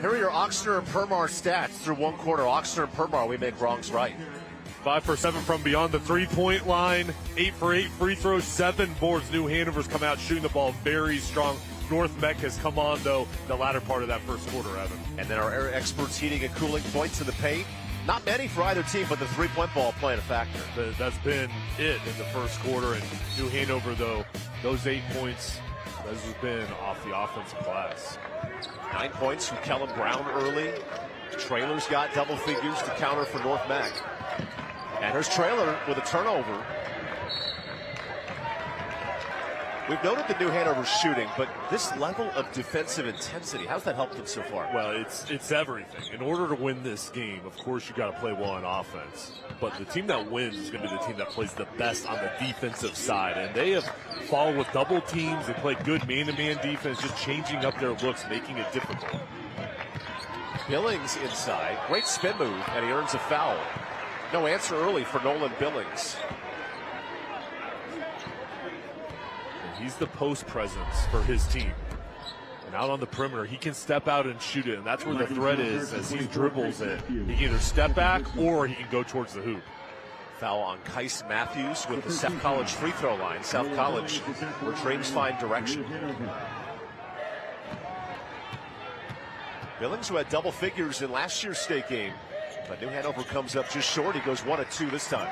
Here are your Oxner and Permar stats through one quarter. Oxner and Permar, we make wrongs right. 5 for 7 from beyond the three-point line. 8 for 8 free throws, 7 boards. New Hanover's come out shooting the ball very strong. North Mech has come on, though, the latter part of that first quarter, Evan. And then our air experts heating and cooling points in the paint. Not many for either team, but the three-point ball playing a factor. That's been it in the first quarter. And New Hanover, though, those 8 points, those have been off the offensive glass. 9 points from Kellen Brown early. Traylor's got double figures to counter for North Mech. And here's Traylor with a turnover. We've noted the New Hanover shooting, but this level of defensive intensity, how's that helped them so far? Well, it's everything. In order to win this game, of course, you got to play well on offense. But the team that wins is going to be the team that plays the best on the defensive side. And they have followed with double teams. They play good man-to-man defense, just changing up their looks, making it difficult. Billings inside. Great spin move, and he earns a foul. No answer early for Nolan Billings. He's the post presence for his team. And out on the perimeter, he can step out and shoot it. And that's where the threat is as he dribbles it. He can either step back or he can go towards the hoop. Foul on Kais Matthews with the South College free throw line. South College, where dreams find direction. Billings, who had double figures in last year's state game. But New Hanover comes up just short. He goes 1 of 2 this time.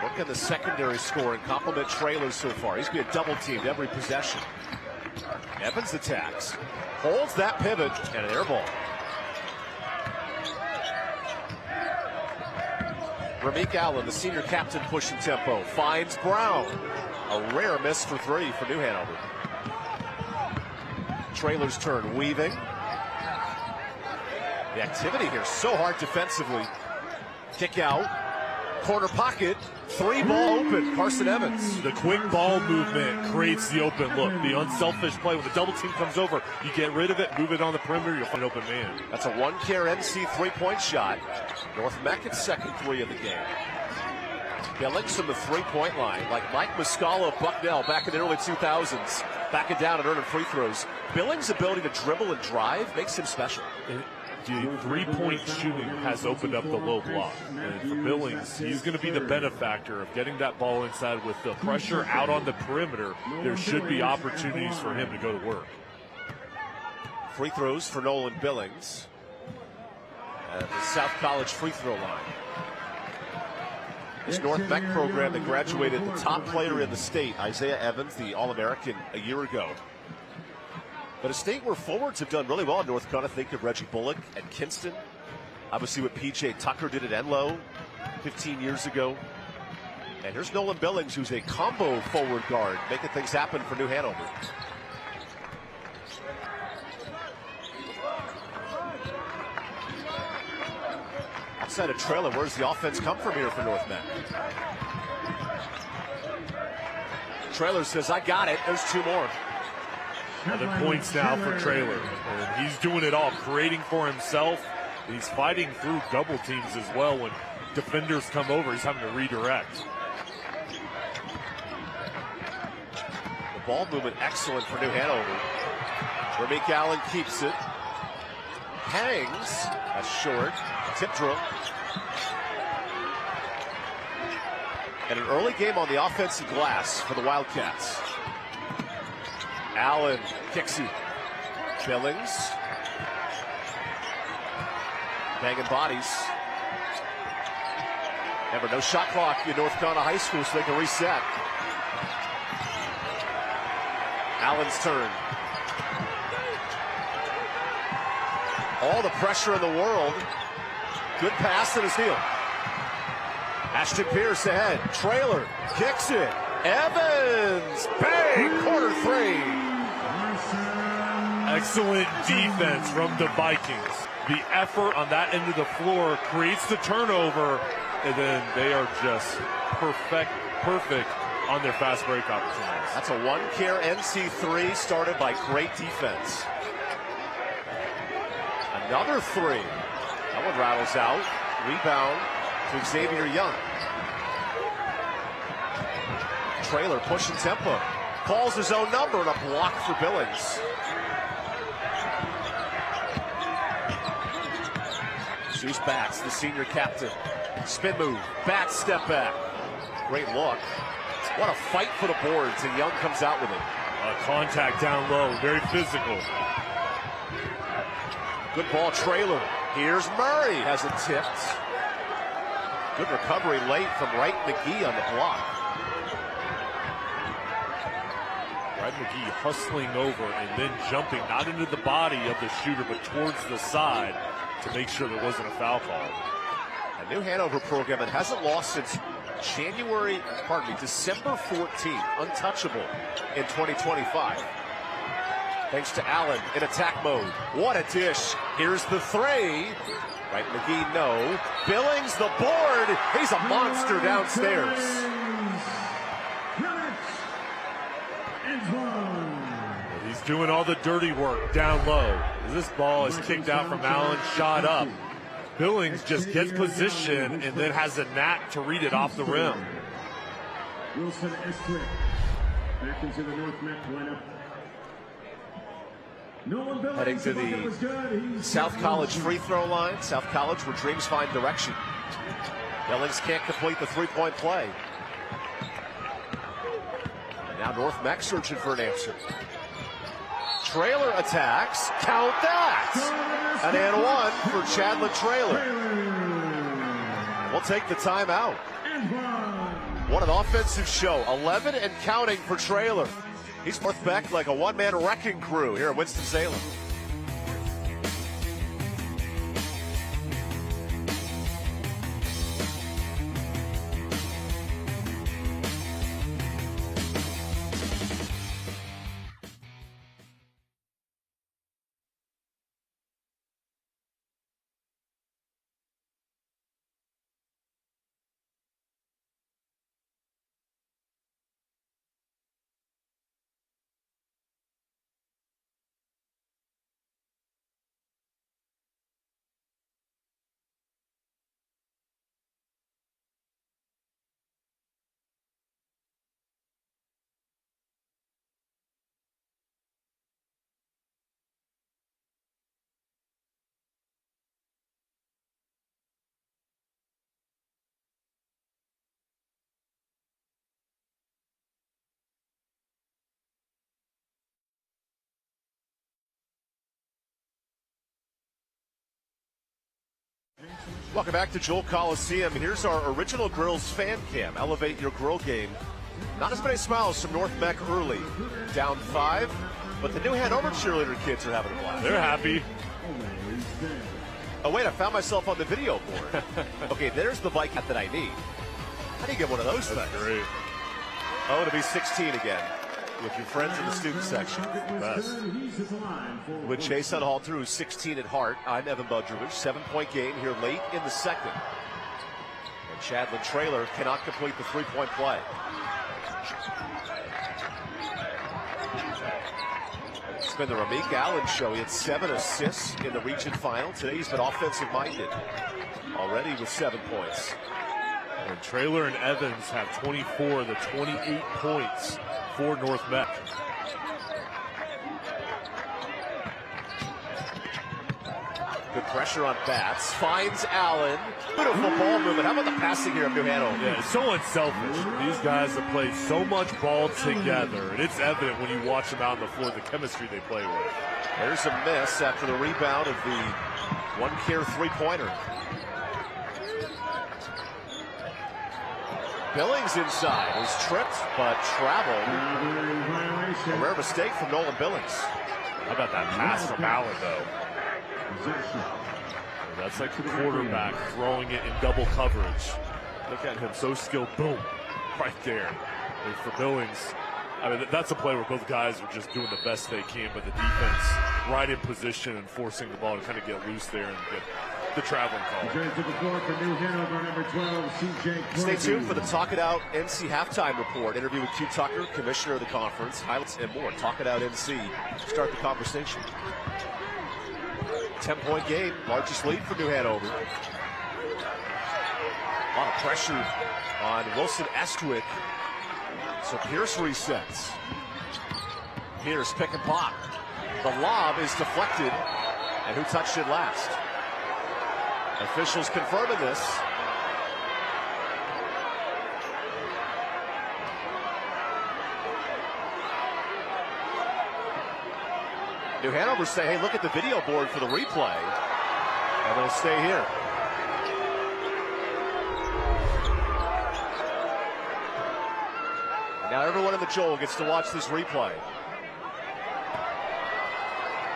Look at the secondary score and compliment Traylor so far. He's been double teamed every possession. Evans attacks, holds that pivot, and an air ball. Ramik Allen, the senior captain, pushing tempo, finds Brown. A rare miss for 3 for New Hanover. Traylor's turn, weaving. The activity here so hard defensively. Kick out, corner pocket. 3 ball open, Carson Evans. The quick ball movement creates the open look. The unselfish play, when the double team comes over, you get rid of it, move it on the perimeter, you'll find an open man. That's a 1-care NC 3-point shot. North Mecca's second 3 of the game. Billings from the 3-point line, like Mike Muscala of Bucknell back in the early 2000s, backing down and earning free throws. Billings' ability to dribble and drive makes him special. The 3-point shooting has opened up the low block. And for Billings, he's going to be the benefactor of getting that ball inside. With the pressure out on the perimeter, there should be opportunities for him to go to work. Free throws for Nolan Billings at the South College free throw line. This North Mech program that graduated the top player in the state, Isaiah Evans, the All-American a year ago. But a state where forwards have done really well in North Carolina. Think of Reggie Bullock at Kinston. Obviously what P.J. Tucker did at Enloe 15 years ago. And here's Nolan Billings, who's a combo forward guard, making things happen for New Hanover. Outside of Traylor, where's the offense come from here for North Mech? Traylor says, I got it. There's 2 more. Another points now for Traylor. And he's doing it all, creating for himself. He's fighting through double teams as well. When defenders come over, he's having to redirect. The ball movement excellent for New Hanover. Ramik Allen keeps it. Hangs. That's short. Tip drill. And an early game on the offensive glass for the Wildcats. Allen kicks it. Billings. Banging bodies. Remember, no shot clock in North Carolina High School, so they can reset. Allen's turn. All the pressure in the world. Good pass and a steal. Ashton Pierce ahead. Trailer kicks it. Evans. Bang! Corner three. Excellent defense from the Vikings. The effort on that end of the floor creates the turnover, and then they are just perfect on their fast break opportunities. That's a one-care NC3 started by great defense. Another three. That one rattles out. Rebound to Xavier Young. Trailer pushing tempo. Calls his own number and a block for Billings. Zeus Bats, the senior captain. Spin move. Bats step back. Great look. What a fight for the boards, and Young comes out with it. Contact down low. Very physical. Good ball, Trailer. Here's Murray. Has it tipped. Good recovery late from Wright McGee on the block. Wright McGee hustling over and then jumping not into the body of the shooter but towards the side to make sure there wasn't a foul call. A New Hanover program that hasn't lost since December 14th. Untouchable in 2025. Thanks to Allen in attack mode. What a dish. Here's the three. Wright McGee, no. Billings, the board. He's a monster downstairs. He's doing all the dirty work down low. This ball is kicked out from Allen, shot up. Billings just gets position and then has a knack to read it off the rim. Wilson Estwick back into the North Met lineup. Heading to the South College free throw line. South College, where dreams find direction. Billings can't complete the three-point play. And now North Meck searching for an answer. Trailer attacks. Count that! An and one for Chadlin Trailer. We'll take the timeout. What an offensive show. 11 and counting for Trailer. He's North Meck like a one-man wrecking crew here at Winston-Salem. Welcome back to Joel Coliseum. Here's our original Grills fan cam. Elevate your grill game. Not as many smiles from North Meck early. Down 5, but the New Hanover cheerleader kids are having a blast. They're happy. Oh, wait, I found myself on the video board. Okay, there's the bike that I need. How do you get one of those things? Great. Oh, to be 16 again with your friends in the student section. Best. With Chase Unhalter, who's 16 at heart, I'm Evan Budrovich. 7-point game here late in the second. And Chadlin Trailer cannot complete the three-point play. It's been the Ramik Allen show. He had 7 assists in the region final. Today he's been offensive-minded. Already with 7 points. And Trailer and Evans have 24 of the 28 points for North Meck. Good Pressure on Bats. Finds Allen. Beautiful ball movement. How about the passing here of New Hanover? Yeah, it's so unselfish. These guys have played so much ball together, and it's evident when you watch them out on the floor, the chemistry they play with. There's a miss after the rebound of the one-care three-pointer. Billings inside. Was tripped, but traveled. A rare mistake from Nolan Billings. How about that pass from Allen, though? That's like the quarterback throwing it in double coverage. Look at him, so skilled. Boom, right there. And for Billings, I mean, that's a play where both guys are just doing the best they can, but the defense right in position and forcing the ball to kind of get loose there and get the traveling call. Stay tuned for the Talk It Out NC halftime report. Interview with Q Tucker, commissioner of the conference, highlights and more. Talk It Out NC. Start the conversation. 10-point game, largest lead for New Hanover. A lot of pressure on Wilson Estwick. So Pierce resets. Pierce pick and pop. The lob is deflected. And who touched it last? Officials confirming this. New Hanover say, hey, look at the video board for the replay. And they'll stay here. And now everyone in the Joel gets to watch this replay.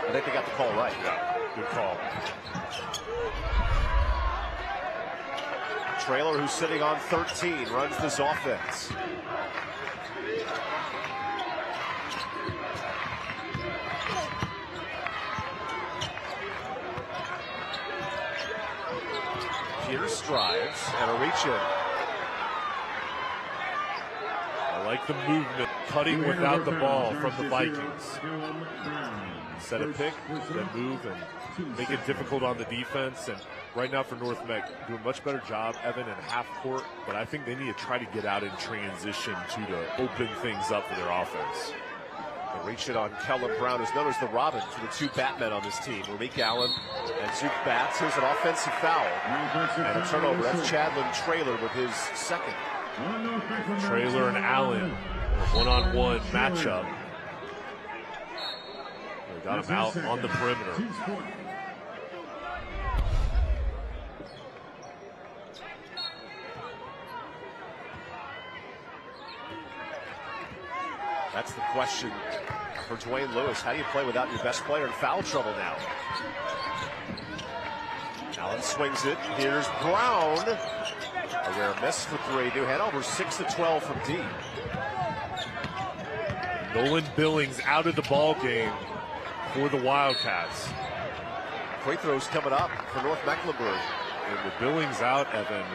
I think they got the call right. Yeah, good call. Trailer, who's sitting on 13, runs this offense. Pierce drives and a reach in. I like the movement, cutting without the ball from the Vikings. Set a pick, then move and make it difficult on the defense. And right now for North Meck, doing a much better job, Evan, in half court. But I think they need to try to get out in transition to open things up for their offense. They reach it on Kellen Brown, who's known as the Robin to the two Batmen on this team. Ramik Allen and Zook Bats. Here's an offensive foul and a turnover. That's Chadlin Trailer with his second. Trailer and Allen, one-on-one matchup. They got him out on the perimeter. That's the question for Dwayne Lewis. How do you play without your best player in foul trouble now? Allen swings it. Here's Brown. A rare miss for three. New Hanover 6-12 from D. Nolan Billings out of the ball game for the Wildcats. Free throws coming up for North Mecklenburg. And with Billings out, Evan,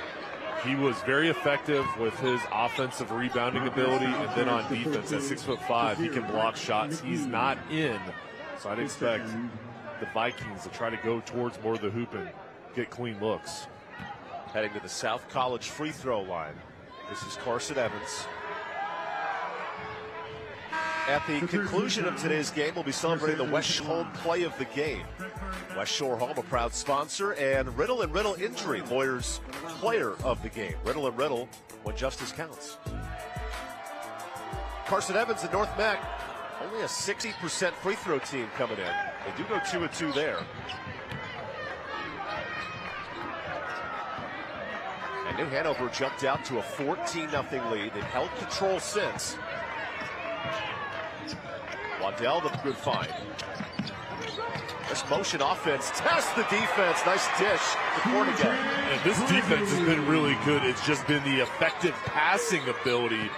he was very effective with his offensive rebounding ability, and then on defense at 6'5", he can block shots. He's not in, so I'd expect the Vikings to try to go towards more of the hoop and get clean looks. Heading to the South College free throw line. This is Carson Evans. At the conclusion of today's game, we'll be celebrating the West Home play of the game. West Shore Home, a proud sponsor, and Riddle & Riddle Injury Lawyers player of the game. Riddle & Riddle, when justice counts. Carson Evans and North Meck, only a 60% free throw team coming in. They do go 2-2 there. And New Hanover jumped out to a 14-0 lead. They've held control since. Waddell, the good find. This motion offense tests the defense. Nice dish to Cornigan. And this defense has been really good. It's just been the effective passing ability.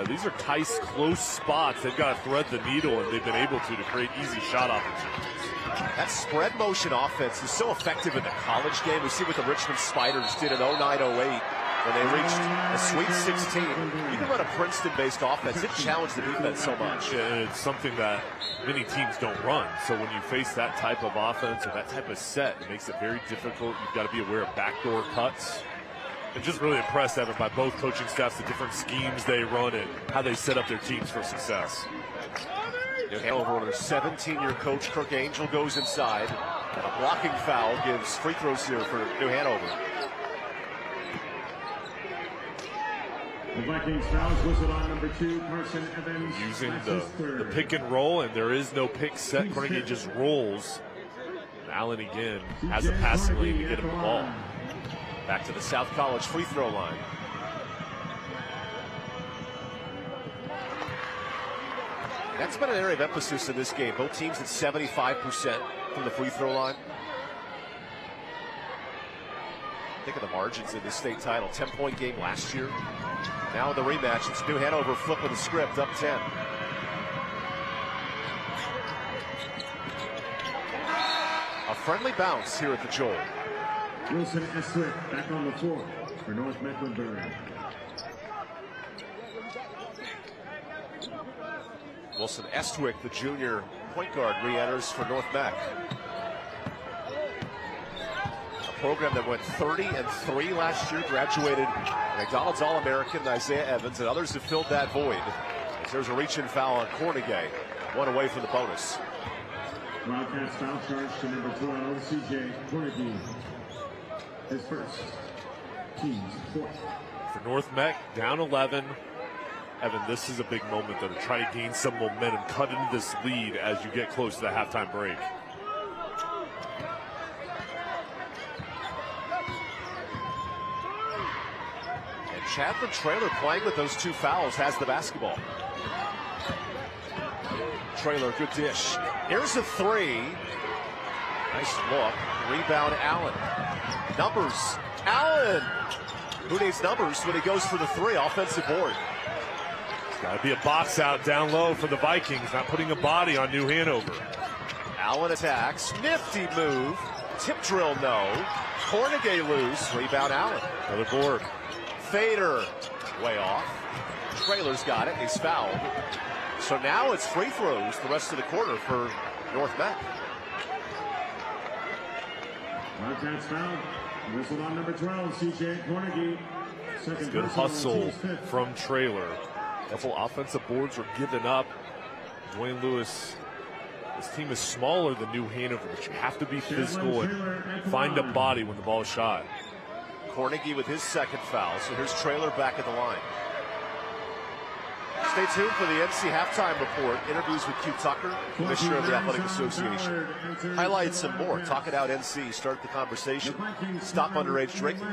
These are tight, close spots. They've got to thread the needle, and they've been able to create easy shot opportunities. That spread motion offense is so effective in the college game. We see what the Richmond Spiders did in 09-08 when they reached the Sweet 16. You can run a Princeton-based offense. It challenged the defense so much. And it's something that many teams don't run. So when you face that type of offense or that type of set, it makes it very difficult. You've got to be aware of backdoor cuts. And just really impressed, Evan, by both coaching staffs, the different schemes they run and how they set up their teams for success. New Hanover, their 17-year coach, Kirk Angel, goes inside. And a blocking foul gives free throws here for New Hanover. The Vikings fouls whistled on number 2, Carson Evans. Using the pick and roll, and there is no pick set. Carnegie just rolls. And Allen again has a passing lane to get him the ball. Back to the South College free throw line. That's been an area of emphasis in this game. Both teams at 75% from the free throw line. Think of the margins in this state title. 10-point game last year. Now in the rematch, it's New Hanover flipping the script, up 10. A friendly bounce here at the Joel. Wilson Estwick back on the floor for North Mecklenburg. Wilson Estwick, the junior point guard, re-enters for North Mac. A program that went 30-3 last year, graduated McDonald's All-American Isaiah Evans, and others have filled that void. As there's a reach-in foul on Cornegay, one away from the bonus. Wildcats foul charge to number 12, CJ Cornegay. His first, team's fourth. For North Mech, down 11. Evan, this is a big moment, though, to try to gain some momentum, cut into this lead as you get close to the halftime break. And Chadlin Traylor, playing with those 2 fouls, has the basketball. Traylor, good dish. Here's a 3. Nice look. Rebound, Allen. Numbers. Allen! Who needs numbers when he goes for the 3? Offensive board. Got to be a box out down low for the Vikings, not putting a body on New Hanover. Allen attacks. Nifty move. Tip drill, no. Cornegay loose. Rebound, Allen. Another board. Fader. Way off. Traylor's got it. He's fouled. So now it's free throws the rest of the quarter for North Mac. Wildcats foul. Whistled on number 12, CJ Cornegay. Second Good personal, hustle team's fifth. from Traylor. Couple offensive boards were given up. Dwayne Lewis, this team is smaller than New Hanover, but you have to be physical and find a body when the ball is shot. Cornegay with his second foul. So here's Traylor back at the line. Stay tuned for the NC halftime report. Interviews with Q Tucker, Commissioner of the Athletic Association. Highlights and more. Talk It Out NC. Start the conversation. Stop underage drinking.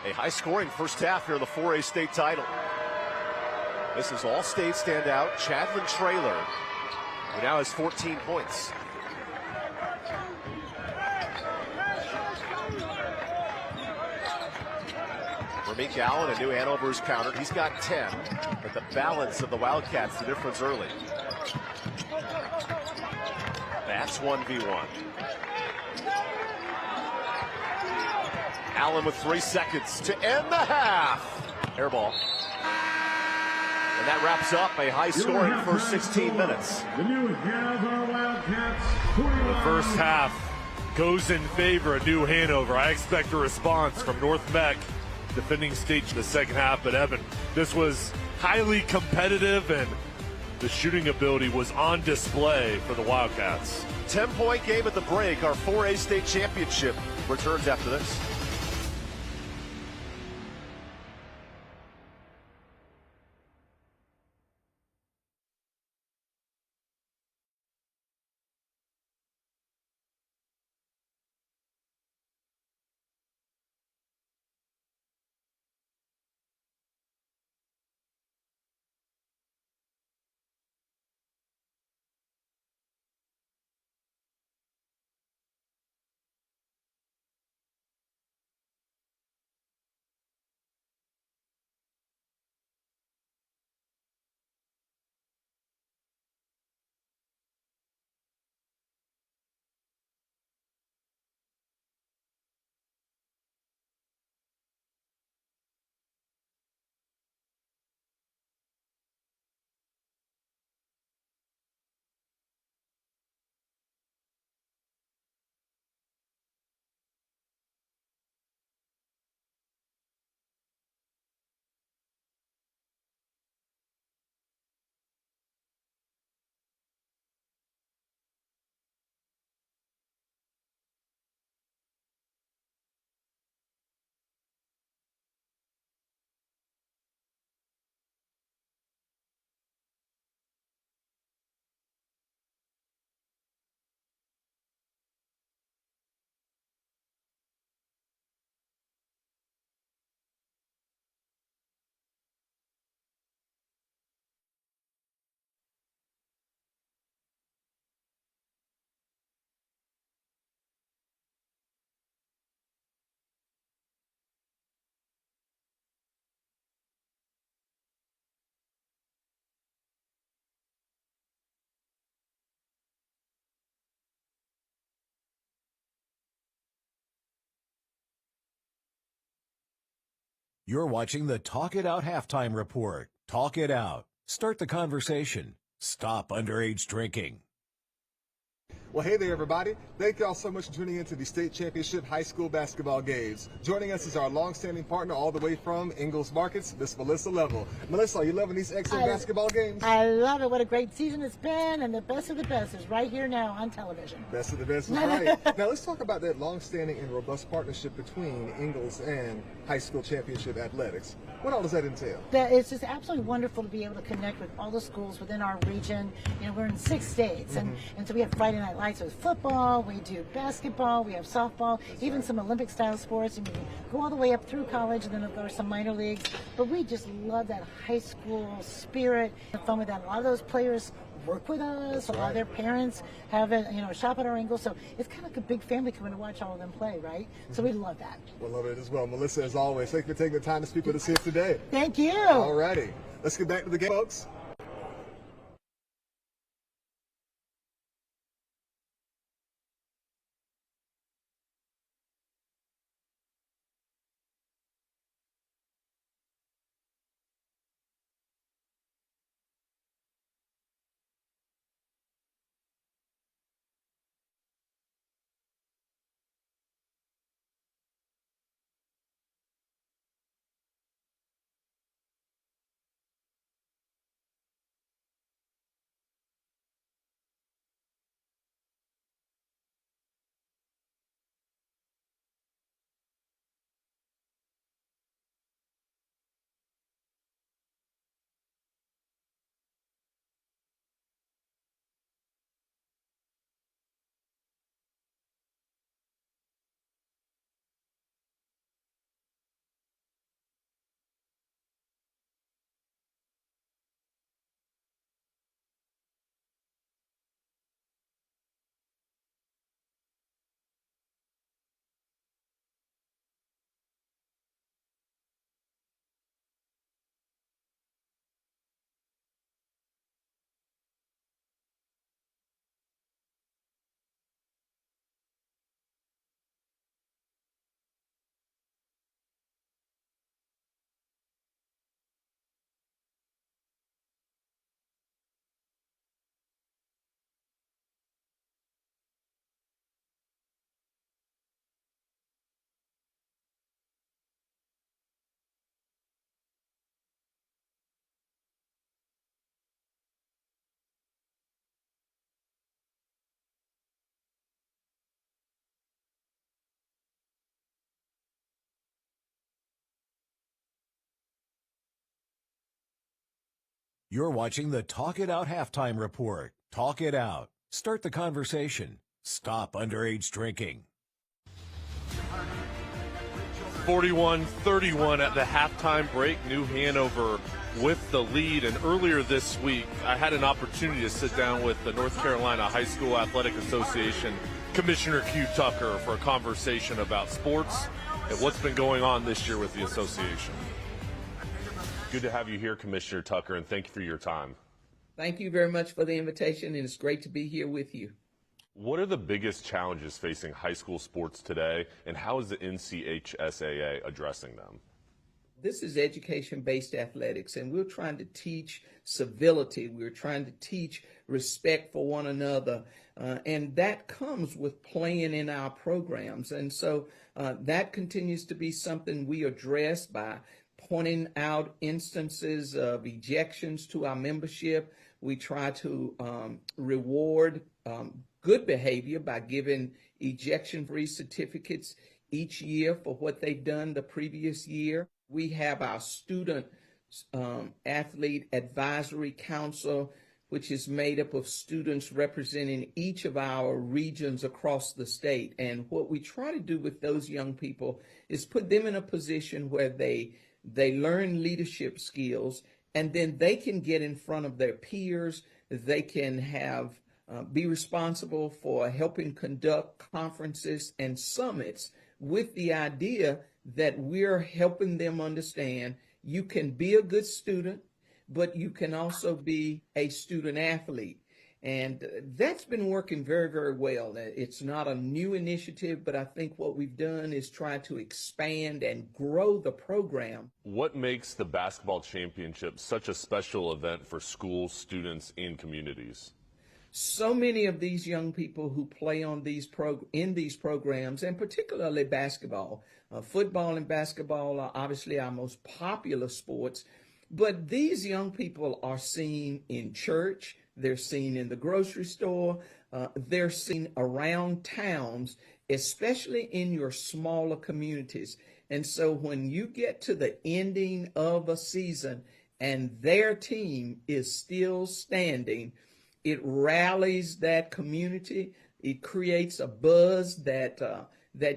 A high-scoring first half here in the 4A state title. This is all-state standout Chadlin Traylor, who now has 14 points. Ramik Allen and New Hanover's countered. He's got 10, but the balance of the Wildcats, the difference early. That's 1v1. Allen with 3 seconds to end the half. Air ball. And that wraps up a high-scoring first 16 minutes. The New Hanover Wildcats. The first half goes in favor of New Hanover. I expect a response from North Mech, defending state in the second half. But Evan, this was highly competitive, and the shooting ability was on display for the Wildcats. 10-point game at the break. Our 4A state championship returns after this. You're watching the Talk It Out Halftime Report. Talk it out. Start the conversation. Stop underage drinking. Well, hey there, everybody. Thank y'all so much for tuning in to the state championship high school basketball games. Joining us is our longstanding partner all the way from Ingalls Markets, Miss Melissa Level. Melissa, are you loving these excellent basketball games? I love it. What a great season it's been, and the best of the best is right here now on television. Best of the best is right. Now, let's talk about that longstanding and robust partnership between Ingalls and high school championship athletics. What all does that entail? It's just absolutely wonderful to be able to connect with all the schools within our region. You know, we're in 6 states, and so we have Friday night lights with football, we do basketball, we have softball, even some Olympic style sports, and we go all the way up through college, and then there's some minor leagues. But we just love that high school spirit, the fun with that. A lot of those players work with us. A lot of their parents have a shop at our Ingalls, so it's kind of like a big family coming to watch all of them play, right? So we love that. We'll love it as well. Melissa, as always, thank you for taking the time to speak with us here today. Thank you. All righty. Let's get back to the game, folks. You're watching the Talk It Out Halftime Report. Talk it out. Start the conversation. Stop underage drinking. 41-31 at the halftime break. New Hanover with the lead. And earlier this week, I had an opportunity to sit down with the North Carolina High School Athletic Association Commissioner Q Tucker for a conversation about sports and what's been going on this year with the association. Good to have you here, Commissioner Tucker, and thank you for your time. Thank you very much for the invitation, and it's great to be here with you. What are the biggest challenges facing high school sports today, and how is the NCHSAA addressing them? This is education-based athletics, and we're trying to teach civility. We're trying to teach respect for one another, and that comes with playing in our programs. And so that continues to be something we address by pointing out instances of ejections to our membership. We try to reward good behavior by giving ejection-free certificates each year for what they've done the previous year. We have our student athlete advisory council, which is made up of students representing each of our regions across the state. And what we try to do with those young people is put them in a position where they learn leadership skills, and then they can get in front of their peers. They can have be responsible for helping conduct conferences and summits with the idea that we're helping them understand you can be a good student, but you can also be a student athlete. And that's been working very, very well. It's not a new initiative, but I think what we've done is try to expand and grow the program. What makes the basketball championship such a special event for schools, students, and communities? So many of these young people who play on in these programs, and particularly basketball, football and basketball are obviously our most popular sports, but these young people are seen in church, they're seen in the grocery store, they're seen around towns, especially in your smaller communities. And so when you get to the ending of a season and their team is still standing, it rallies that community. It creates a buzz that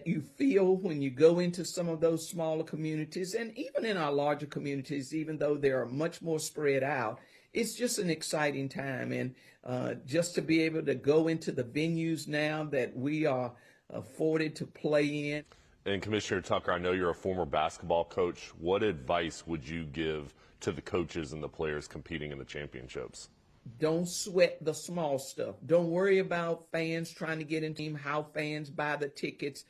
you feel when you go into some of those smaller communities, and even in our larger communities, even though they are much more spread out. It's just an exciting time, and just to be able to go into the venues now that we are afforded to play in. And Commissioner Tucker, I know you're a former basketball coach. What advice would you give to the coaches and the players competing in the championships? Don't sweat the small stuff. Don't worry about fans trying to get into the team, how fans buy the tickets.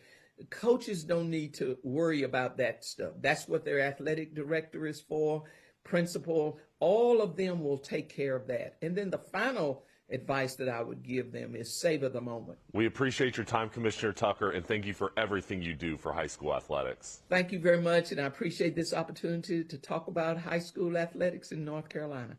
Coaches don't need to worry about that stuff. That's what their athletic director is for, principal. All of them will take care of that. And then the final advice that I would give them is savor the moment. We appreciate your time, Commissioner Tucker, and thank you for everything you do for high school athletics. Thank you very much, and I appreciate this opportunity to talk about high school athletics in North Carolina.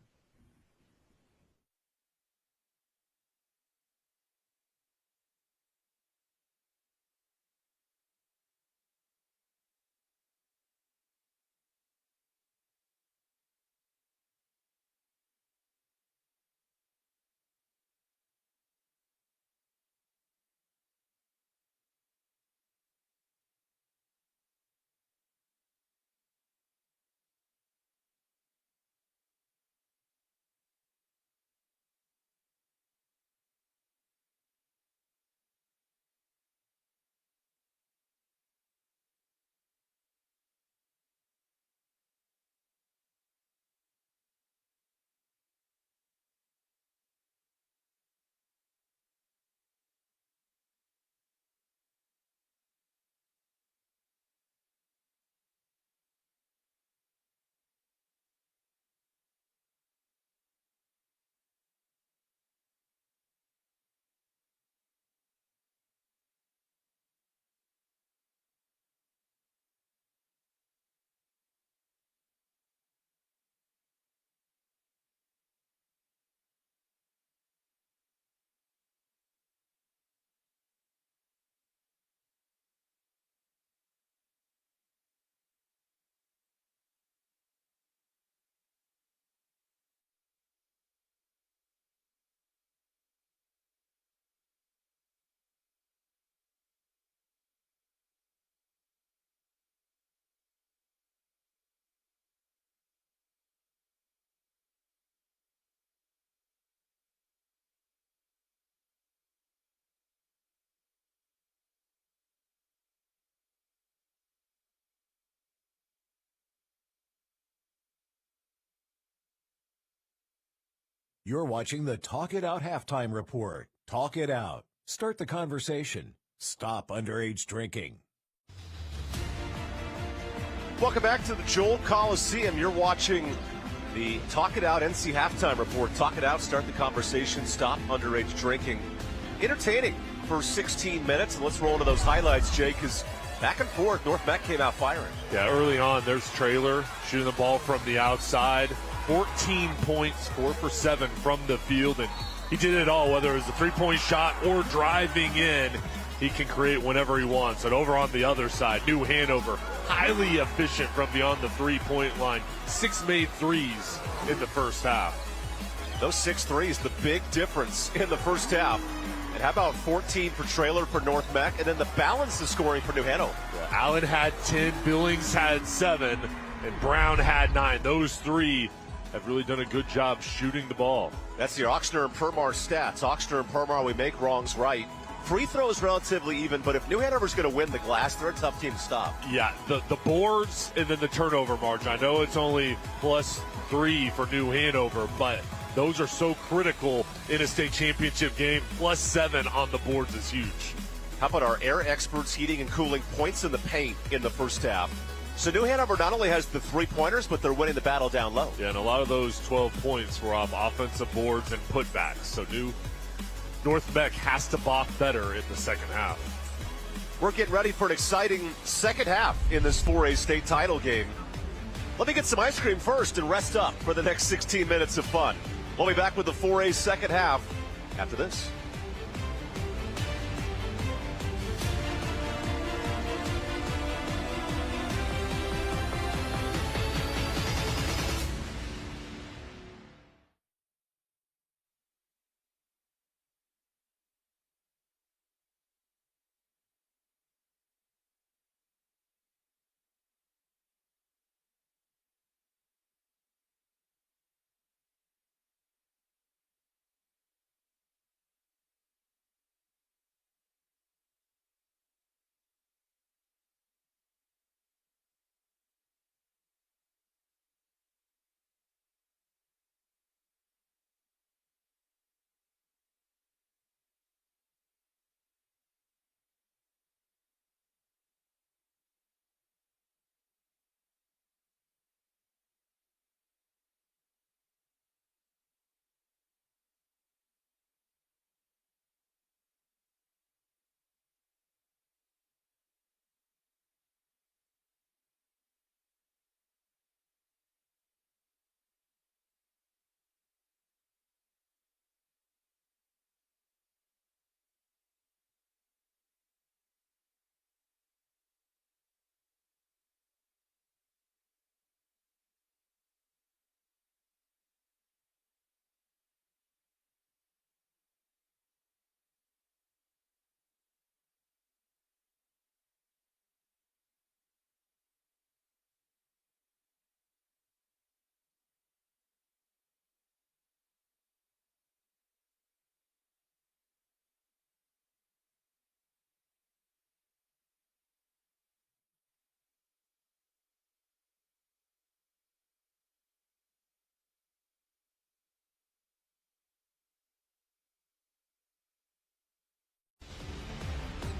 You're watching the Talk It Out Halftime Report. Talk it out. Start the conversation. Stop underage drinking. Welcome back to the Joel Coliseum. You're watching the Talk It Out NC Halftime Report. Talk it out, start the conversation, stop underage drinking. Entertaining for 16 minutes. And let's roll into those highlights, Jay, because back and forth, North Met came out firing. Yeah, early on, there's Traylor shooting the ball from the outside. 14 points, 4 for 7 from the field, and he did it all, whether it was a three-point shot or driving in. He can create whenever he wants. And over on the other side, New Hanover, highly efficient from beyond the three-point line. 6 made threes in the first half. Those 6 threes, the big difference in the first half. And how about 14 for Traylor for North Meck, and then the balance of scoring for New Hanover? Yeah, Allen had 10, Billings had 7, and Brown had 9. Those 3 have really done a good job shooting the ball. That's the Ochsner and Permar stats. Ochsner and Permar, we make wrongs right. Free throws relatively even, but if New Hanover's going to win the glass, they're a tough team to stop. Yeah, the boards and then the turnover margin. I know it's only +3 for New Hanover, but Those are so critical in a state championship game. +7 on the boards is huge. How about our air experts heating and cooling points in the paint in the first half? So New Hanover not only has the three-pointers, but they're winning the battle down low. Yeah, and a lot of those 12 points were off offensive boards and putbacks. So North Meck has to block better in the second half. We're getting ready for an exciting second half in this 4A state title game. Let me get some ice cream first and rest up for the next 16 minutes of fun. We'll be back with the 4A second half after this.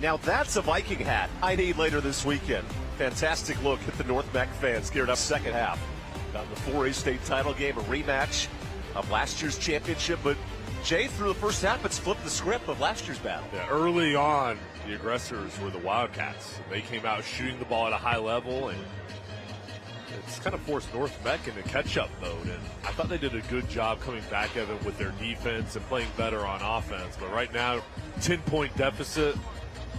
Now that's a Viking hat I need later this weekend. Fantastic look at the North Meck fans geared up second half. On the 4A state title game, a rematch of last year's championship. But Jay, through the first half, it's flipped the script of last year's battle. Yeah, early on, the aggressors were the Wildcats. They came out shooting the ball at a high level, and it's kind of forced North Meck into catch-up mode. And I thought they did a good job coming back at it with their defense and playing better on offense. But right now, 10-point deficit.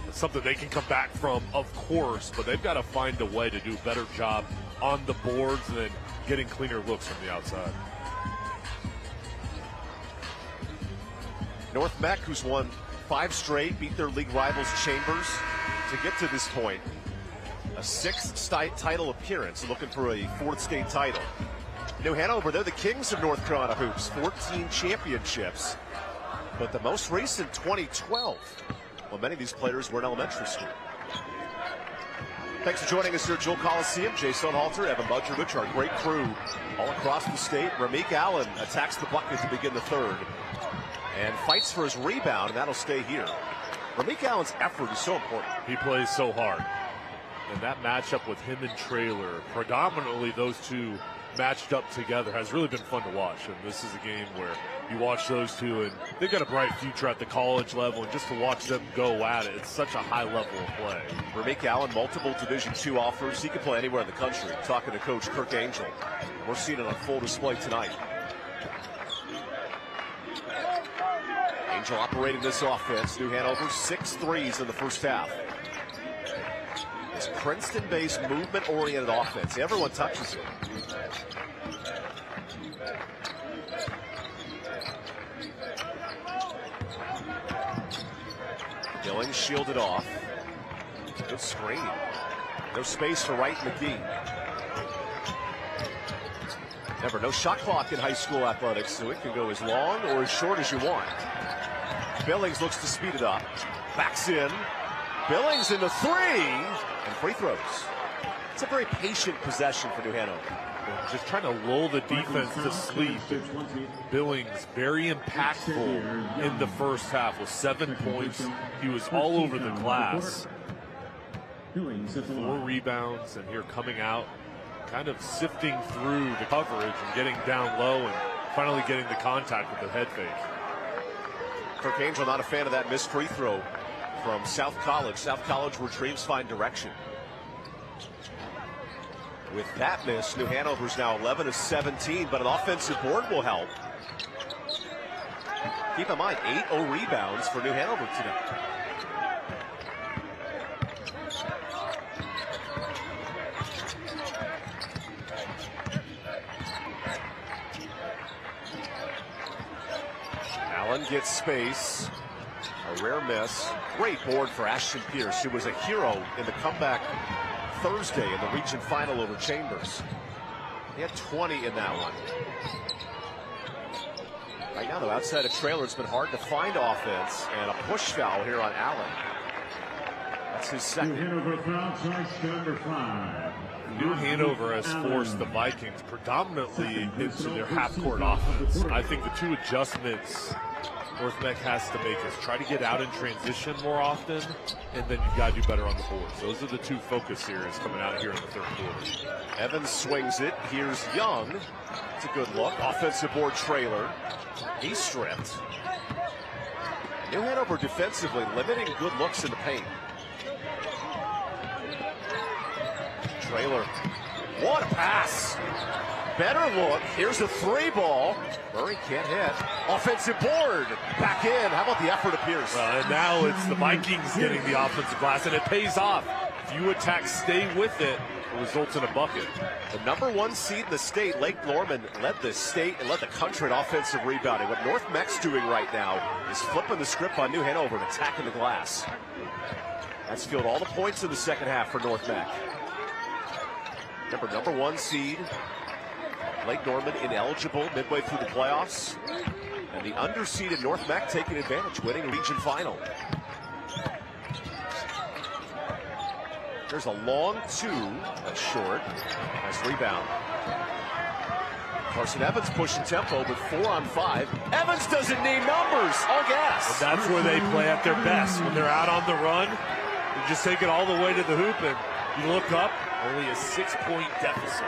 It's something they can come back from, of course, but they've got to find a way to do a better job on the boards and then getting cleaner looks from the outside. North Meck, who's won 5 straight, beat their league rivals Chambers to get to this point. A 6th state title appearance, looking for a 4th state title. New Hanover, they're the kings of North Carolina hoops, 14 championships, but the most recent 2012. Well, many of these players were in elementary school. Thanks for joining us here at Joel Coliseum. Jason Halter, Evan Budrovich, our great crew all across the state. Ramik Allen attacks the bucket to begin the third and fights for his rebound, and that'll stay here. Ramik Allen's effort is so important. He plays so hard. And that matchup with him and Traylor, predominantly those two matched up together, has really been fun to watch. And this is a game where you watch those two, and they've got a bright future at the college level, and just to watch them go at it, it's such a high level of play. Ramik Allen, multiple Division II offers. He could play anywhere in the country. Talking to Coach Kirk Angel. We're seeing it on full display tonight. Angel operating this offense. New Hanover, 6 threes in the first half. It's Princeton-based, movement-oriented offense. Everyone touches it. Billings shielded off. Good screen. No space for Wright and McGee. Never, no shot clock in high school athletics, so it can go as long or as short as you want. Billings looks to speed it up. Backs in. Billings in the 3, and free throws. It's a very patient possession for New Hanover. just trying to lull the defense to sleep. Billings, very impactful in the first half with 7 points. He was all over the glass. 4 rebounds, and here coming out, kind of sifting through the coverage and getting down low and finally getting the contact with the head fake. Kirk Angel not a fan of that missed free throw from South College. South College where dreams find direction. With that miss, New Hanover's now 11 of 17, but an offensive board will help. Keep in mind, 8 rebounds for New Hanover today. Allen gets space. A rare miss. Great board for Ashton Pierce, who was a hero in the comeback Thursday in the region final over Chambers. He had 20 in that one. Right now, though, outside of trailer, it's been hard to find offense, and a push foul here on Allen. That's his second. New Hanover foul, charge number 5. New Hanover has forced the Vikings predominantly into their half-court offense. I think the 2 adjustments North Meck has to make is try to get out in transition more often, and then you got to do better on the boards. Those are the 2 focus areas coming out here in the third quarter. Evans swings it. Here's Young. It's a good look. Offensive board trailer. He's stripped. New Hanover defensively limiting good looks in the paint. Trailer. What a pass. Better look. Here's a 3 ball. Murray can't hit. Offensive board. Back in. How about the effort of Pierce? And now it's the Vikings getting the offensive glass, and it pays off. If you attack, stay with it, it results in a bucket. The number 1 seed in the state, Lake Norman, led the state and led the country in offensive rebounding. What North Meck's doing right now is flipping the script on New Hanover and attacking the glass. That's filled all the points in the second half for North Meck. Remember, number 1 seed, Lake Norman ineligible midway through the playoffs. And the underseeded North Meck taking advantage, winning a region final. There's a long 2, that's short. Nice rebound. Carson Evans pushing tempo, but 4 on 5. Evans doesn't need numbers, all gas. And that's where they play at their best. When they're out on the run, you just take it all the way to the hoop, and you look up, only a 6-point deficit.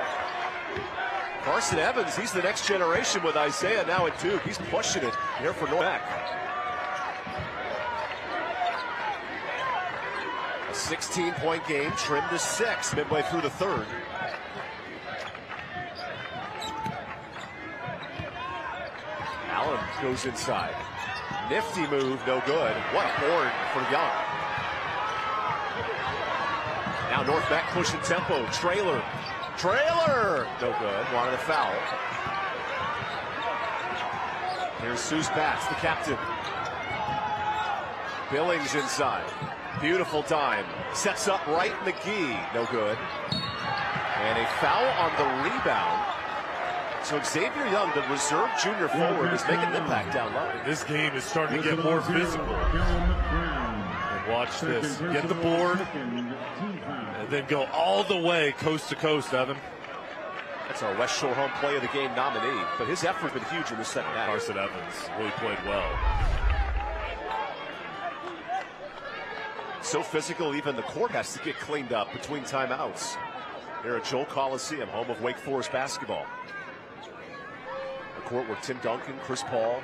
Carson Evans, he's the next generation with Isaiah now at Duke. He's pushing it here for North Meck. A 16-point game trimmed to 6 midway through the third. Allen goes inside. Nifty move, no good. What a board for Young. Now North Meck pushing tempo. Trailer. No good. Wanted a foul. Here's Seuss Batts, the captain. Billings inside. Beautiful dime. Sets up right McGee. No good. And a foul on the rebound. So Xavier Young, the reserve junior forward, is making an impact down low. This game is starting to get more physical. And watch this. Get the board. And then go all the way coast to coast, Evan. That's our West Shore Home Play of the Game nominee. But his effort's been huge in the second half. Carson Evans really played well. So physical, even the court has to get cleaned up between timeouts. Here at Joel Coliseum, home of Wake Forest basketball. A court where Tim Duncan, Chris Paul,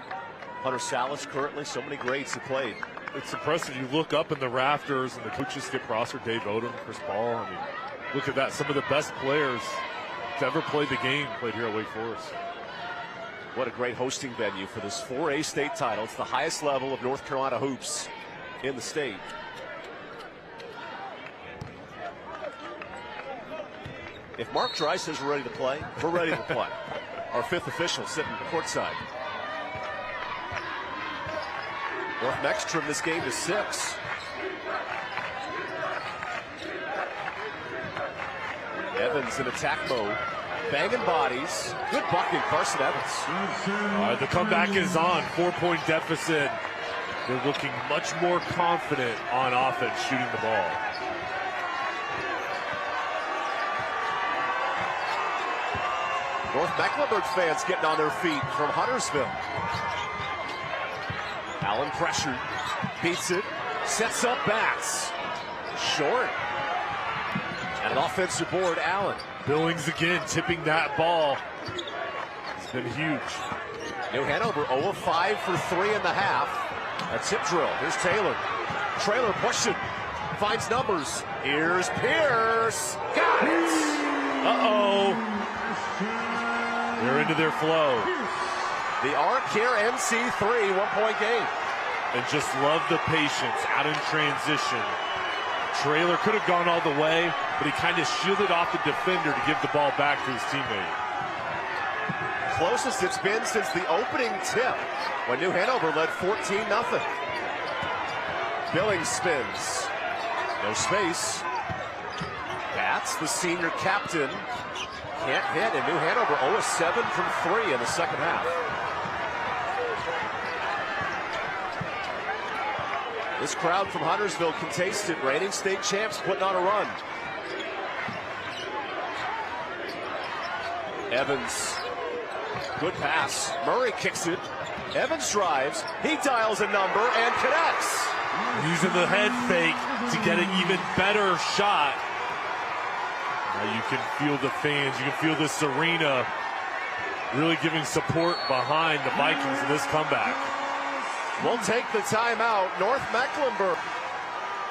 Hunter Salas currently, so many greats have played. It's impressive. You look up in the rafters and the coaches, Skip Prosser, Dave Odom, Chris Paul. I mean, look at that. Some of the best players to ever play the game played here at Wake Forest. What a great hosting venue for this 4A state title. It's the highest level of North Carolina hoops in the state. If Mark Dry says we're ready to play, we're ready to play. Our 5th official sitting courtside. North Meck's trimmed this game to 6. Evans in attack mode. Banging bodies. Good bucket, Carson Evans. All right, the comeback is on. 4-point deficit. They're looking much more confident on offense shooting the ball. North Mecklenburg fans getting on their feet from Huntersville. Allen pressured, beats it, sets up Bats. Short. And an offensive board, Allen. Billings again tipping that ball. It's been huge. New Hanover 0 of 5 for 3.5. A tip drill. Here's Taylor. Trailer pushing. Finds numbers. Here's Pierce. Got it. Uh-oh. They're into their flow. The Arc here, NC3, 1-point game. And just love the patience out in transition. Trailer could have gone all the way, but he kind of shielded off the defender to give the ball back to his teammate. Closest it's been since the opening tip when New Hanover led 14-0. Billings spins. No space. Bats, the senior captain, can't hit, and New Hanover 0 of 7 from 3 in the second half. This crowd from Huntersville can taste it. Reigning state champs putting on a run. Evans, good pass. Murray kicks it. Evans drives. He dials a number and connects. Using the head fake to get an even better shot. Now you can feel the fans. You can feel this arena really giving support behind the Vikings in this comeback. We'll take the timeout. North Mecklenburg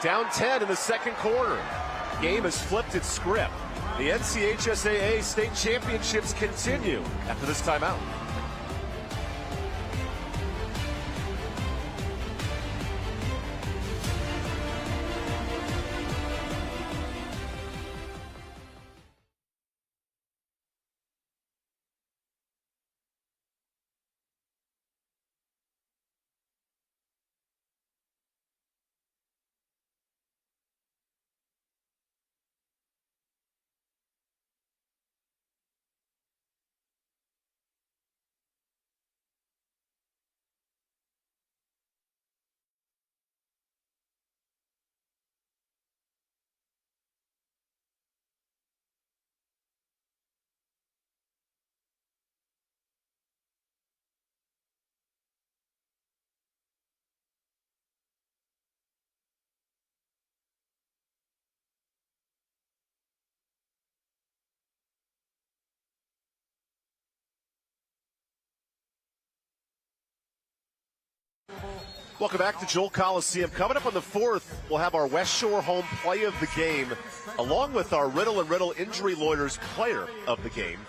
down 10 in the second quarter. Game has flipped its script. The NCHSAA state championships continue after this timeout. Welcome back to Joel Coliseum. Coming up on the 4th, we'll have our West Shore home play of the game, along with our Riddle and Riddle Injury Lawyers player of the game.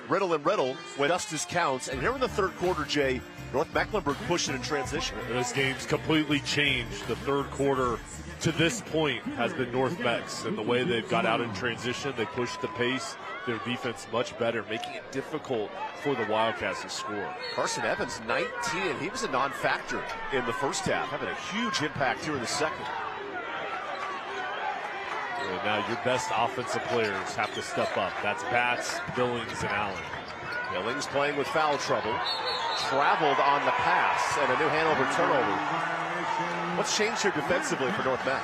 Riddle and Riddle, when justice counts. And here in the third quarter, Jay, North Mecklenburg pushing in transition. This game's completely changed. The third quarter to this point has been North Mex, and the way they've got out in transition, they pushed the pace. Their defense much better, making it difficult for the Wildcats to score. Carson Evans, 19. He was a non-factor in the first half, having a huge impact here in the second. And now your best offensive players have to step up. That's Bats, Billings, and Allen. Billings playing with foul trouble. Traveled on the pass, and a New Hanover turnover. What's changed here defensively for North Mac?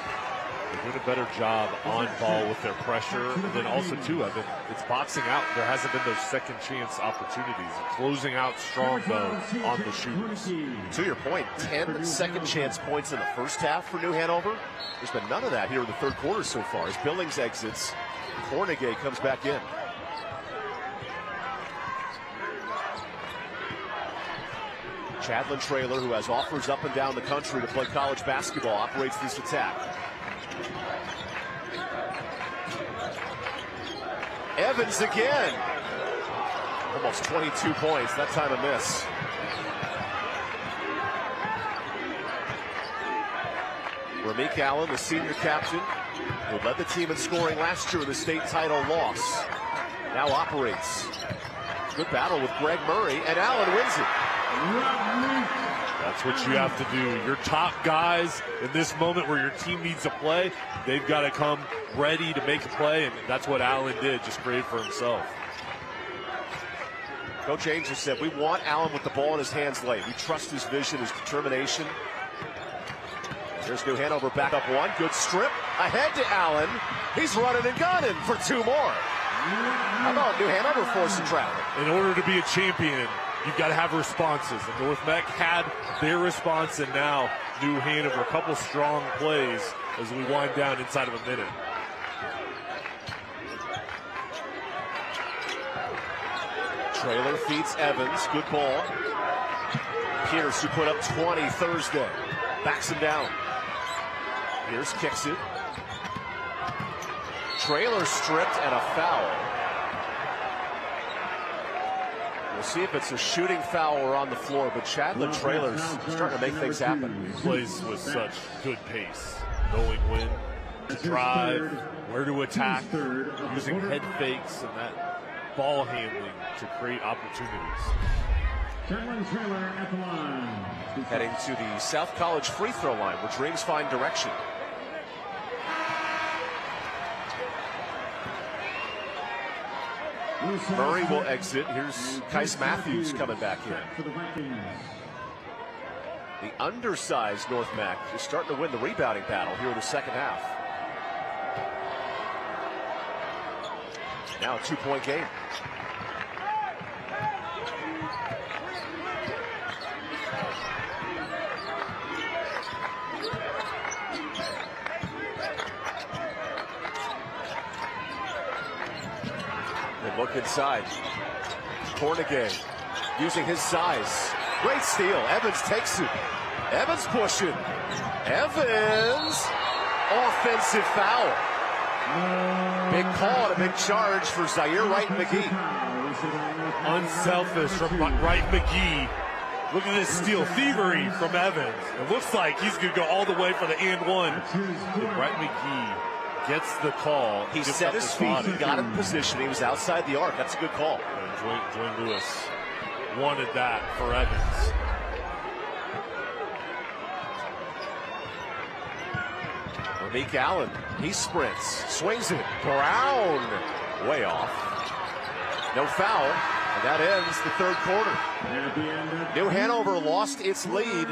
They're doing a better job on ball with their pressure. And then also, too, Evan, it's boxing out. There hasn't been those second chance opportunities. Closing out strong, though, on the shooters. To your point, 10 second chance points in the first half for New Hanover. There's been none of that here in the third quarter so far. As Billings exits, Cornegay comes back in. Chadlin Trailer, who has offers up and down the country to play college basketball, operates this attack. Evans again. Almost 22 points. That time a miss. Ramik Allen, the senior captain, who led the team in scoring last year in the state title loss, now operates. Good battle with Greg Murray, and Allen wins it. That's what you have to do. Your top guys in this moment where your team needs a play, they've got to come ready to make a play, and that's what Allen did, just create for himself. Coach Angel said, we want Allen with the ball in his hands late. We trust his vision, his determination. There's New Hanover back up one. Good strip. Ahead to Allen. He's running and gunning for two more. How about New Hanover forcing travel? In order to be a champion, you've got to have responses. And North Meck had their response, and now New Hanover, a couple strong plays as we wind down inside of a minute. Trailer feeds Evans. Good ball. Pierce, who put up 20 Thursday, backs him down. Pierce kicks it. Trailer stripped and a foul. We'll see if it's a shooting foul or on the floor, but Chandler Trailer's starting to make things happen. He plays with such good pace, knowing when to drive, where to attack, using head fakes and that ball handling to create opportunities. Trailer at the line. Heading to the South College free throw line, where Dreams find direction. Murray will exit. Here's Kais Matthews coming back in. The undersized North Mac is starting to win the rebounding battle here in the second half. Now a 2-point game. Look inside. Cornegay using his size. Great steal. Evans takes it. Evans pushing. Evans. Offensive foul. Big call and a big charge for Zaire Wright McGee. Unselfish from Wright McGee. Look at this steal. Thievery from Evans. It looks like he's going to go all the way for the and one. If Wright McGee gets the call. He set his feet. He got in position. He was outside the arc. That's a good call. Dwayne Lewis wanted that for Evans. Rameek Allen. He sprints. Swings it. Brown. Way off. No foul. And that ends the third quarter. New Hanover lost its lead,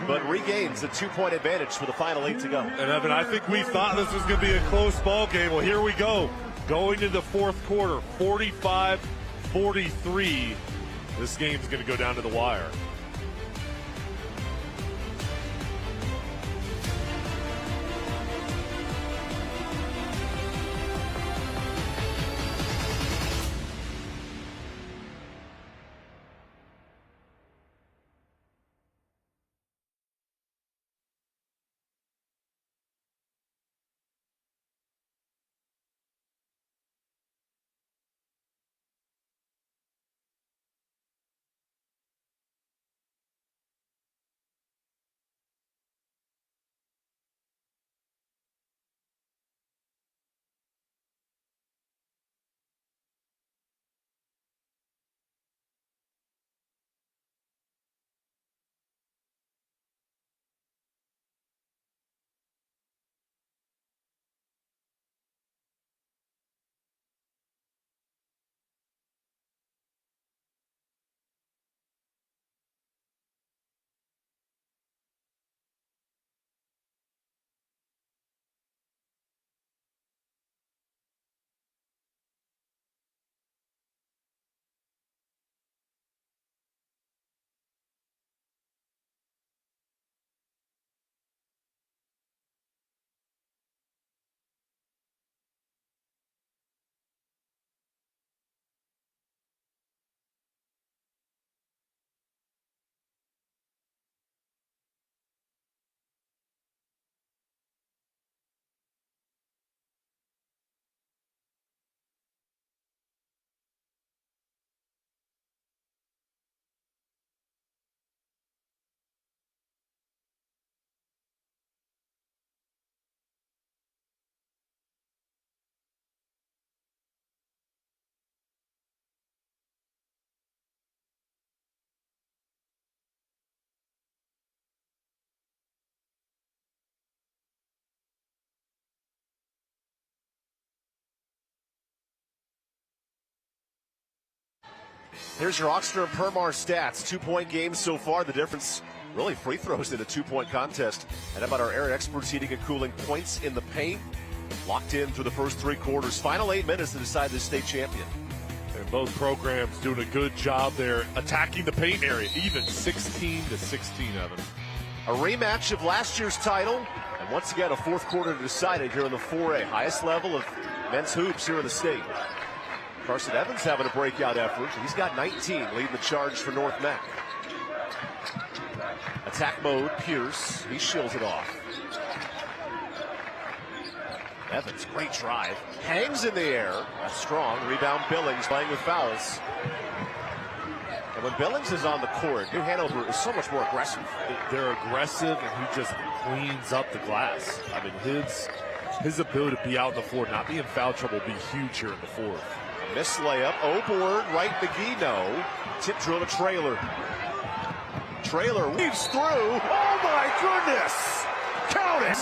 but regains a 2-point advantage for the final 8 to go. And Evan, I think we thought this was going to be a close ball game. Well, here we go. Going into the fourth quarter, 45-43. This game's going to go down to the wire. Here's your Oxner and Permar stats. 2-point games so far. The difference, really, free throws in a 2-point contest. And how about our air experts heating and cooling? Points in the paint, locked in through the first 3 quarters. Final 8 minutes to decide the state champion. And both programs doing a good job there attacking the paint area, even 16-16, Evan. A rematch of last year's title, and once again a fourth quarter decided here in the 4A, highest level of men's hoops here in the state. Carson Evans having a breakout effort. He's got 19, leading the charge for North Mac. Attack mode, Pierce, he shields it off. Evans, great drive, hangs in the air. That's strong. Rebound, Billings playing with fouls. And when Billings is on the court, New Hanover is so much more aggressive. They're aggressive, and he just cleans up the glass. I mean, his ability to be out in the floor, not be in foul trouble, will be huge here in the fourth. Missed layup, O'Board, right, McGee, no. Tip drill to Trailer. Trailer weaves through. Oh my goodness! Count it!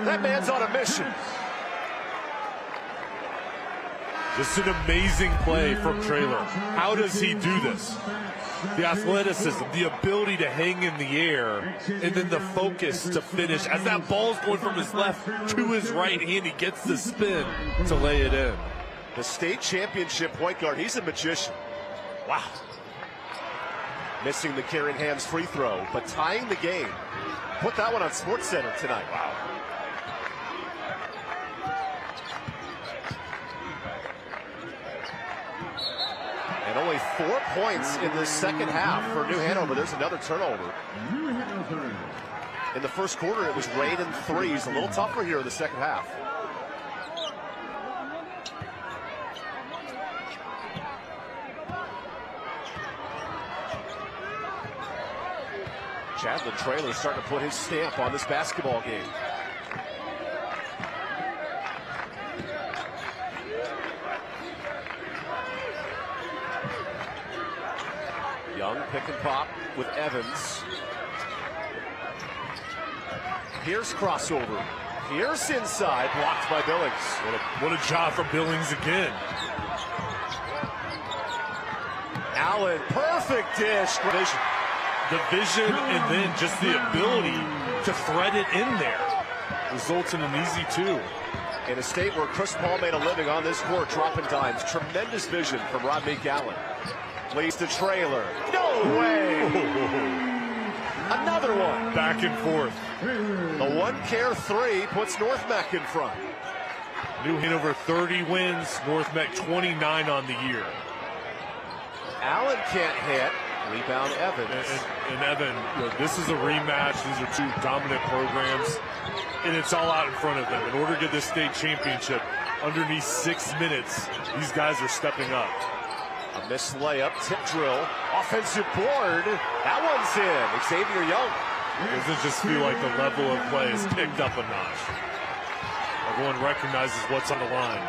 That man's on a mission. Just an amazing play from Trailer. How does he do this? The athleticism, the ability to hang in the air, and then the focus to finish. As that ball's going from his left to his right hand, he gets the spin to lay it in. The state championship point guard, he's a magician. Wow. Missing the carrying hands free throw, but tying the game. Put that one on SportsCenter tonight. Wow. And only 4 points in the second half for New Hanover. There's another turnover. In the first quarter, it was rain and threes. A little tougher here in the second half. Chadlin Trailer starting to put his stamp on this basketball game. Young pick and pop with Evans. Pierce crossover. Pierce inside, blocked by Billings. What a job from Billings again. Allen, perfect dish. The vision and then just the ability to thread it in there results in an easy 2. In a state where Chris Paul made a living on this court, dropping dimes. Tremendous vision from Rodney Allen. Leads to Trailer. No way! Another one. Back and forth. The one-care 3 puts North Mac in front. New Hanover 30 wins, North Mac 29 on the year. Allen can't hit. Rebound Evans. And Evan, this is a rematch. These are 2 dominant programs, and it's all out in front of them. In order to get this state championship, underneath 6 minutes, these guys are stepping up. A missed layup, tip drill, offensive board. That one's in. Xavier Young. Doesn't just feel like the level of play is picked up a notch. Everyone recognizes what's on the line.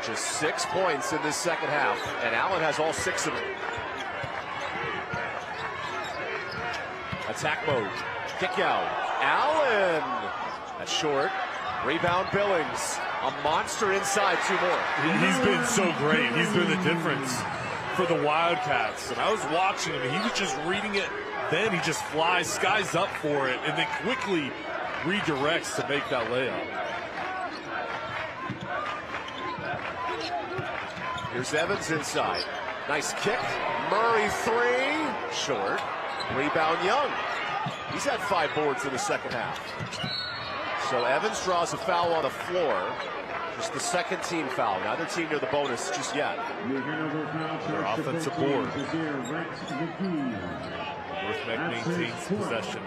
Just 6 points in this second half, and Allen has all 6 of them. Attack mode. Kick out. Allen. That's short. Rebound Billings. A monster inside. 2 more. He's been so great. He's been the difference for the Wildcats. And I was watching him, and he was just reading it. Then he just flies, skies up for it, and then quickly redirects to make that layup. Here's Evans inside. Nice kick. Murray 3. Short. Rebound Young. He's had 5 boards in the second half. So Evans draws a foul on the floor. Just the second team foul. Neither team near the bonus just yet. Their offensive board. North Mac maintains possession.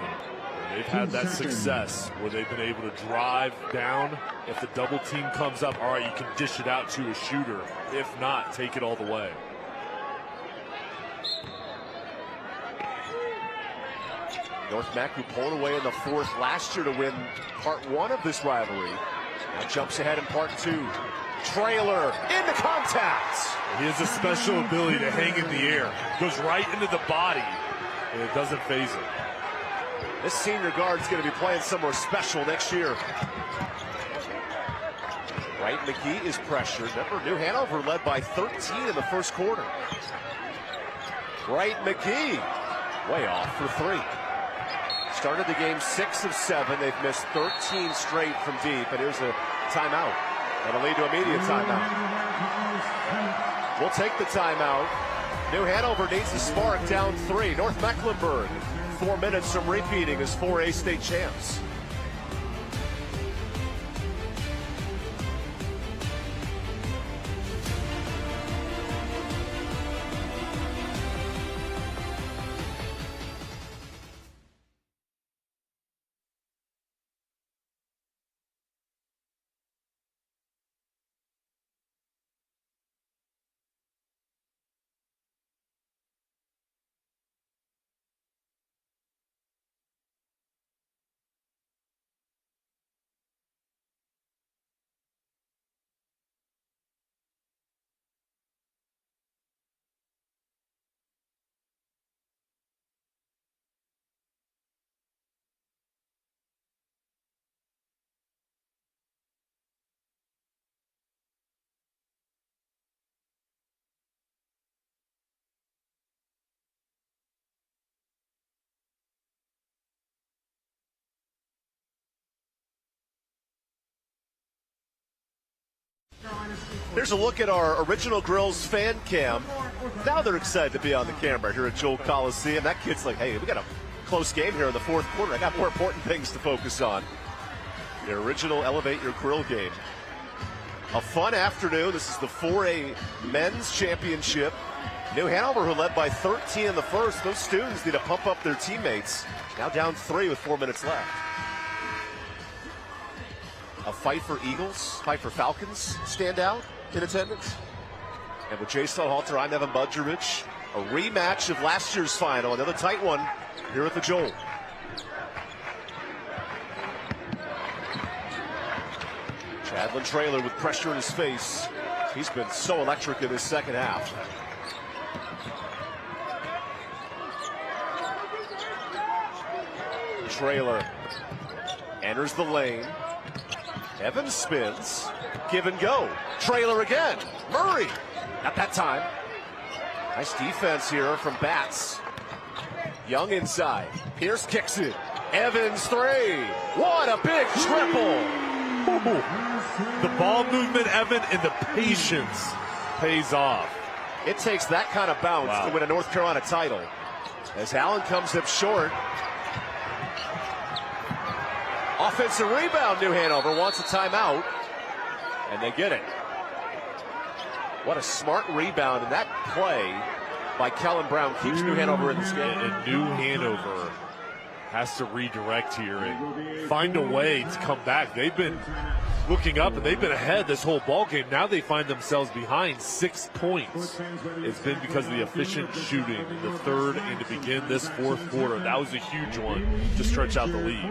They've had that success where they've been able to drive down. If the double team comes up, all right, you can dish it out to a shooter. If not, take it all the way. North Mac, who pulled away in the fourth last year to win part 1 of this rivalry, now jumps ahead in part 2. Trailer into contact. He has a special ability to hang in the air. Goes right into the body, and it doesn't phase him. This senior guard is going to be playing somewhere special next year. Wright McGee is pressured. Remember, New Hanover led by 13 in the first quarter. Wright McGee way off for 3. started the game 6 of 7. They've missed 13 straight from deep, and here's a timeout. That'll lead to immediate timeout. We'll take the timeout. New Hanover needs a spark, down 3. North Mecklenburg, 4 minutes from repeating as 4A state champs. Here's a look at our Original Grills fan cam. Now they're excited to be on the camera here at Joel Coliseum. That kid's like, hey, we got a close game here in the fourth quarter. I got more important things to focus on. Your original Elevate Your Grill game. A fun afternoon. This is the 4A Men's Championship. New Hanover, who led by 13 in the first. Those students need to pump up their teammates. Now down 3 with 4 minutes left. A fight for Eagles, fight for Falcons stand out in attendance. And with Jason Halter, I'm Evan Budgerich. A rematch of last year's final, another tight one here at the Joel. Chadlin Traylor with pressure in his face. He's been so electric in his second half. Traylor enters the lane. Evans spins, give and go. Traylor again. Murray, not that time. Nice defense here from Bats. Young inside. Pierce kicks it. Evans 3. What a big triple. Ooh. The ball movement, Evan, and the patience pays off. It takes that kind of bounce to win a North Carolina title. As Allen comes up short. Offensive rebound, New Hanover wants a timeout, and they get it. What a smart rebound, and that play by Kellen Brown keeps New Hanover in this game. And New Hanover has to redirect here and find a way to come back. They've been looking up, and they've been ahead this whole ball game. Now they find themselves behind 6 points. It's been because of the efficient shooting in the third and to begin this fourth quarter. That was a huge one to stretch out the lead.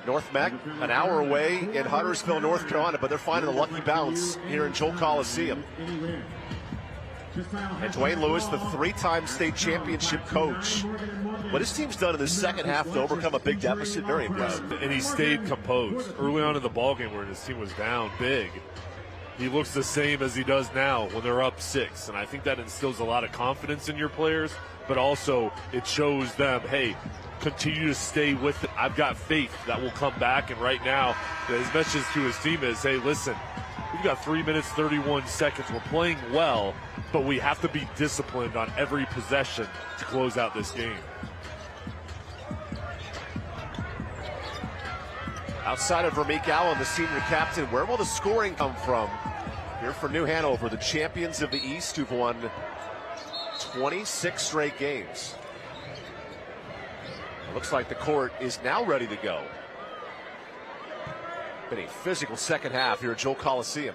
North Mac, an hour away in Huntersville, North Carolina, but they're finding a lucky bounce here in Joel Coliseum. And Dwayne Lewis, the 3-time state championship coach. What his team's done in the second half to overcome a big deficit, very impressive. And he stayed composed. Early on in the ballgame where his team was down big, he looks the same as he does now when they're up 6. And I think that instills a lot of confidence in your players, but also it shows them, hey, continue to stay with it. I've got faith that will come back. And right now, his message to his team is, hey, listen, we've got 3 minutes, 31 seconds. We're playing well, but we have to be disciplined on every possession to close out this game. Outside of Vermeek Allen, the senior captain, where will the scoring come from? Here for New Hanover, the champions of the East, who've won 26 straight games. It looks like the court is now ready to go. Been a physical second half here at Joel Coliseum.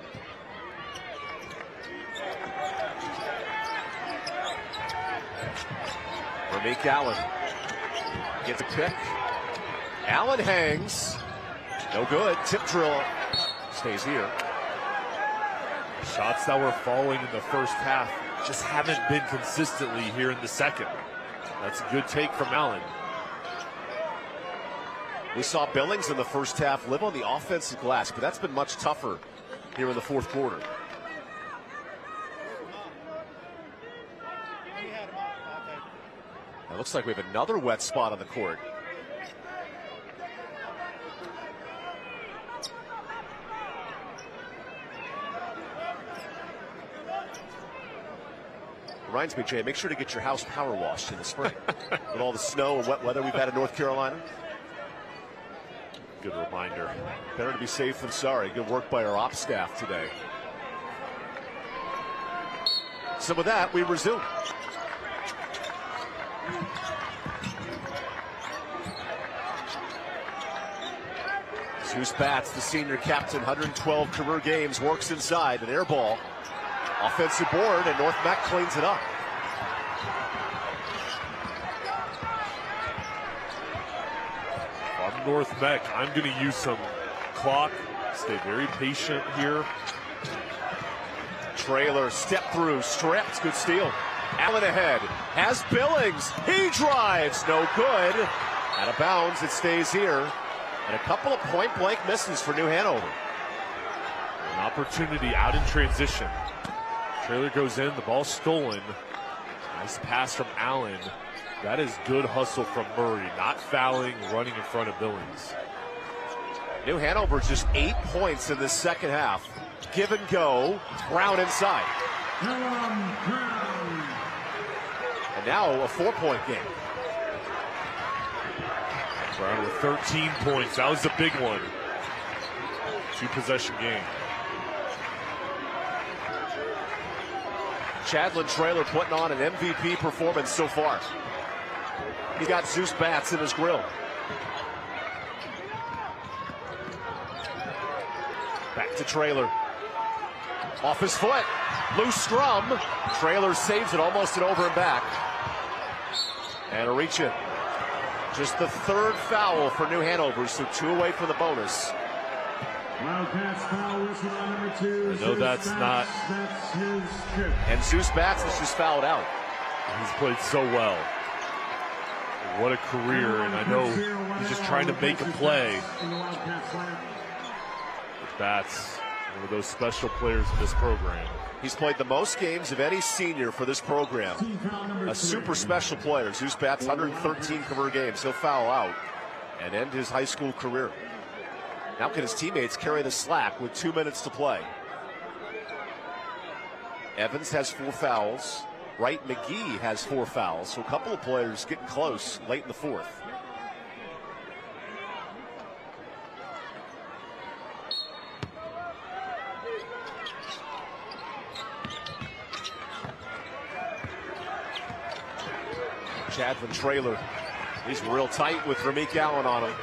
Vermeek Allen gets a pick. Allen hangs. No good. Tip drill stays here. Shots that were falling in the first half just haven't been consistently here in the second. That's a good take from Allen. We saw Billings in the first half live on the offensive glass, but that's been much tougher here in the fourth quarter. It looks like we have another wet spot on the court. Reminds me, Jay, make sure to get your house power washed in the spring. With all the snow and wet weather we've had in North Carolina. Good reminder. Better to be safe than sorry. Good work by our ops staff today. So with that, we resume. Zeus Batts, the senior captain, 112 career games, works inside, an air ball. Offensive board, and North Mac cleans it up. If I'm North Mac, I'm going to use some clock, stay very patient here. Trailer, step through, strips, good steal. Allen ahead, has Billings, he drives, no good. Out of bounds, it stays here. And a couple of point-blank misses for New Hanover. An opportunity out in transition. Trailer goes in, the ball's stolen. Nice pass from Allen. That is good hustle from Murray, not fouling, running in front of Billings. New Hanover just 8 points in this second half. Give and go, Brown inside. And now a 4-point game. Brown with 13 points, that was the big one. 2-possession game. Chadlin Trailer putting on an MVP performance so far. He's got Zeus Batts in his grill. Back to Trailer. Off his foot. Loose scrum. Trailer saves it, almost an over and back. And a reach in. Just the third foul for New Hanover, so 2 away from the bonus. Wildcats foul whistle on number 2. I know that's not. That's his trip. And Zeus Batts is just fouled out. He's played so well. What a career, and I know he's just trying to make a play. Batts, one of those special players in this program. He's played the most games of any senior for this program. A super special player. Zeus Batts, 113 career games. He'll foul out and end his high school career. Now can his teammates carry the slack with 2 minutes to play? Evans has 4 fouls. Wright McGee has 4 fouls. So a couple of players getting close late in the fourth. Chadlin Trailer. He's real tight with Ramik Allen on him.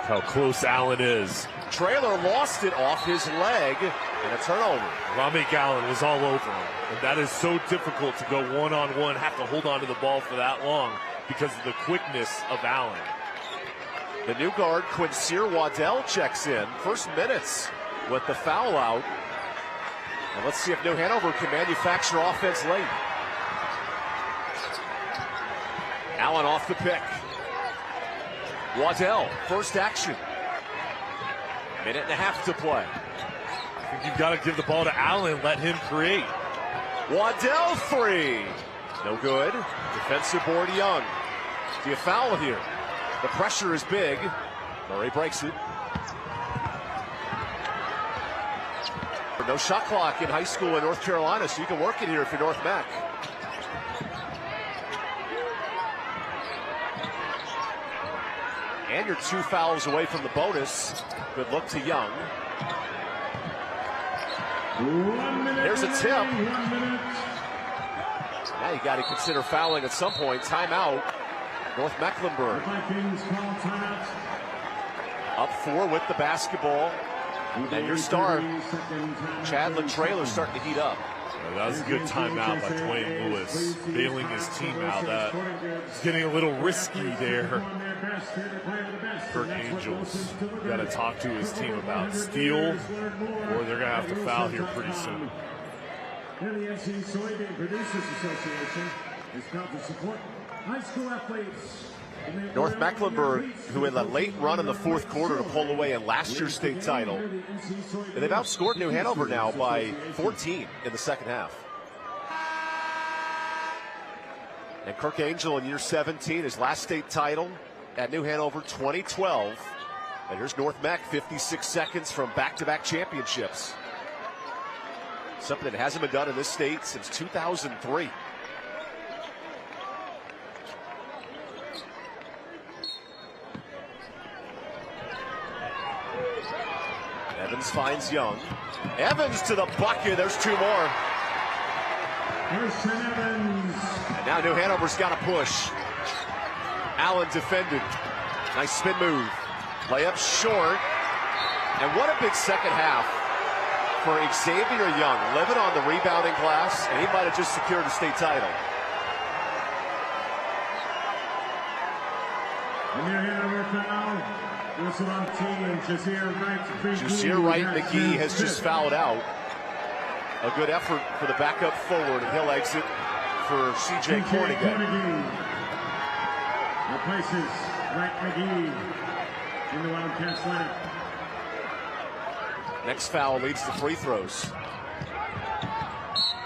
How close Allen is. Trailer lost it off his leg and a turnover. Ramik Allen was all over him. And that is so difficult to go one-on-one, have to hold on to the ball for that long because of the quickness of Allen. The new guard, Quincy Waddell, checks in. First minutes with the foul out. And let's see if New Hanover can manufacture offense late. Allen off the pick. Waddell, first action. Minute and a half to play. I think you've got to give the ball to Allen, let him create. Waddell 3. No good. Defensive board Young. Do you foul here? The pressure is big. Murray breaks it. No shot clock in high school in North Carolina, so you can work it here if you're North Mac. And you're 2 fouls away from the bonus. Good look to Young. There's a tip. Now you got to consider fouling at some point. Timeout. North Mecklenburg. Up 4 with the basketball. And your star, Chadlin Trailer, starting to heat up. Yeah, that was a good timeout by Dwayne Lewis, bailing his team out. That is getting a little risky there. Kurt Angels got to talk to his team about steal, or they're going to have to foul here pretty soon. And the NC Soybean Producers Association is proud to support high school athletes. North Mecklenburg, who in the late run in the fourth quarter to pull away in last year's state title. And they've outscored New Hanover now by 14 in the second half. And Kirk Angel in year 17, his last state title at New Hanover 2012. And here's North Mac, 56 seconds from back-to-back championships. Something that hasn't been done in this state since 2003. Evans finds Young. Evans to the bucket. There's two more. Evans. And now New Hanover's got to push. Allen defended. Nice spin move. Layup short. And what a big second half for Xavier Young. Living on the rebounding glass, and he might have just secured a state title. New Hanover foul. Whistle on team. Jasir Wright McGee has just fouled out. A good effort for the backup forward, and he'll exit for C.J. Cornigan. Replaces Wright McGee in the Wildcats lineup. Next foul leads to free throws.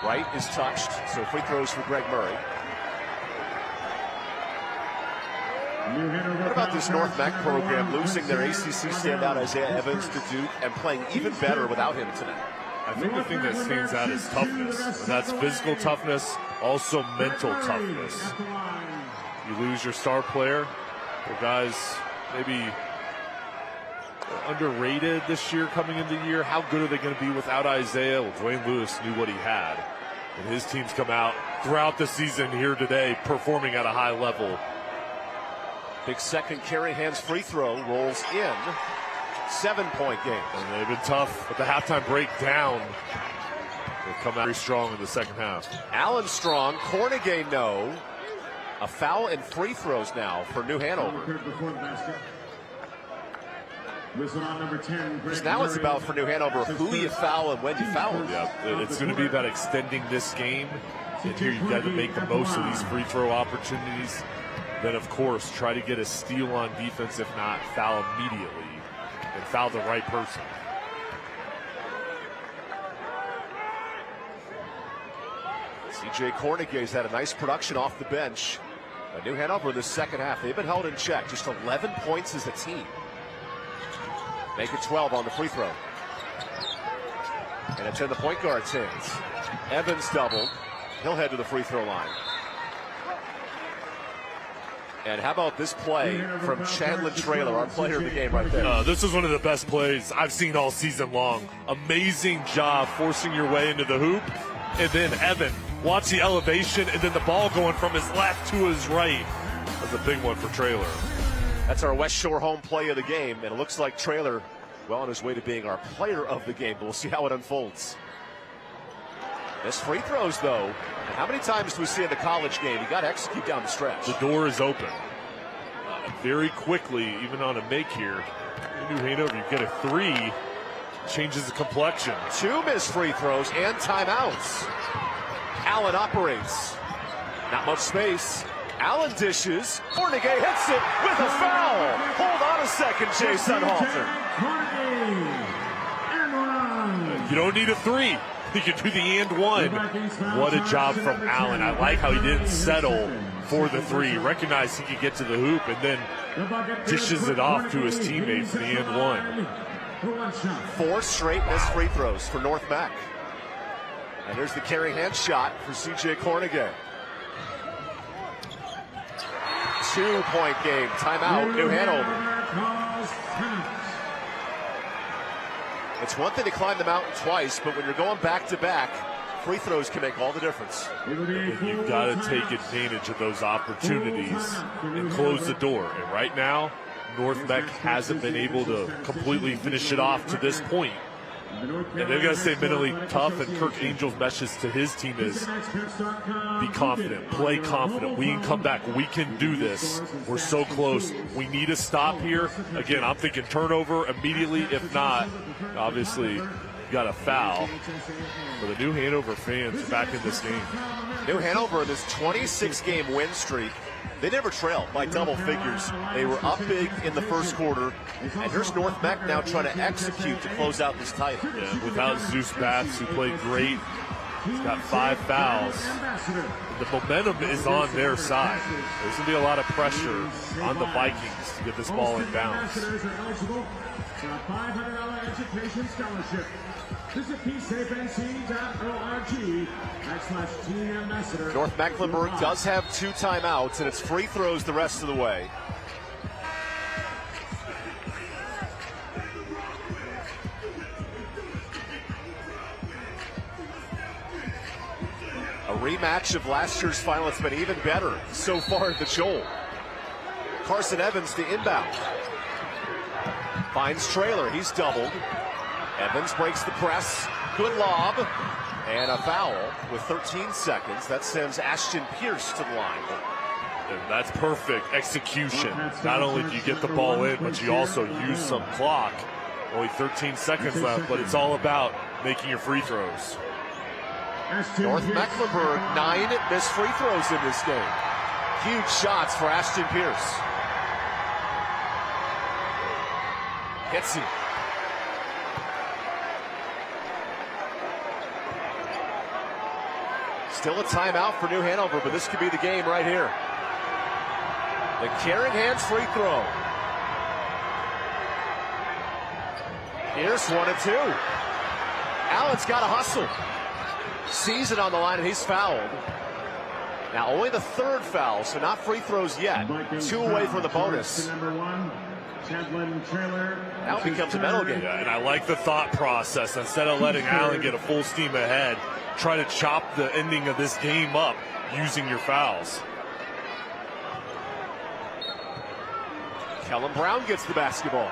Wright is touched, so free throws for Greg Murray. What about this North Mac program losing their ACC standout Isaiah Evans to Duke and playing even better without him tonight? I think the thing that stands out is toughness. And that's physical toughness, also mental toughness. You lose your star player, the guys maybe underrated this year coming into the year. How good are they going to be without Isaiah? Well, Dwayne Lewis knew what he had. And his teams come out throughout the season here today performing at a high level. Big second Carey Hands free throw rolls in. 7-point game. And they've been tough at the halftime break down. They've come out very strong in the second half. Allen strong, Cornigan no. A foul and free throws now for New Hanover. Now it's about for New Hanover who you foul and when you foul them. Yeah, it's going to be about extending this game. And here you've got to make the most of these free throw opportunities. Then, of course, try to get a steal on defense. If not, foul immediately and foul the right person. C.J. Cornigan's had a nice production off the bench. New Hanover in the second half, they've been held in check. Just 11 points as a team. Make it 12 on the free throw. And it's in the point guard's hands. Evans doubled. He'll head to the free throw line. And how about this play from Chandler Traylor, our player of the game right there. This is one of the best plays I've seen all season long. Amazing job forcing your way into the hoop. And then Evan, watch the elevation and then the ball going from his left to his right. That's a big one for Traylor. That's our West Shore home play of the game. And it looks like Traylor, well, on his way to being our player of the game. But we'll see how it unfolds. Missed free throws, though. And how many times do we see in the college game? You got to execute down the stretch. The door is open. Very quickly, even on a make here. New Hanover, you get a three, changes the complexion. 2 missed free throws and timeouts. Allen operates. Not much space. Allen dishes. Cornigan hits it with a foul. Hold on a second, Jason Halter. You don't need a three. You can do the and one. What a job from Allen. I like how he didn't settle for the three. Recognized he could get to the hoop and then dishes it off to his teammate for the and one. 4 straight missed free throws for North Mac. And there's the carry hand shot for C.J. Cornigan. 2-point game. Timeout, New Hanover. It's one thing to climb the mountain twice, but when you're going back-to-back, free throws can make all the difference. You've got to take advantage of those opportunities and close the door. And right now, North Mac hasn't been able to completely finish it off to this point. And they've got to stay mentally tough, and Kirk Angel's message to his team is be confident, play confident. We can come back. We can do this. We're so close. We need to stop here. Again, I'm thinking turnover immediately. If not, obviously, you got a foul. For the New Hanover fans back in this game. New Hanover, this 26-game win streak, they never trailed by double figures. They were up big in the first quarter, and here's North Mac now trying to execute to close out this title. Yeah, without Zeus Batts, who played great He's got 5 fouls. The momentum is on their side. There's going to be a lot of pressure on the Vikings to get this ball in bounds. Ambassadors are eligible for a $500 education scholarship. Visit BeSafeNC.org/team-ambassador. North Mecklenburg does have 2 timeouts, and it's free throws the rest of the way. A rematch of last year's final. It's been even better so far at the Joel. Carson Evans to inbound. Finds Trailer. He's doubled. Evans breaks the press. Good lob. And a foul with 13 seconds. That sends Ashton Pierce to the line. And that's perfect execution. Not only do you get the ball in, but you also use some clock. Only 13 seconds left, but it's all about making your free throws. North Mecklenburg, 9 missed free throws in this game. Huge shots for Ashton Pierce. Hits him. Still a timeout for New Hanover, but this could be the game right here. The Karen Hands free throw. Pierce 1 and 2. Allen's got to hustle. Sees it on the line, and he's fouled. Now only the 3rd foul, so not free throws yet. 2 away from the bonus. Now it becomes a mental game. Yeah, and I like the thought process. Instead of letting Allen get a full steam ahead, try to chop the ending of this game up using your fouls. Kellen Brown gets the basketball.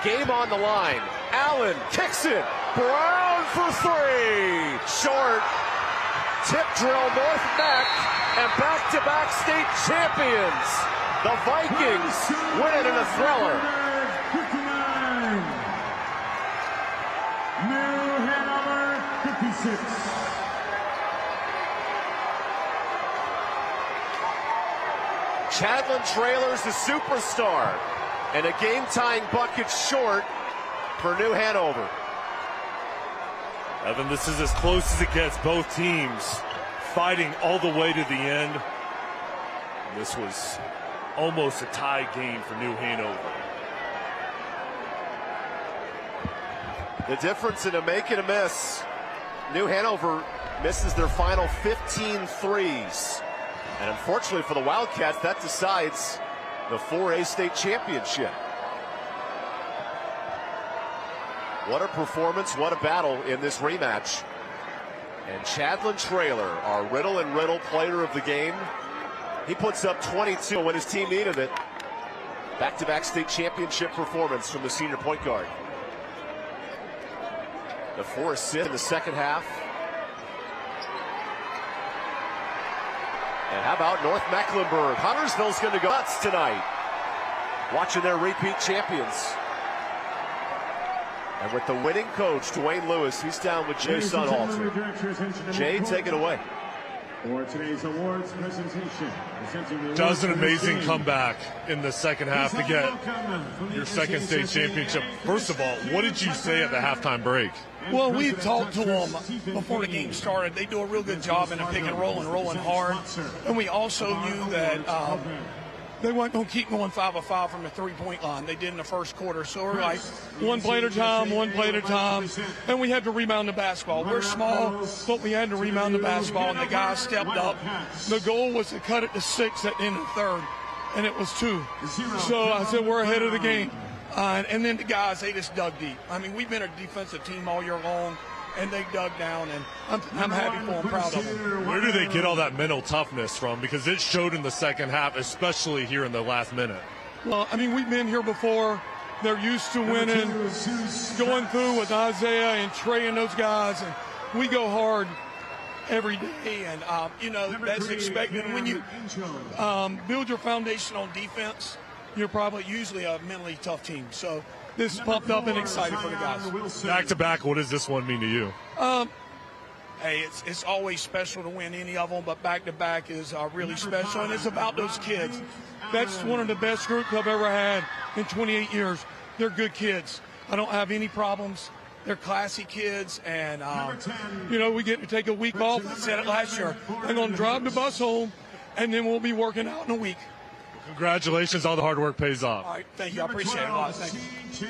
Game on the line. Allen kicks it. Brown for 3. Short. Tip drill North Mac. And back-to-back state champions. The Vikings win it in a thriller. 59. New Hanover 56. Chadlin Trailers the superstar. And a game-tying bucket short for New Hanover. Evan, this is as close as it gets. Both teams fighting all the way to the end. This was almost a tie game for New Hanover. The difference in a make and a miss. New Hanover misses their final 15 threes. And unfortunately for the Wildcats, that decides the 4A state championship. What a performance, what a battle in this rematch. And Chadlin Trailor, our Riddle and Riddle player of the game, he puts up 22 when his team needed it. Back-to-back state championship performance from the senior point guard. The 4 assists in the second half. And how about North Mecklenburg? Huntersville's going to go nuts tonight. Watching their repeat champions. And with the winning coach, Dwayne Lewis, he's down with Jay Sunhalter. Jay, take it away. For today's awards presentation, Does an amazing comeback in the second half to get your second state championship. First of all, what did you say at the halftime break? Well, we talked to them before the game started. They do a real good job in the pick and roll and rolling hard. And we also knew that they weren't going to keep going 5 of 5 from the three-point line. They did in the first quarter. So we're like, one play at a time. And we had to rebound the basketball. We're small, but we had to rebound the basketball, and the guys stepped up. The goal was to cut it to 6 at the end of the third, and it was 2. So I said, we're ahead of the game. And then the guys, they just dug deep. I mean, we've been a defensive team all year long, and they dug down, and I'm happy for them, proud of them. Where do they get all that mental toughness from? Because it showed in the second half, especially here in the last minute. Well, I mean, we've been here before. They're used to winning, going through with Isaiah and Trey and those guys, and we go hard every day, and, that's expected. When you build your foundation on defense, you're probably usually a mentally tough team. So this is pumped up and excited for the guys. Back to back, what does this one mean to you? Hey, it's always special to win any of them, but back to back is really special, and it's about those kids. That's one of the best groups I've ever had in 28 years. They're good kids. I don't have any problems. They're classy kids, and, you know, we get to take a week off. I said it last year. I'm going to drive the bus home, and then we'll be working out in a week. Congratulations. All the hard work pays off. All right. Thank you. I appreciate it a lot. Thank you.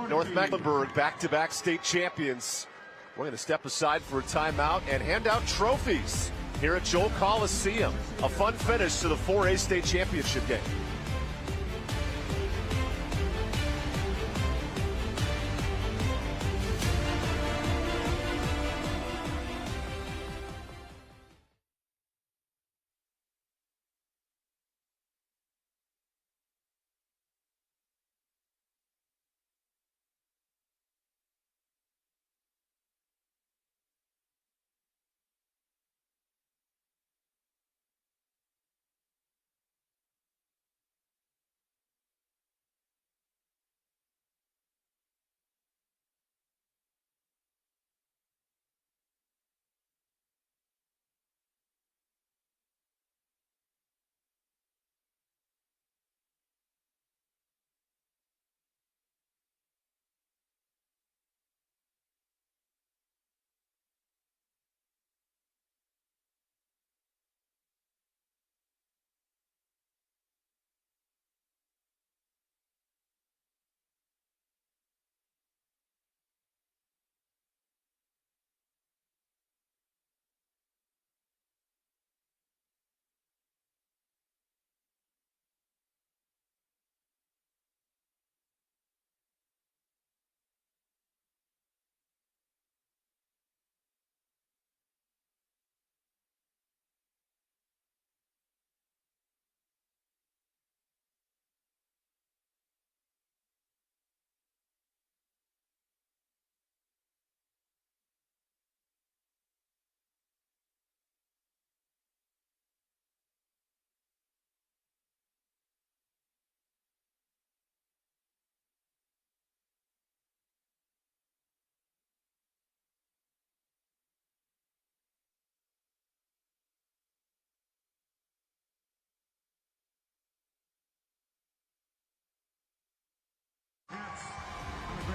North Mecklenburg, back-to-back state champions. We're going to step aside for a timeout and hand out trophies here at Joel Coliseum. A fun finish to the 4A state championship game.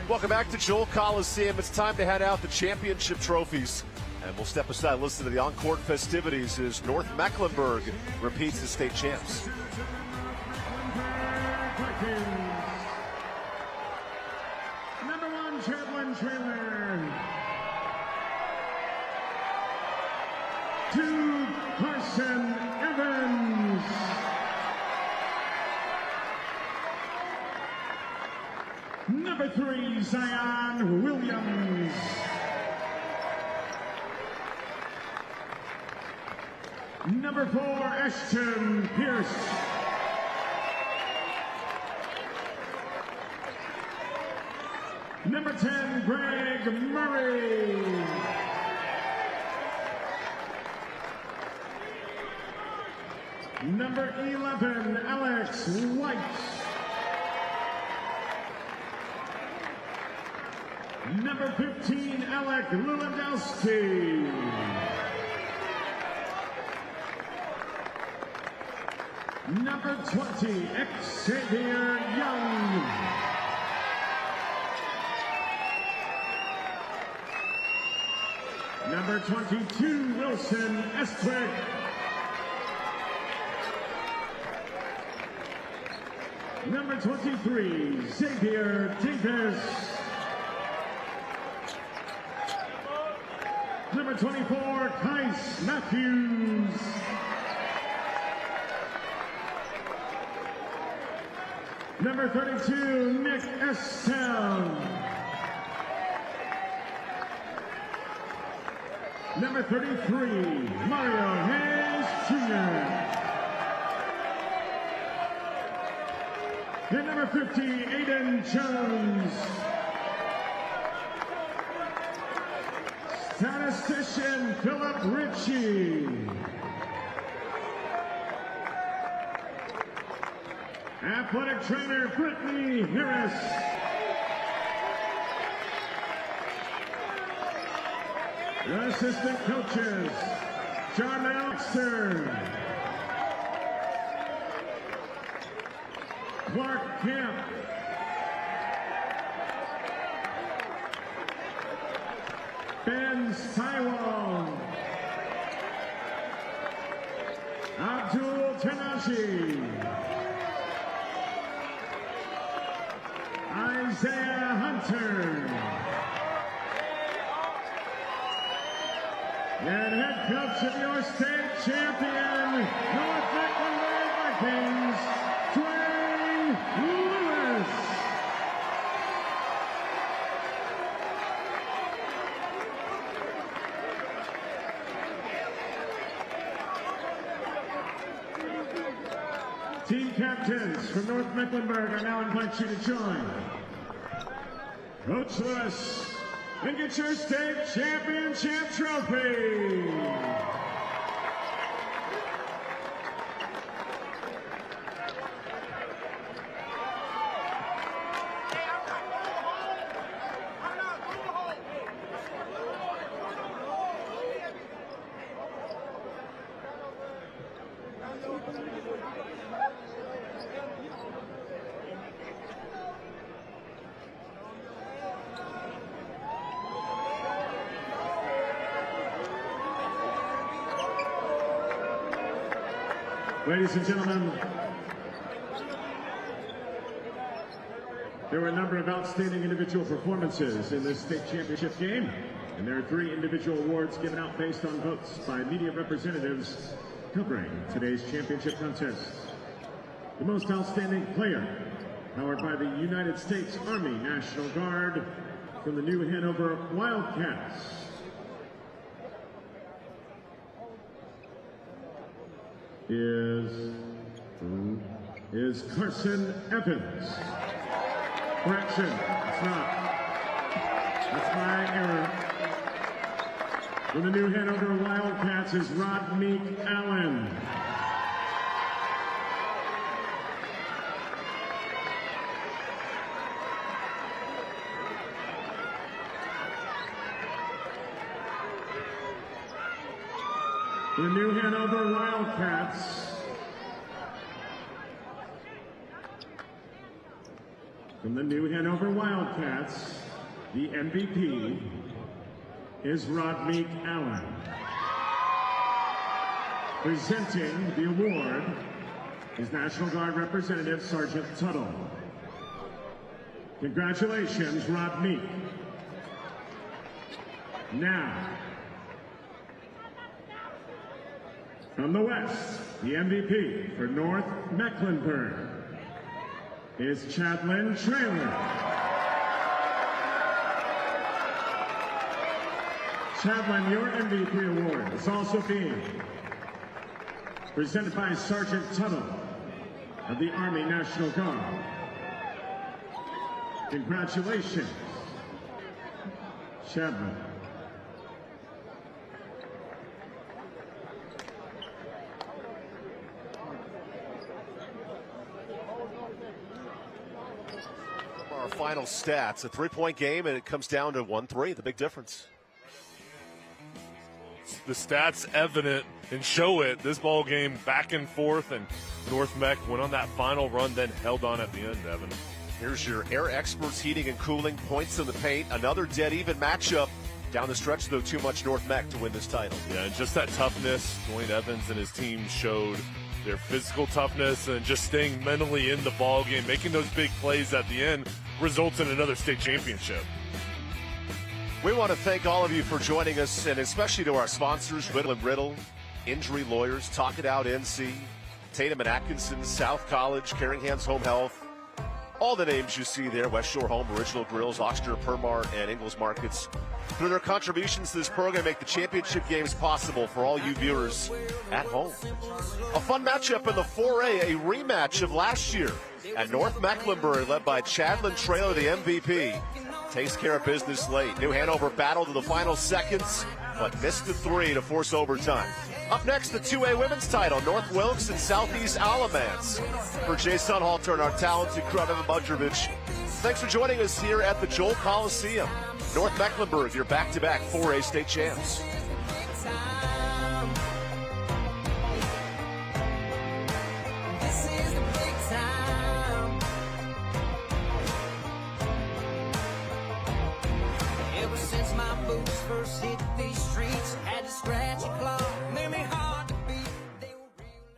Welcome back to Joel Coliseum. It's time to hand out the championship trophies. And we'll step aside and listen to the on-court festivities as North Mecklenburg repeats as state champs. Number 1, Champlin Trailer. 2, Carson Evans. Number 3, Zion Williams. Number 4, Ashton Pierce. Number 10, Greg Murray. Number 11, Alex White. Number 15, Alec Lewandowski. Number 20, Xavier Young. Number 22, Wilson Estwick. Number 23, Xavier Davis. Number 24, Kais Matthews. Number 32, Nick Estelle. Number 33, Mario Hayes Jr. And number 50, Aiden Jones. Statistician Philip Ritchie. Athletic trainer Brittany Harris. Assistant coaches Charnel Stern, Clark Kemp, Abdul Tanashi, Isaiah Hunter, and head coach of your state champion, North Mecklenburg Vikings, Dwayne Lewis. Team captains from North Mecklenburg, I now invite you to join Coach Lewis and get your state championship trophy. Ladies and gentlemen, there were a number of outstanding individual performances in this state championship game, and there are 3 individual awards given out based on votes by media representatives covering today's championship contest. The most outstanding player, powered by the United States Army National Guard from the New Hanover Wildcats, is Carson Evans. Correction, it's not. That's my error. From the New Hanover Wildcats is Rod Meek Allen. The New Hanover Wildcats. From the New Hanover Wildcats, the MVP is Rod Meek Allen. Presenting the award is National Guard Representative Sergeant Tuttle. Congratulations, Rod Meek. Now, from the West, the MVP for North Mecklenburg is Chadlyn Traylor. Chadlyn, your MVP award is also being presented by Sergeant Tuttle of the Army National Guard. Congratulations, Chadlyn. Our final stats, a 3-point game, and it comes down to 1-3, the big difference. The stats evident and show it. This ball game back and forth, and North Mech went on that final run, then held on at the end, Evan. Here's your Air Experts Heating and Cooling, points in the paint, another dead even matchup. Down the stretch, though, too much North Mech to win this title. Yeah, and just that toughness, Dwayne Evans and his team showed their physical toughness and just staying mentally in the ball game, making those big plays at the end results in another state championship. We want to thank all of you for joining us, and especially to our sponsors, Riddle & Riddle, Injury Lawyers, Talk It Out NC, Tatum & Atkinson, South College, Caring Hands Home Health, all the names you see there, West Shore Home, Original Grills, Oxter, Permar, and Ingalls Markets. Through their contributions to this program, make the championship games possible for all you viewers at home. A fun matchup in the 4A, a rematch of last year at North Mecklenburg, led by Chadlyn Traylor, the MVP. Takes care of business late. New Hanover battled to the final seconds, but missed the 3 to force overtime. Up next, the 2A women's title, North Wilkes and Southeast Alamance. For Jason Halter and our talented crew, Evan Budrovich, thanks for joining us here at the Joel Coliseum. North Mecklenburg, your back-to-back 4A state champs. Ever since my boots first hit these streets, had to scratch and claw, made me hard to beat. They were real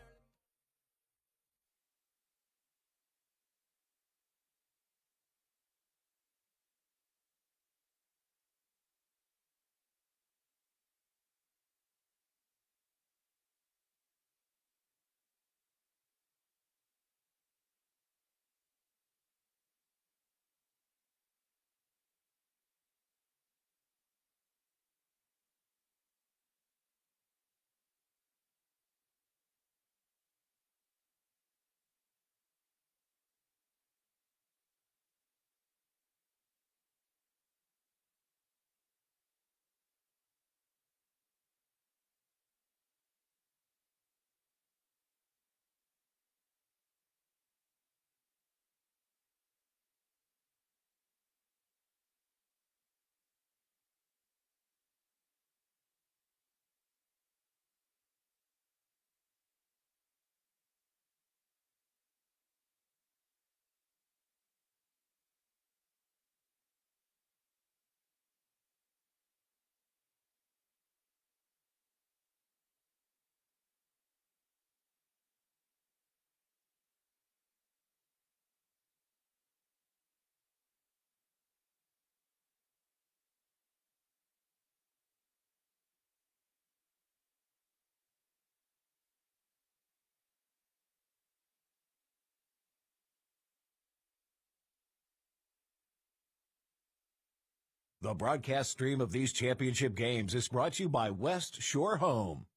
The broadcast stream of these championship games is brought to you by West Shore Home.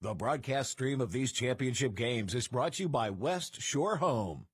The broadcast stream of these championship games is brought to you by West Shore Home.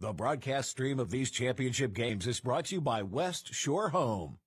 The broadcast stream of these championship games is brought to you by West Shore Home.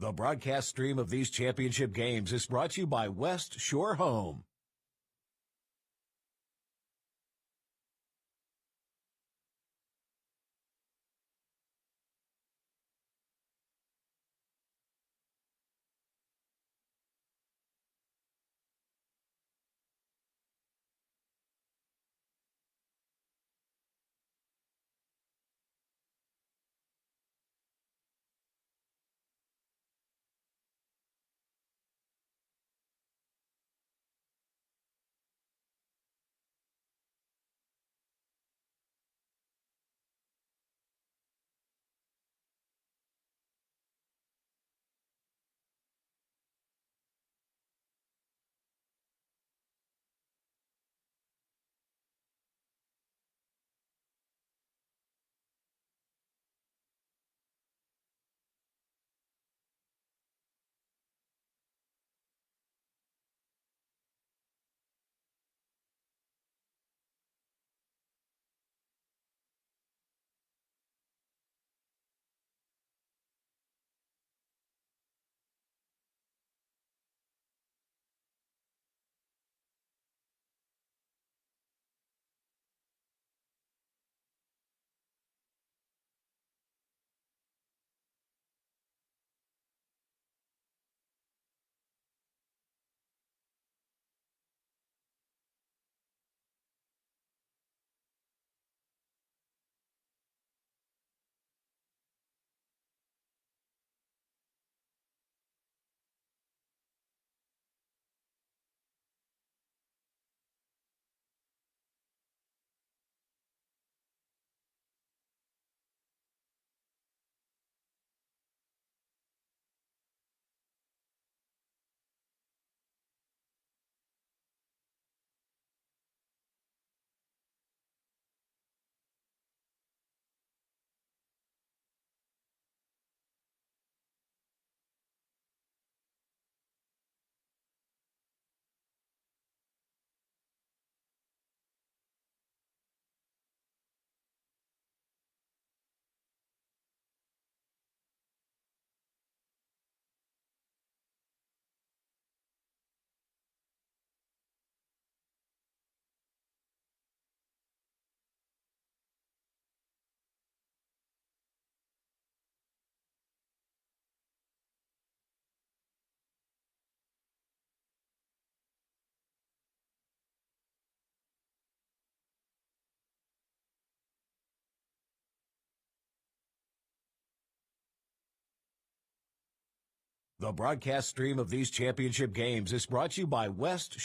The broadcast stream of these championship games is brought to you by West Shore Home. The broadcast stream of these championship games is brought to you by West